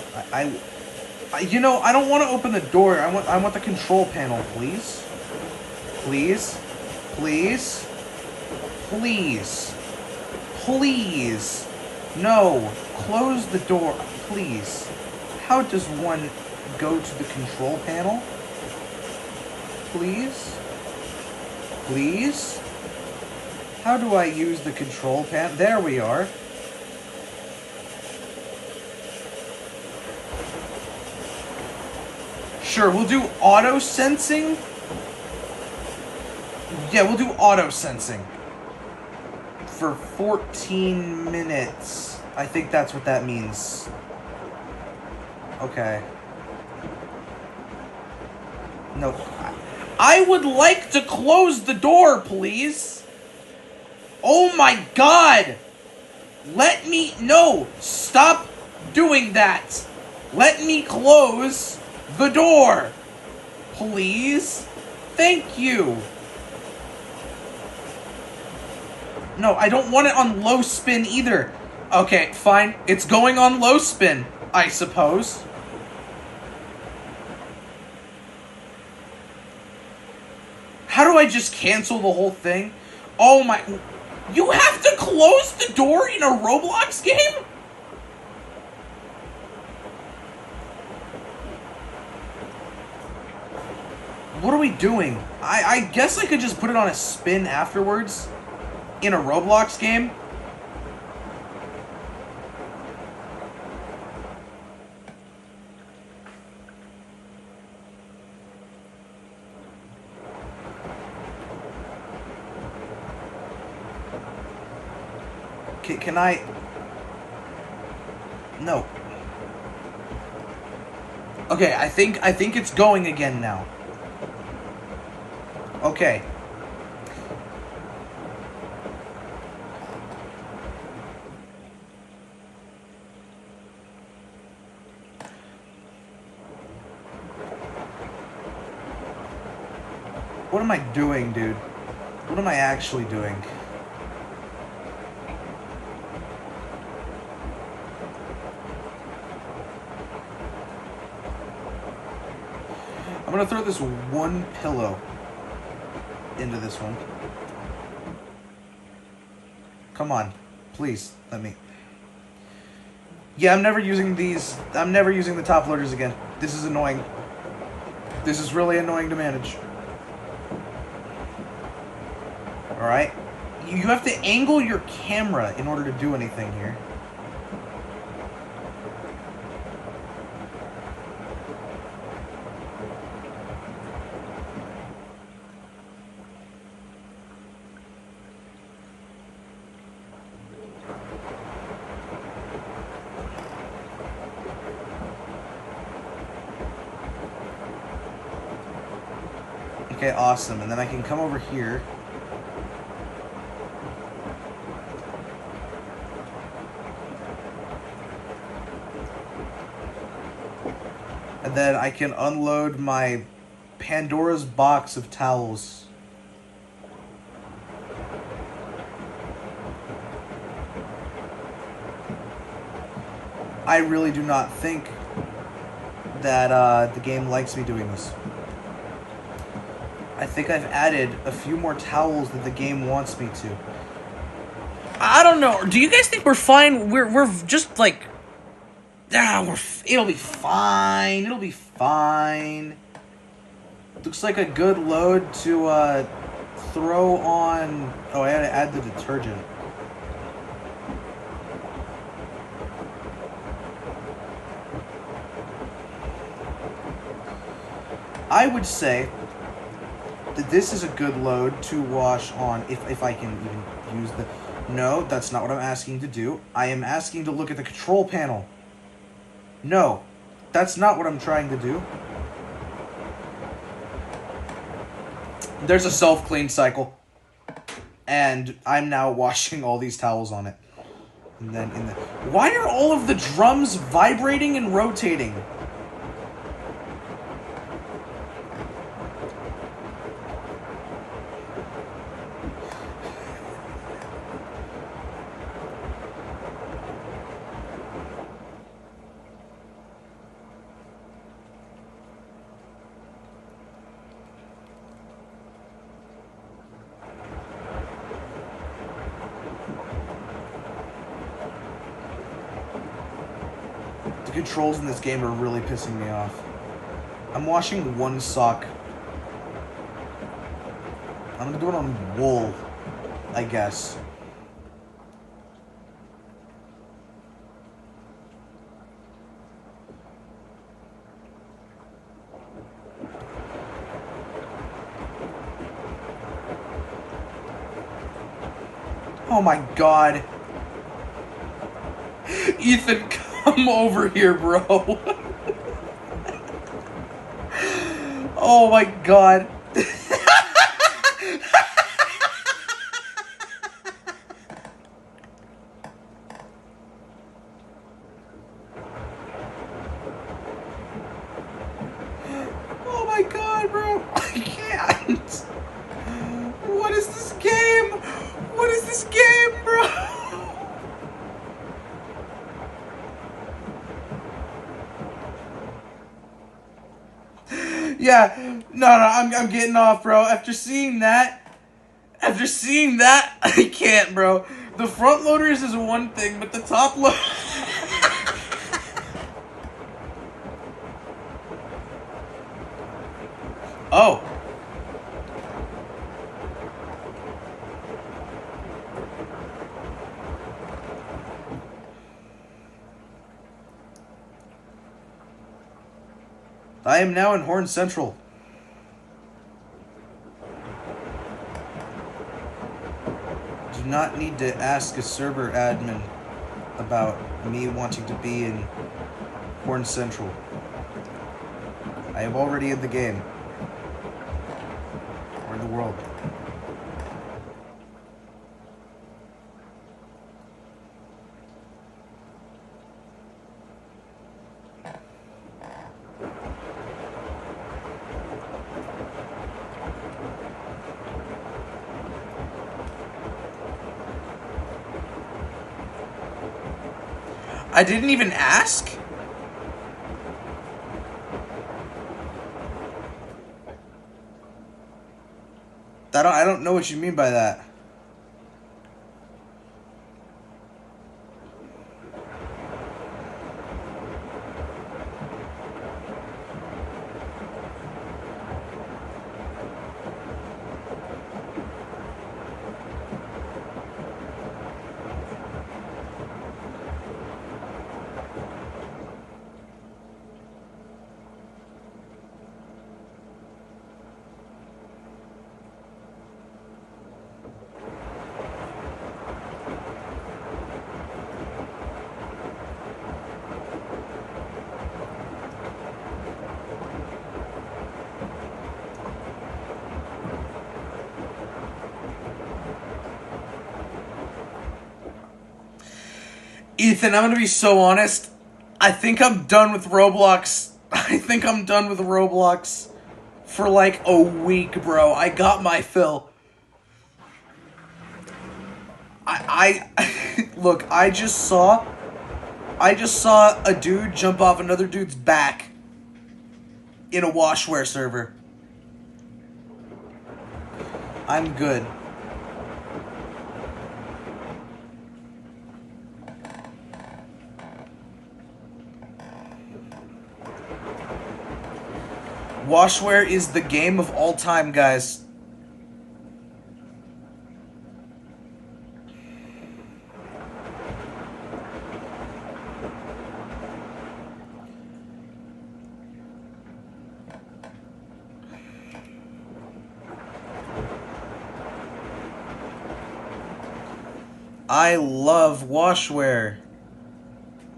you know, I don't want to open the door. I want the control panel, please. Please. Please. Please. Please. No. Close the door, please. How does one go to the control panel? Please. Please. How do I use the control panel? There we are. Sure, we'll do auto sensing. Yeah, we'll do auto sensing. For 14 minutes. I think that's what that means. Okay. No. I would like to close the door, please. Oh my god. Let me... No. Stop doing that. Let me close the door. Please. Thank you. No, I don't want it on low spin either. Okay, fine. It's going on low spin, I suppose. How do I just cancel the whole thing? Oh my... You have to close the door in a Roblox game? What are we doing? I guess I could just put it on a spin afterwards in a Roblox game. Can I... No. Okay, I think it's going again now. Okay. What am I doing, dude? What am I actually doing? I'm gonna throw this one pillow into this one. Come on. Please, let me... Yeah, I'm never using these... I'm never using the top loaders again. This is annoying. This is really annoying to manage. Alright? You have to angle your camera in order to do anything here. Okay, awesome. And then I can come over here. And then I can unload my Pandora's box of towels. I really do not think that the game likes me doing this. I think I've added a few more towels that the game wants me to. I don't know. Do you guys think we're fine? We're just like, It'll be fine. It'll be fine. Looks like a good load to throw on. Oh, I had to add the detergent. I would say that this is a good load to wash on if I can even use the... No, that's not what I'm asking to do. I am asking to look at the control panel. No, that's not what I'm trying to do. There's a self-clean cycle. And I'm now washing all these towels on it. And then in the... Why are all of the drums vibrating and rotating? The controls in this game are really pissing me off. I'm washing one sock. I'm gonna do it on wool, I guess. Oh my god. Ethan, come over here, bro. Oh my god. Oh my god, bro. I can't. What is this game? What is this game, bro? Yeah, no, I'm getting off, bro. After seeing that, I can't, bro. The front loaders is one thing, but the top load... Oh. I am now in Horn Central. Do not need to ask a server admin about me wanting to be in Horn Central. I am already in the game. Or in the world. I didn't even ask? I don't know what you mean by that. Ethan, I'm gonna be so honest. I think I'm done with Roblox. I think I'm done with Roblox for like a week, bro. I got my fill. Look, I just saw a dude jump off another dude's back in a washware server. I'm good. Washware is the game of all time, guys. I love Washware.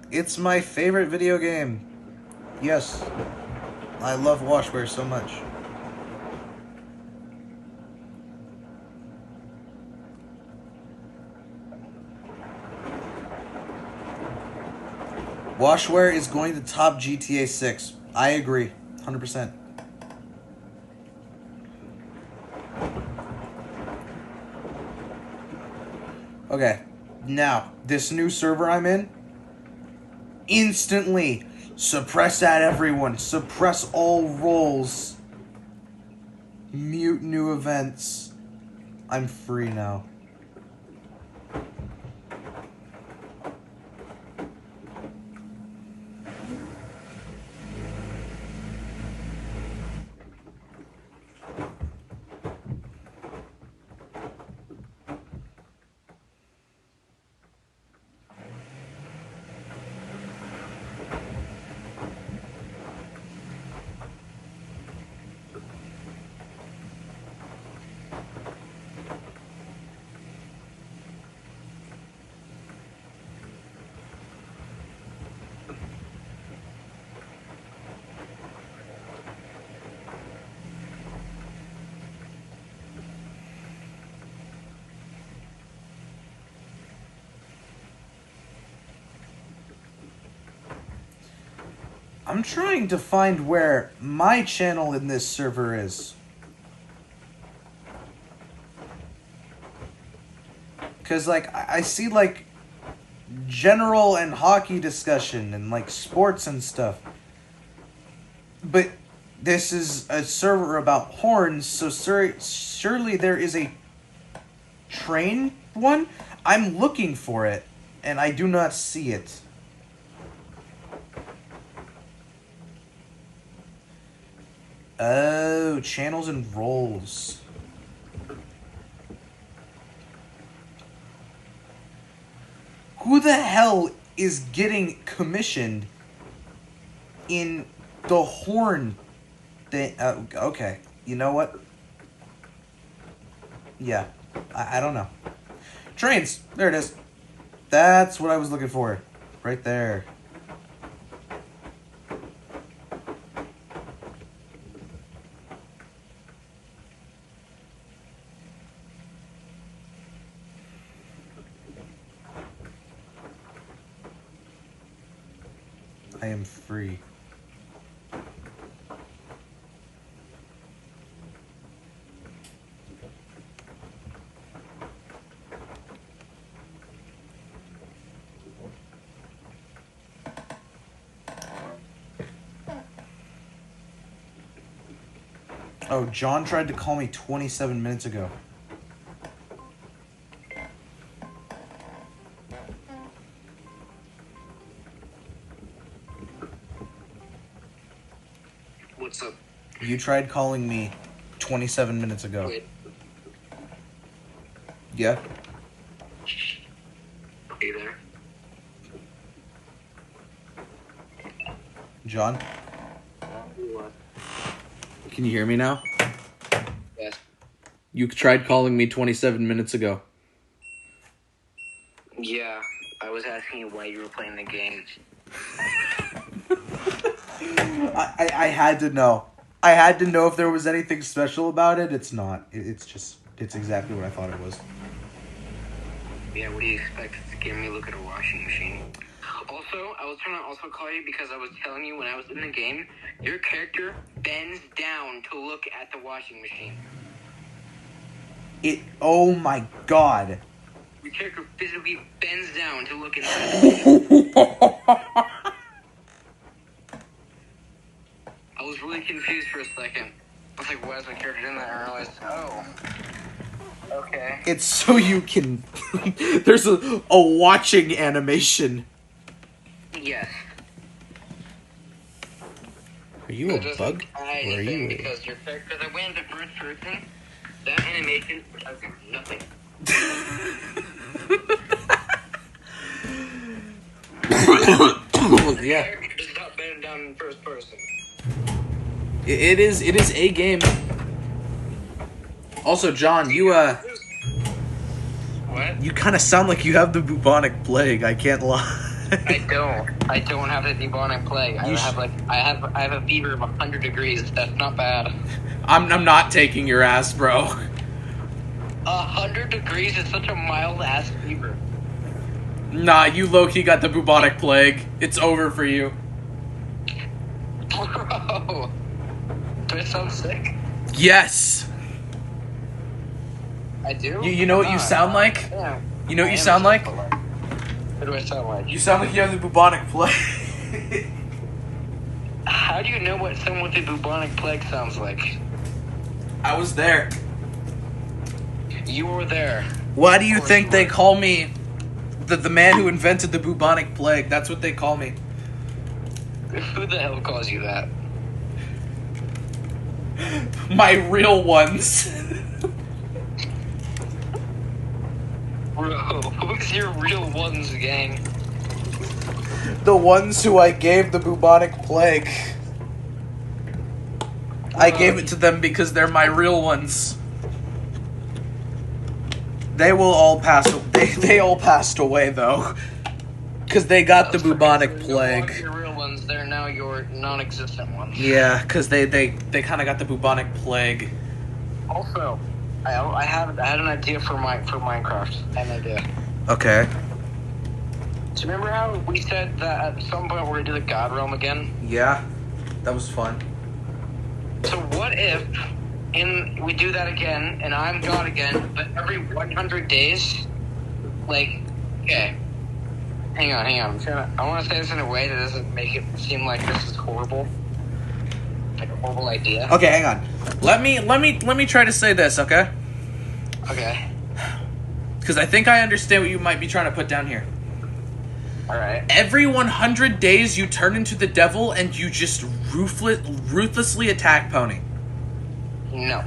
It's my favorite video game. Yes. I love Washware so much. Washware is going to top GTA 6. I agree. 100%. Okay. Now, this new server I'm in, instantly suppress that, everyone. Suppress all roles. Mute new events. I'm free now. I'm trying to find where my channel in this server is. Because, like, I see, like, general and hockey discussion and, like, sports and stuff. But this is a server about horns, so surely there is a train one? I'm looking for it, and I do not see it. Oh, channels and roles. Who the hell is getting commissioned in the horn thing? Okay, you know what? Yeah, I don't know. Trains, there it is. That's what I was looking for. Right there. I am free. Oh, John tried to call me 27 minutes ago. What's up? You tried calling me 27 minutes ago. Wait, Yeah? are you there? John? What? Can you hear me now? Yes. You tried calling me 27 minutes ago. Yeah, I was asking you why you were playing the game. I had to know. I had to know if there was anything special about it. It's not. It's exactly what I thought it was. Yeah, what do you expect? It's giving me a look at a washing machine. Also, I was trying to also call you because I was telling you when I was in the game, your character bends down to look at the washing machine. Oh my god. Your character physically bends down to look inside. I was really confused for a second. I was like, why is my character doing that? And I realized, oh, okay. It's so you can... There's a watching animation. Yes. Are you a bug? Or are you? Because your character that wins the first person, that animation does nothing. Yeah. Character does not bend down in first person. It is a game. Also, John, you What? You kind of sound like you have the bubonic plague. I can't lie. I don't have the bubonic plague. I You have a fever of 100 degrees. That's not bad. I'm not taking your ass, bro. 100 degrees is such a mild ass fever. Nah, you low-key got the bubonic plague. It's over for you. Bro, do I sound sick? Yes. I do. You know what you sound like? Yeah. You know what I you am sound like? What do I sound like? You sound like you have the bubonic plague. How do you know what someone with the bubonic plague sounds like? I was there. You were there. Why do you course think you they were. call me the man who invented the bubonic plague? That's what they call me. Who the hell calls you that? My real ones. Bro, who's your real ones, gang? The ones who I gave the bubonic plague. I gave it to them because they're my real ones. They will all pass. They all passed away though, because they got the bubonic They're no longer plague. your real ones, they're now your non-existent ones. Yeah, because they They kind of got the bubonic plague. Also, I had an idea for Minecraft. I had an idea. Okay. So remember how we said that at some point we're gonna do the God Realm again? Yeah, that was fun. So what if we do that again and I'm God again, but every 100 days, like, okay, hang on. I want to say this in a way that doesn't make it seem like this is horrible, like a horrible idea. Okay, hang on. Let me try to say this, okay? Okay. Because I think I understand what you might be trying to put down here. All right. Every 100 days, you turn into the devil and you just ruthlessly attack Pony. No.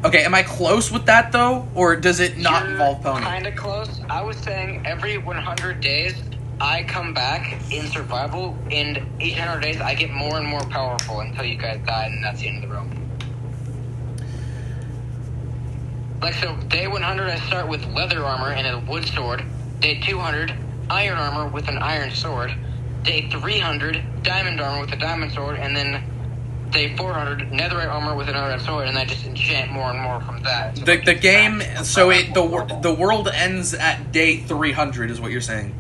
Okay, am I close with that though, or does it not involve Pony? Kind of close. I was saying every 100 days I come back in survival, and each 100 days I get more and more powerful until you guys die, and that's the end of the realm. Like, so day 100 I start with leather armor and a wood sword. Day 200, iron armor with an iron sword. Day 300, diamond armor with a diamond sword, and then day 400, netherite armor with another sword, and I just enchant more and more from that. So The game, so the world ends at day 300, is what you're saying.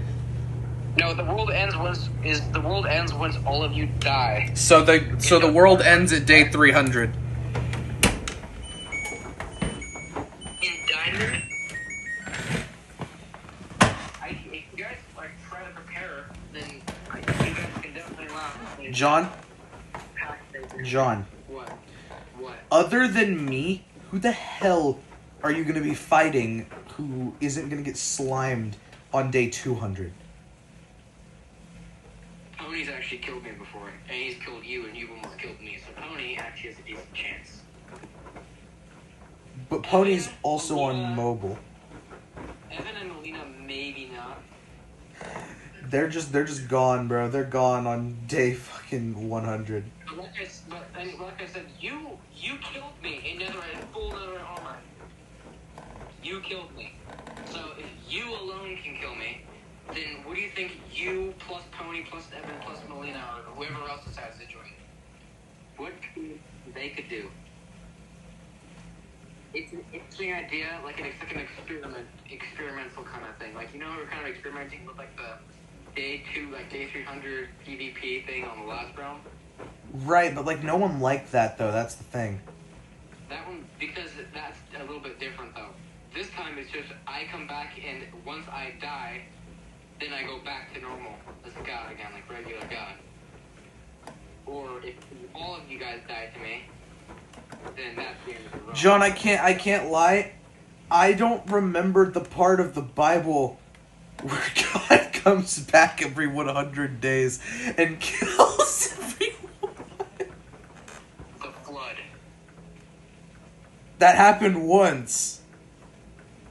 No, the world ends once all of you die. So the world ends at day 300. In diamond, if you guys like try to prepare, then you guys can definitely laugh. John. What? Other than me, who the hell are you gonna be fighting who isn't gonna get slimed on day 200? Pony's actually killed me before, and he's killed you, and you've almost killed me. So Pony actually has a decent chance. But Pony's also on mobile. Evan and Melina, maybe not. They're just gone, bro. They're gone on day fucking 100. But like I said, you killed me in full netherite armor. You killed me. So if you alone can kill me, then what do you think you plus Pony plus Evan plus Melina or whoever else decides to join? What they could do? It's an interesting idea, like an experimental kind of thing. Like, you know, we're kind of experimenting with like the day 300 PvP thing on the last realm. Right, but like no one liked that though. That's the thing. That one, because that's a little bit different though. This time it's just I come back and once I die, then I go back to normal as a god again, like regular god. Or if all of you guys die to me, then that's the end of the road. John, I can't lie. I don't remember the part of the Bible where God comes back every 100 days and kills everyone. That happened once.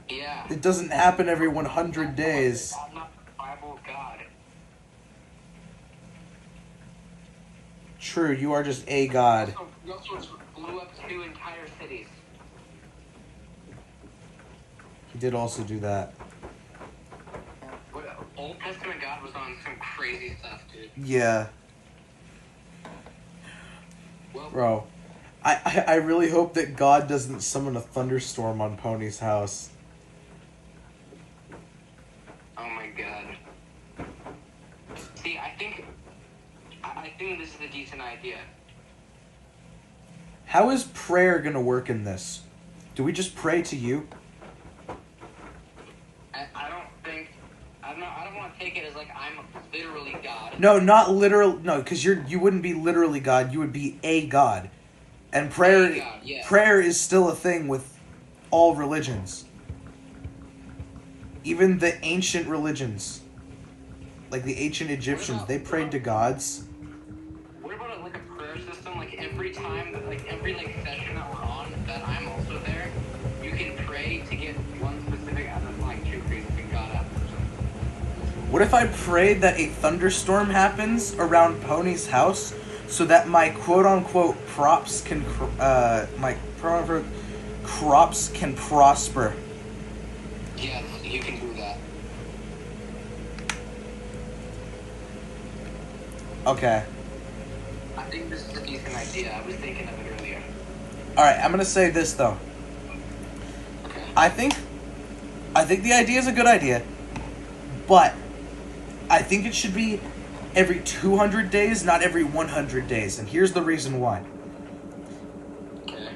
Yeah. It doesn't happen every 100 days. I'm not the Bible God. True, you are just a god. You also blew up 2 entire cities. He did also do that. What, Old Testament God was on some crazy stuff, dude. Yeah. Well, Bro. I really hope that God doesn't summon a thunderstorm on Pony's house. oh my god. See, I think this is a decent idea. How is prayer gonna work in this? Do we just pray to you? I don't want to take it as like I'm literally God. No, not literal. No, because you wouldn't be literally God. You would be a god, and prayer A god, yeah. prayer is still a thing with all religions, even the ancient religions, like the ancient Egyptians. They prayed to gods. What about like a prayer system? Like every time, like every like session that we're on, that I'm also there, you can pray to get one specific. I don't know, like two crazy God out. What if I prayed that a thunderstorm happens around Pony's house so that my quote-unquote crops can crops can prosper? Yes, you can do that. Okay. I think this is a decent idea. I was thinking of it earlier. All right, I'm going to say this though. Okay. I think the idea is a good idea, but I think it should be every 200 days, not every 100 days. And here's the reason why. Okay.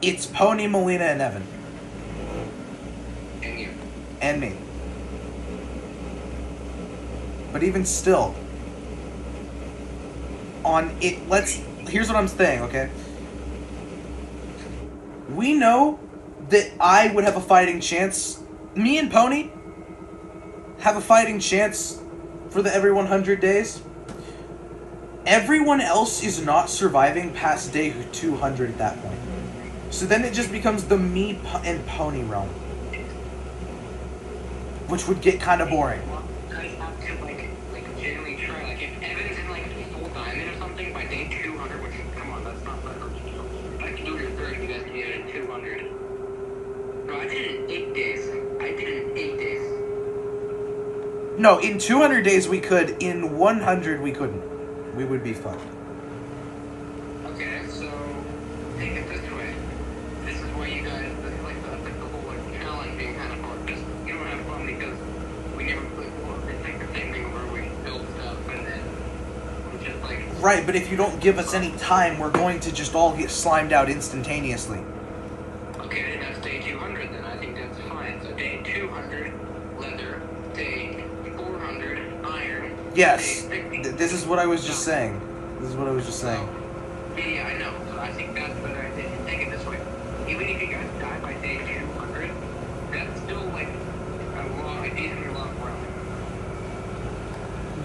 It's Pony, Melina, and Evan. And you. And me. But even still, here's what I'm saying, okay? We know that I would have a fighting chance. Me and Pony have a fighting chance for the every 100 days. Everyone else is not surviving past day 200 at that point. So then it just becomes the me and Pony realm, which would get kind of boring. I have to like genuinely try. Like if Evan's in like full diamond or something by day 200, which come on, that's not that hard to do. I can do it in 30. You guys can do it in 200. No, I did it in 8 days. No, in 200 days we could. In 100 we couldn't. We would be fucked. Okay, so take it this way. This is where you guys like the whole like challenge being kind of hard. Just you don't have fun because we never play before. It's like the same thing where we build stuff and then we just like. Right, but if you don't give us any time, we're going to just all get slimed out instantaneously. Okay, that's day 200 then. I think that's fine. So day 200, leather. Day 400, iron. Yes. Day 50. This is what I was just saying. Yeah, I know. So I think that's better. I didn't take it this way. Even if you guys die by day 200, that's still like a decently long run.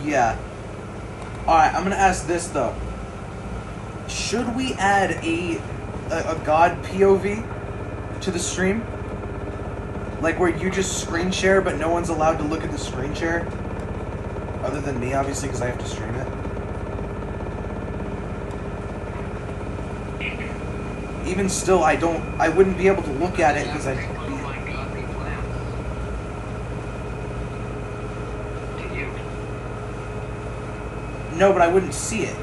Yeah. Alright, I'm gonna ask this though. Should we add a god POV to the stream? Like where you just screen share but no one's allowed to look at the screen share? Other than me, obviously, because I have to stream it. Even still, I wouldn't be able to look at it because I'd be... Oh my god, these lamps. To you. No, but I wouldn't see it.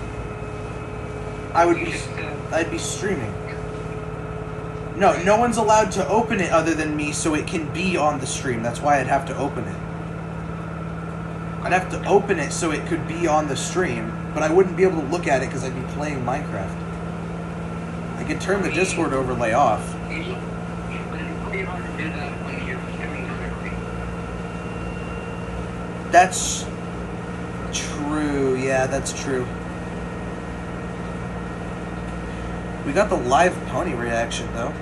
I'd be streaming. No, no one's allowed to open it other than me, so it can be on the stream. That's why I'd have to open it. I'd have to open it so it could be on the stream, but I wouldn't be able to look at it because I'd be playing Minecraft. I could turn the Discord overlay off. But it's pretty hard to do that when you're streaming directly. That's true. Yeah, that's true. We got the live Pony reaction, though.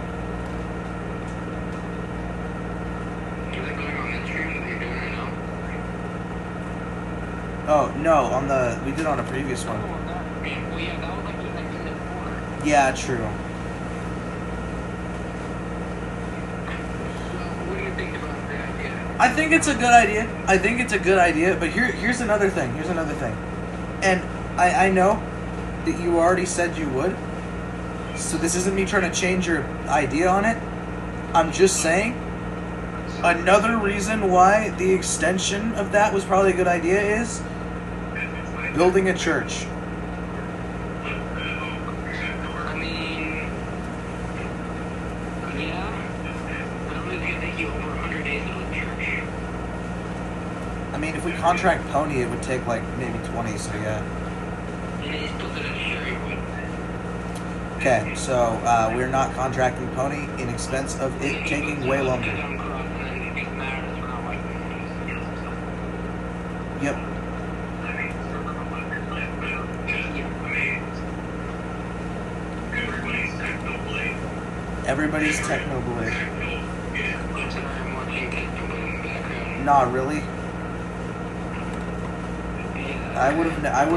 Is it going on that stream that you're doing right now? Oh, no, we did on a previous one. Well, yeah, that was like in the corner. Yeah, true. I think it's a good idea. I think it's a good idea, but here's another thing. Here's another thing. And I know that you already said you would. So this isn't me trying to change your idea on it. I'm just saying another reason why the extension of that was probably a good idea is building a church. I mean, yeah, but only going to take you over 100 days to build a church. I mean, if we contract Pony, it would take like maybe 20, so yeah. And he's built it at Sherrywood. Okay, so we're not contracting Pony in expense of it taking way longer. Yep. Everybody's Technoblade. Nah, really? I would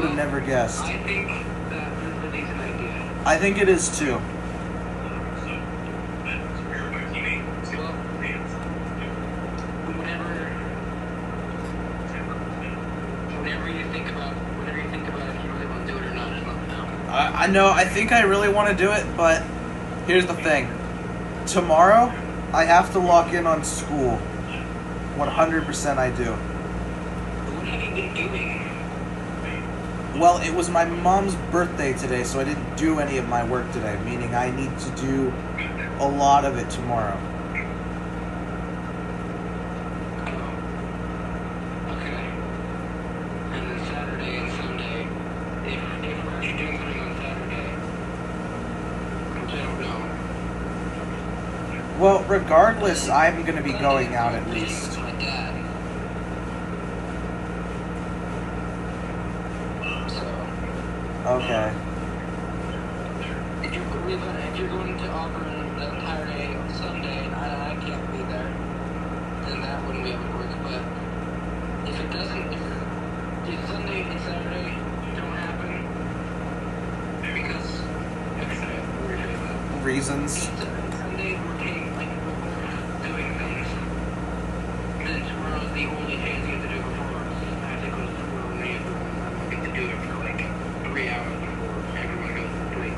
have never guessed. I think that is a decent idea. I think it is too. I know, I think I really want to do it, but here's the thing. Tomorrow, I have to lock in on school. 100% I do. What have you been doing? Well, it was my mom's birthday today, so I didn't do any of my work today, meaning I need to do a lot of it tomorrow. Okay. And then Saturday and Sunday, if we're actually doing something on Saturday, which I don't know. Well, regardless, I'm going to be going out at least. My dad. So, Okay. if you're going to Auburn the entire day on Sunday and I can't be there, then that wouldn't be able to work. But if it doesn't, if Sunday and Saturday don't happen, because, like I said, we're doing that. Reasons. Sunday we're doing things. Then tomorrow's the only chance you have to do it before. I have to go to school and I'm going to do it for like 3 hours before everyone goes to sleep.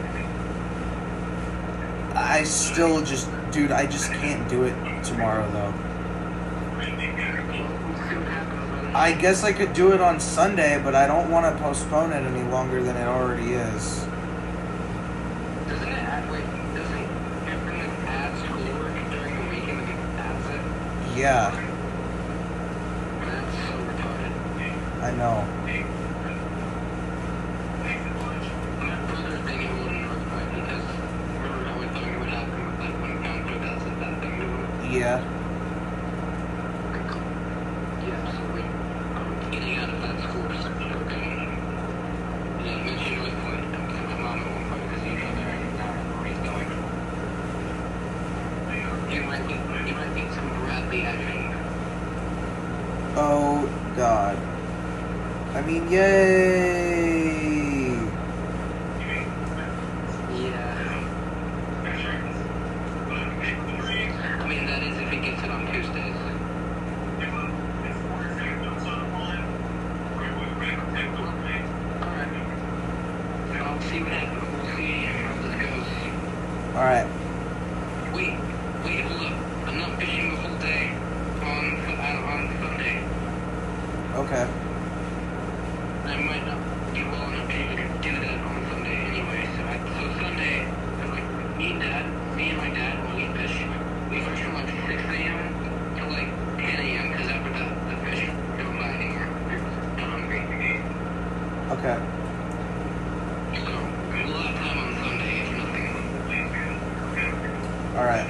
I still just, dude, I just can't do it tomorrow, though. I guess I could do it on Sunday, but I don't want to postpone it any longer than it already is. Doesn't it add schoolwork during the weekend and it adds it? Yeah, That's so retarded. I know. My brother's being able to notify because remember how we thought it would happen with that one counter that said that thing to him? Yeah. Yeah, so I'm getting out of that school for some program. And I mentioned with my mom at one point because he's there and now where he's going. You might need some Bradley action. Oh, God. I mean, yay! Yeah. I mean, that is if he gets it on Tuesdays. Alright. I'll see what happens. We'll see how this goes. Alright. Wait, hold up. I'm not fishing the whole day on Sunday. Okay. I might not be well enough to even do that on Sunday anyway. So Sunday, I'm like, me and my dad, when we fish, we fish from like 6 a.m. to like 10 a.m. because after that, the fish don't bite anymore. They're not hungry. Okay. So, we'll have time on Sunday if nothing. Alright.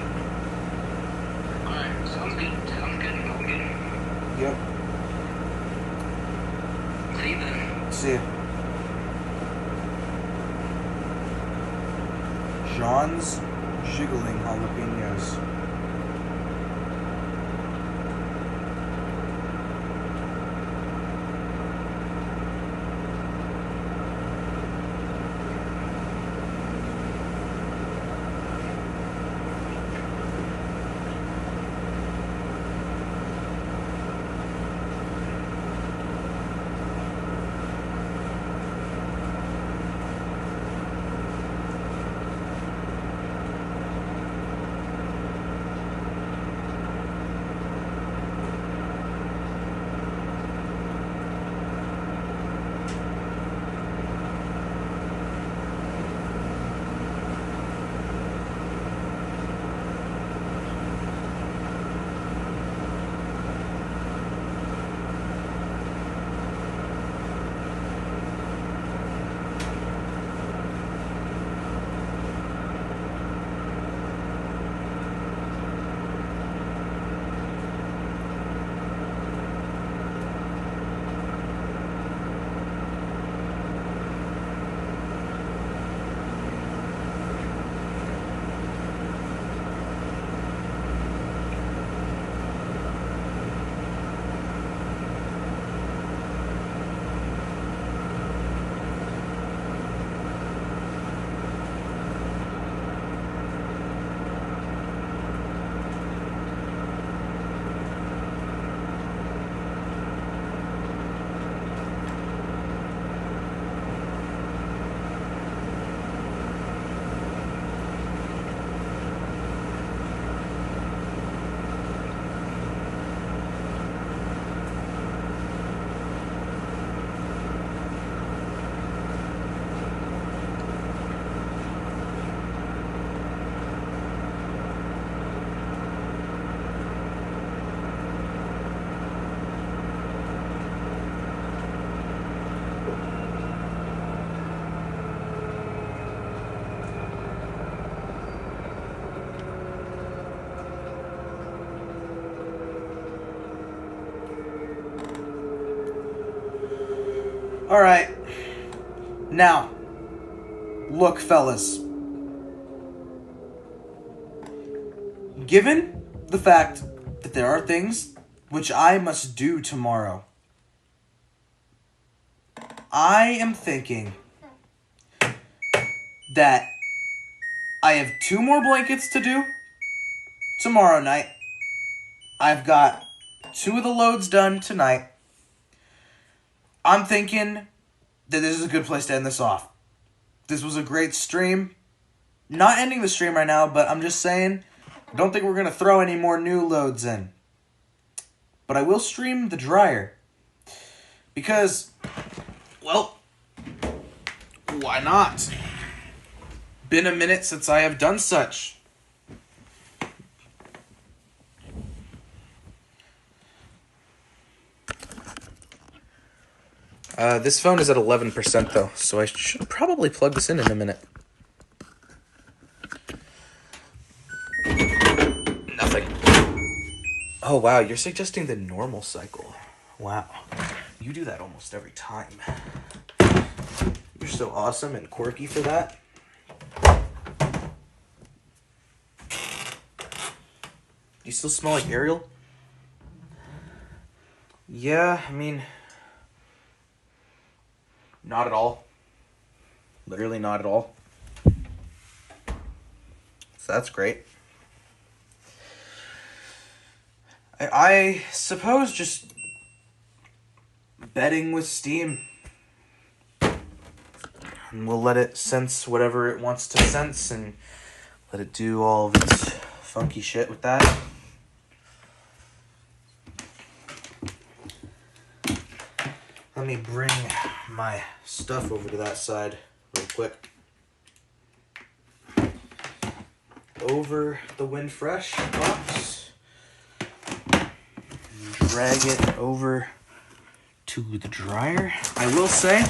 Alright, sounds good. Yep. See you then. See ya. John's jiggling jalapenos. Alright. Now, look, fellas. Given the fact that there are things which I must do tomorrow, I am thinking that I have 2 more blankets to do tomorrow night. I've got 2 of the loads done tonight. I'm thinking that this is a good place to end this off. This was a great stream. Not ending the stream right now, but I'm just saying, I don't think we're going to throw any more new loads in. But I will stream the dryer. Because, well, why not? Been a minute since I have done such. This phone is at 11% though, so I should probably plug this in a minute. Nothing. Oh wow, you're suggesting the normal cycle. Wow. You do that almost every time. You're so awesome and quirky for that. You still smell like Ariel? Yeah, I mean, not at all. Literally not at all. So that's great. I suppose just bedding with Steam. And we'll let it sense whatever it wants to sense and let it do all of its funky shit with that. Let me bring my stuff over to that side real quick. Over the Windfresh box. Drag it over to the dryer. I will say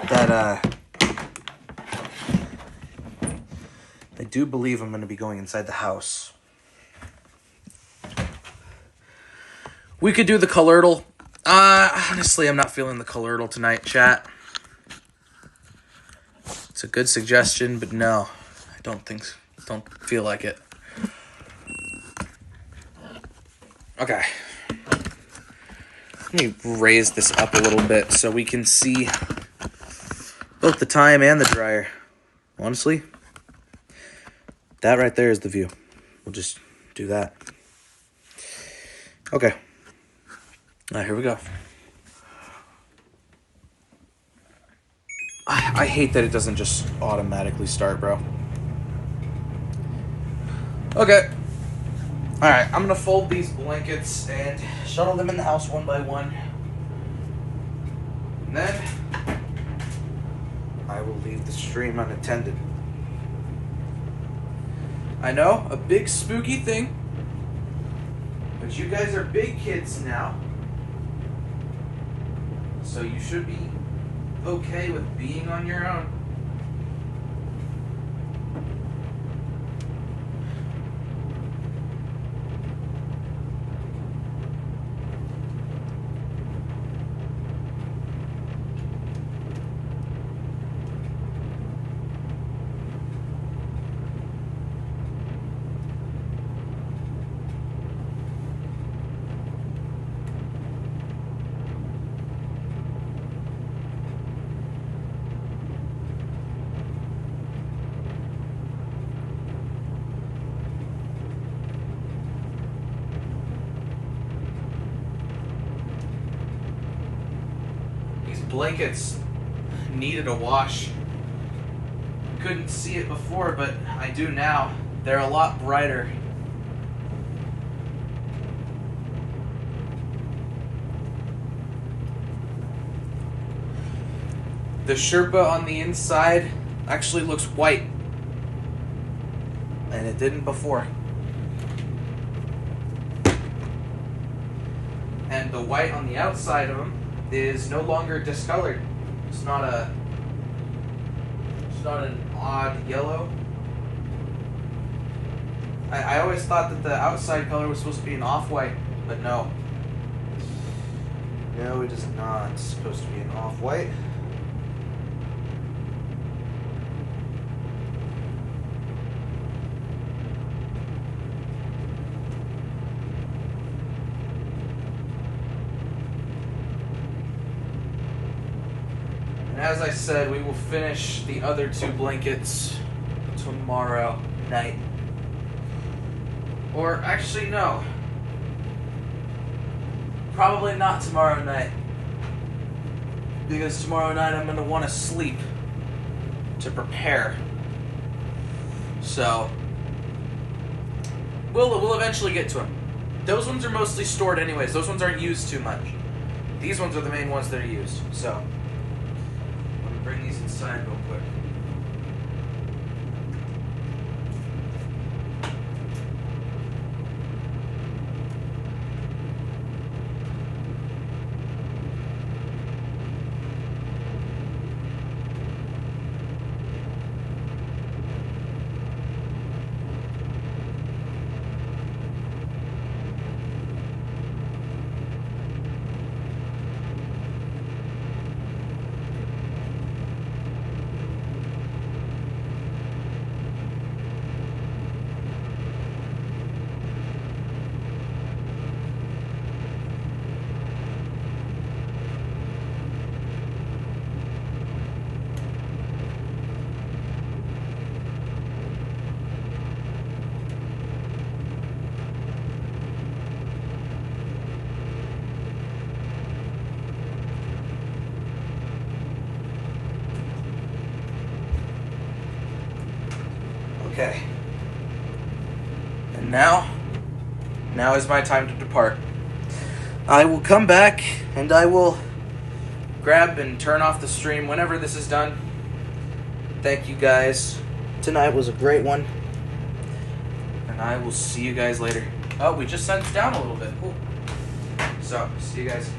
that I do believe I'm going to be going inside the house. We could do the Colortle. Honestly, I'm not feeling the Colortle tonight, chat. It's a good suggestion, but no, I don't feel like it. Okay. Let me raise this up a little bit so we can see both the time and the dryer. Honestly, that right there is the view. We'll just do that. Okay. All right, here we go. I hate that it doesn't just automatically start, bro. Okay. All right, I'm going to fold these blankets and shuttle them in the house one by one. And then I will leave the stream unattended. I know, a big spooky thing, but you guys are big kids now. So you should be okay with being on your own. Blankets needed a wash. Couldn't see it before, but I do now. They're a lot brighter. The Sherpa on the inside actually looks white, and it didn't before. And the white on the outside of them is no longer discolored. It's not an odd yellow. I always thought that the outside color was supposed to be an off-white, but no. No, it is not. It's supposed to be an off-white. And as I said, we will finish the other 2 blankets tomorrow night. Or actually, no. Probably not tomorrow night. Because tomorrow night I'm going to want to sleep to prepare. So, we'll eventually get to them. Those ones are mostly stored anyways. Those ones aren't used too much. These ones are the main ones that are used. So, let me bring these inside real quick. Okay. And now is my time to depart. I will come back and I will grab and turn off the stream whenever this is done. Thank you guys. Tonight was a great one. And I will see you guys later. Oh, we just sent it down a little bit. Cool. So, see you guys.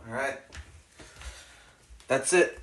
All right. That's it.